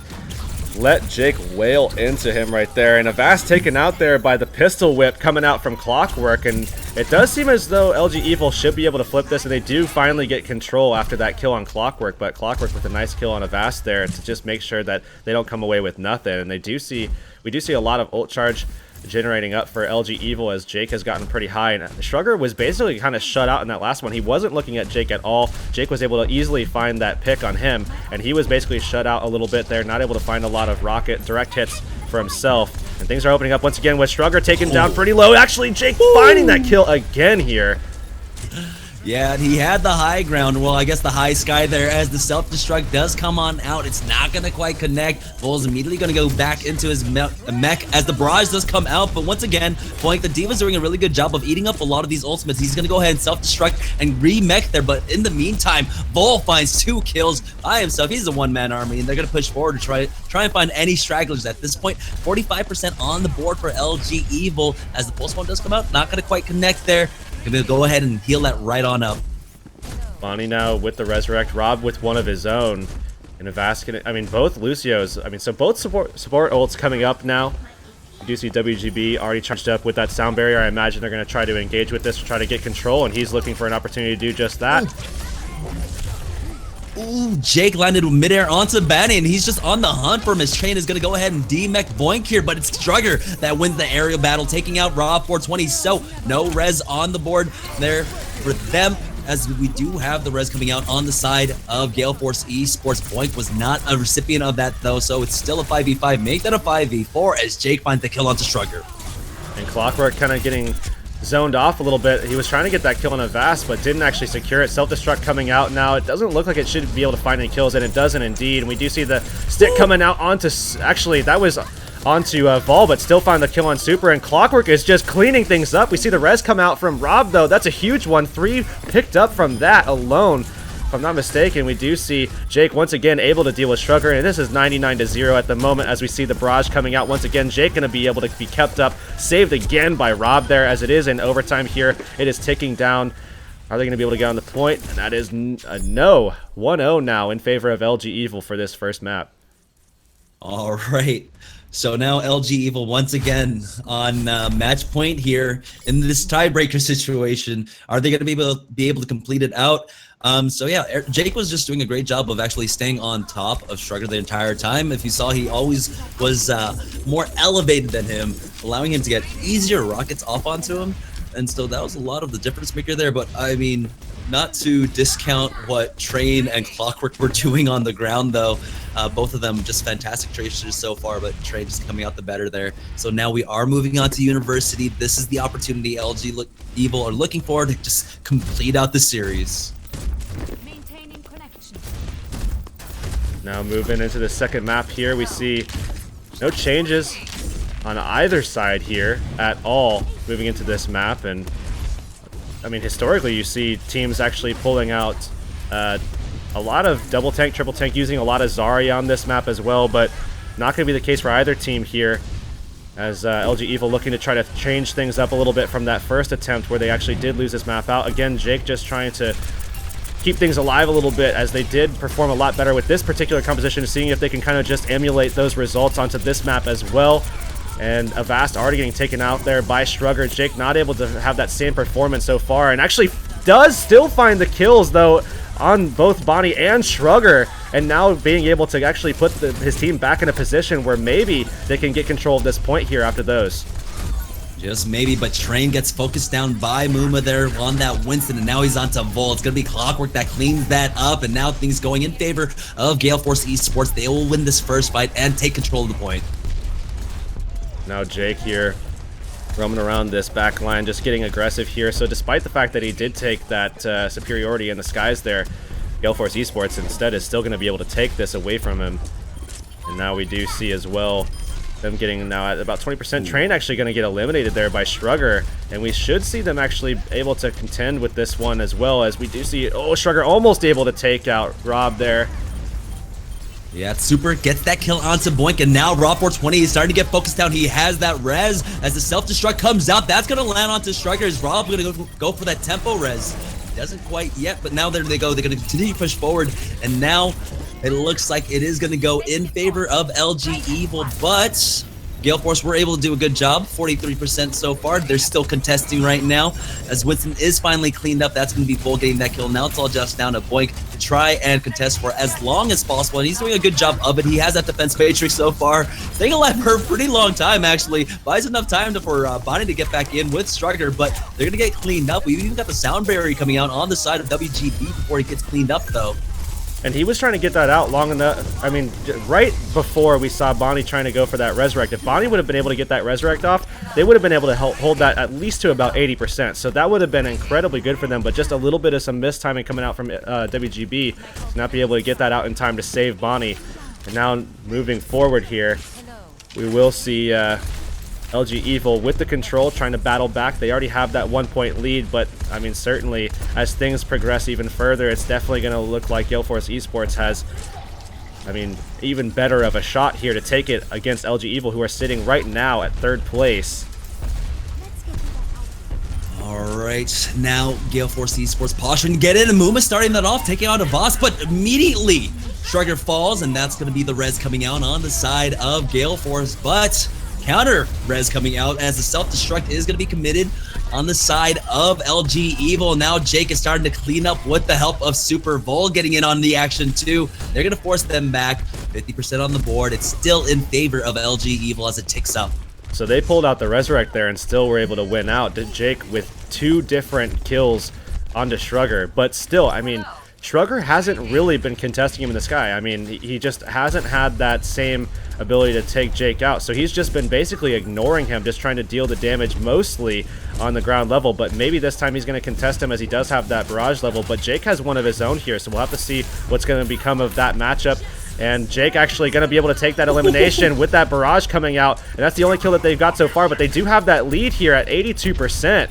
let Jake wail into him right there, and Avast taken out there by the pistol whip coming out from Clockwork, and it does seem as though LG.Evil should be able to flip this, and they do finally get control after that kill on Clockwork, but Clockwork with a nice kill on Avast there to just make sure that they don't come away with nothing. And we do see a lot of ult charge generating up for LG.Evil as Jake has gotten pretty high, and Shrugger was basically kind of shut out in that last one. He wasn't looking at Jake at all. Jake was able to easily find that pick on him, and he was basically shut out a little bit there, not able to find a lot of rocket direct hits for himself. And things are opening up once again with Shrugger taken down pretty low. Actually, Jake finding that kill again here. Yeah, he had the high ground. Well, I guess the high sky there as the self-destruct does come on out. It's not going to quite connect. Bull's immediately going to go back into his mech as the barrage does come out. But once again, Boink, the Diva's doing a really good job of eating up a lot of these ultimates. He's going to go ahead and self-destruct and re-mech there. But in the meantime, Bull finds 2 kills by himself. He's a one-man army, and they're going to push forward to try and find any stragglers at this point. 45% on the board for LG.Evil as the pulse one does come out. Not going to quite connect there. Gonna go ahead and heal that right on up. Bonnie now with the resurrect, Rob with one of his own, and Avast. I mean, both Lucio's. I mean, so both support ults coming up now. You do see WGB already charged up with that sound barrier. I imagine they're gonna try to engage with this to try to get control, and he's looking for an opportunity to do just that. Ooh, Jake landed midair onto Banny, and he's just on the hunt for him. His train is going to go ahead and demech Boink here, but it's Shrugger that wins the aerial battle, taking out Rob 420. So no res on the board there for them, as we do have the res coming out on the side of Gale Force eSports. Boink was not a recipient of that, though, so it's still a 5v5. Make that a 5v4 as Jake finds the kill onto Shrugger. And Clockwork kind of getting zoned off a little bit. He was trying to get that kill on Avast, but didn't actually secure it. Self-destruct coming out now. It doesn't look like it should be able to find any kills, and it doesn't indeed. And we do see the stick coming out onto... Actually, that was onto Vol, but still found the kill on Super, and Clockwork is just cleaning things up. We see the res come out from Rob, though. That's a huge one. 3 picked up from that alone. If I'm not mistaken, we do see Jake once again able to deal with Shrugger, and this is 99-0 at the moment as we see the barrage coming out. Once again, Jake going to be able to be kept up, saved again by Rob there, as it is in overtime here. It is ticking down. Are they going to be able to get on the point? And that is a no. 1-0 now in favor of LG.Evil for this first map. All right. So now LG.Evil once again on match point here in this tiebreaker situation. Are they going to be able to complete it out? So yeah, Jake was just doing a great job of actually staying on top of Shrugger the entire time. If you saw, he always was more elevated than him, allowing him to get easier rockets off onto him. And so that was a lot of the difference maker there. But I mean, not to discount what Train and Clockwork were doing on the ground, though. Both of them just fantastic tracers so far, but Train just coming out the better there. So now we are moving on to University. This is the opportunity LG.Evil are looking for to just complete out the series. Now moving into the second map here, we see no changes on either side here at all moving into this map. And I mean, historically you see teams actually pulling out a lot of double tank, triple tank, using a lot of Zarya on this map as well, but not going to be the case for either team here. as LG.Evil looking to try to change things up a little bit from that first attempt where they actually did lose this map out. Again, Jake just trying to keep things alive a little bit, as they did perform a lot better with this particular composition, seeing if they can kind of just emulate those results onto this map as well. And Avast already getting taken out there by Shrugger. Jake not able to have that same performance so far, and actually does still find the kills though on both Bonnie and Shrugger, and now being able to actually put his team back in a position where maybe they can get control of this point here after those. Just maybe, but Train gets focused down by Muma there on that Winston, and now he's on to Vol. It's going to be Clockwork that cleans that up, and now things going in favor of Gale Force eSports. They will win this first fight and take control of the point. Now Jake here roaming around this back line, just getting aggressive here. So despite the fact that he did take that superiority in the skies there, Gale Force eSports instead is still going to be able to take this away from him. And now we do see as well them getting now at about 20%. Train actually going to get eliminated there by Shrugger, and we should see them actually able to contend with this one as well, as we do see, oh, Shrugger almost able to take out Rob there. Yeah, Super gets that kill onto Boink, and now Raw 420 is starting to get focused down. He has that res as the self-destruct comes out. That's going to land onto Shrugger. Is Rob going to go for that tempo res? Doesn't quite yet, but now there they go. They're going to continue to push forward, and now it looks like it is going to go in favor of LG.Evil, but Gale Force were able to do a good job, 43% so far. They're still contesting right now, as Winston is finally cleaned up. That's going to be Bull getting that kill. Now it's all just down to Boink to try and contest for as long as possible, and he's doing a good job of it. He has that defense matrix so far, staying alive for a pretty long time, actually. Buys enough time for Bonnie to get back in with Striker, but they're going to get cleaned up. We even got the sound barrier coming out on the side of WGB before he gets cleaned up, though. And he was trying to get that out long enough. I mean, right before we saw Bonnie trying to go for that Resurrect. If Bonnie would have been able to get that Resurrect off, they would have been able to hold that at least to about 80%. So that would have been incredibly good for them, but just a little bit of some mistiming coming out from WGB to not be able to get that out in time to save Bonnie. And now moving forward here, we will see LG.Evil with the control, trying to battle back. They already have that 1-point lead, but I mean, certainly as things progress even further, it's definitely going to look like Gale Force eSports has, I mean, even better of a shot here to take it against LG.Evil, who are sitting right now at 3rd place. All right, now Gale Force eSports posturing to get in, and Muma starting that off, taking out a Voss, but immediately Shrugger falls, and that's going to be the res coming out on the side of Gale Force, but counter res coming out as the self-destruct is going to be committed on the side of LG.Evil. Now Jake is starting to clean up with the help of Super Vol getting in on the action too. They're going to force them back. 50% on the board. It's still in favor of LG.Evil as it ticks up. So they pulled out the Resurrect there and still were able to win out. Jake with 2 different kills onto Shrugger, but still, I mean, Shrugger hasn't really been contesting him in the sky. I mean, he just hasn't had that same ability to take Jake out. So he's just been basically ignoring him, just trying to deal the damage mostly on the ground level. But maybe this time he's going to contest him, as he does have that barrage level. But Jake has one of his own here, so we'll have to see what's going to become of that matchup. And Jake actually going to be able to take that elimination with that barrage coming out. And that's the only kill that they've got so far, but they do have that lead here at 82%.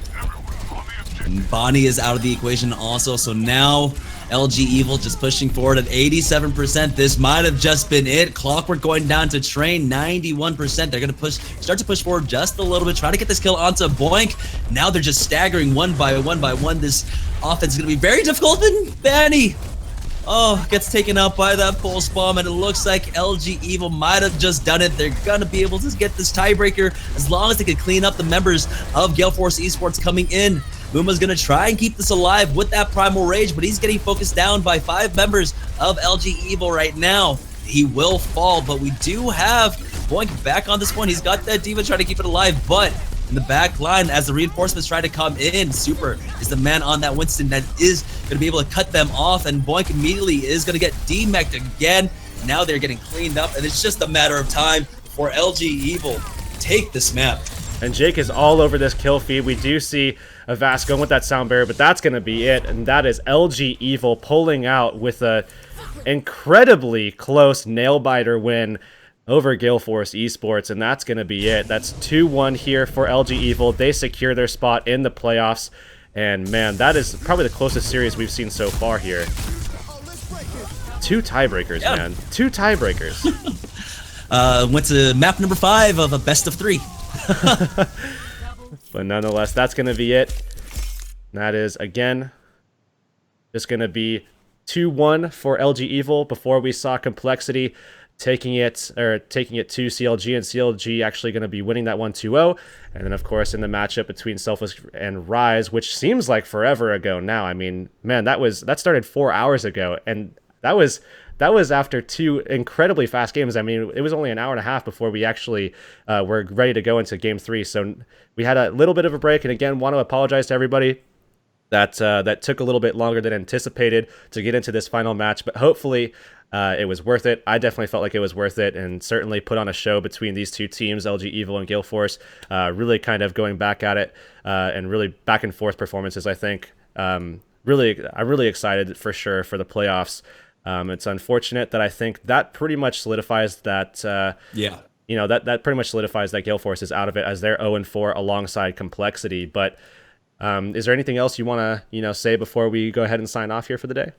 And Bonnie is out of the equation also, so now LG.Evil just pushing forward at 87%. This might have just been it. Clockwork going down to Train, 91%. They're going to start to push forward just a little bit, try to get this kill onto Boink. Now they're just staggering one by one. This offense is going to be very difficult, and Banny, oh, gets taken out by that pulse bomb, and it looks like LG.Evil might have just done it. They're going to be able to get this tiebreaker as long as they can clean up the members of Gale Force eSports coming in. Muma's going to try and keep this alive with that Primal Rage, but he's getting focused down by 5 members of LG.Evil right now. He will fall, but we do have Boink back on this one. He's got that D.Va trying to keep it alive, but in the back line, as the reinforcements try to come in, Super is the man on that Winston that is going to be able to cut them off, and Boink immediately is going to get demeched again. Now they're getting cleaned up, and it's just a matter of time for LG.Evil take this map. And Jake is all over this kill feed. We do see Avast going with that sound barrier, but that's going to be it. And that is LG.Evil pulling out with a incredibly close nail-biter win over Gale Force eSports, and that's going to be it. That's 2-1 here for LG.Evil. They secure their spot in the playoffs, and man, that is probably the closest series we've seen so far here. 2 tiebreakers, yeah. Man. 2 tiebreakers. Went to map number 5 of a best of 3. But nonetheless, that's going to be it. That is, again, just going to be 2-1 for LG.Evil before we saw Complexity taking it to CLG, and CLG actually going to be winning that one 2-0. And then, of course, in the matchup between Selfless and Rise, which seems like forever ago now. I mean, man, that started 4 hours ago, and that was after two incredibly fast games. I mean, it was only an hour and a half before we actually were ready to go into Game 3. So we had a little bit of a break, and again, want to apologize to everybody that took a little bit longer than anticipated to get into this final match, but hopefully it was worth it. I definitely felt like it was worth it, and certainly put on a show between these two teams, LG.Evil and Gale Force, really kind of going back at it, and really back and forth performances, I think. I'm really excited for sure for the playoffs. It's unfortunate that I think that pretty much solidifies that that pretty much solidifies that Gale Force is out of it, as they're 0-4 alongside Complexity. But is there anything else you want to say before we go ahead and sign off here for the day?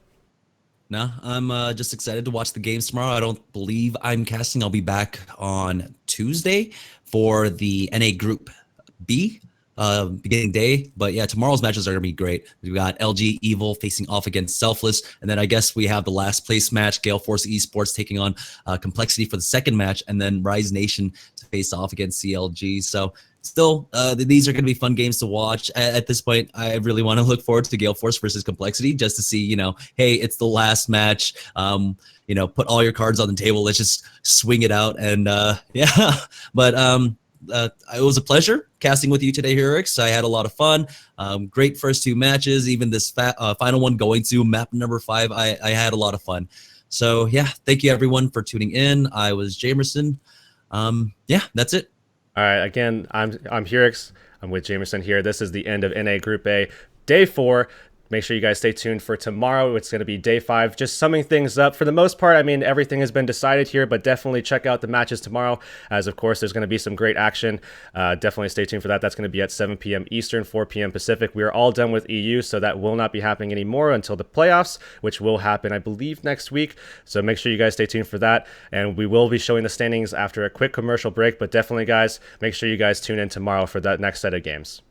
No, I'm just excited to watch the games tomorrow. I don't believe I'm casting. I'll be back on Tuesday for the NA Group B beginning day. But yeah, tomorrow's matches are going to be great. We've got LG.Evil facing off against Selfless. And then I guess we have the last place match, Gale Force eSports taking on Complexity for the second match. And then Rise Nation to face off against CLG. So still, these are going to be fun games to watch. At this point, I really want to look forward to Gale Force versus Complexity just to see, hey, it's the last match. Put all your cards on the table. Let's just swing it out. And yeah, but it was a pleasure casting with you today, Heroix. I had a lot of fun. Great first two matches. Even this final one going to map number 5, I had a lot of fun. So yeah, thank you everyone for tuning in. I was Jamerson. Yeah, that's it. All right, again, I'm Heroix. I'm with Jamerson here. This is the end of NA Group A, Day 4. Make sure you guys stay tuned for tomorrow. It's going to be Day 5, just summing things up. For the most part, I mean, everything has been decided here, but definitely check out the matches tomorrow, as of course, there's going to be some great action. Definitely stay tuned for that. That's going to be at 7 p.m. Eastern, 4 p.m. Pacific. We are all done with EU, so that will not be happening anymore until the playoffs, which will happen, I believe, next week. So make sure you guys stay tuned for that, and we will be showing the standings after a quick commercial break, but definitely, guys, make sure you guys tune in tomorrow for that next set of games.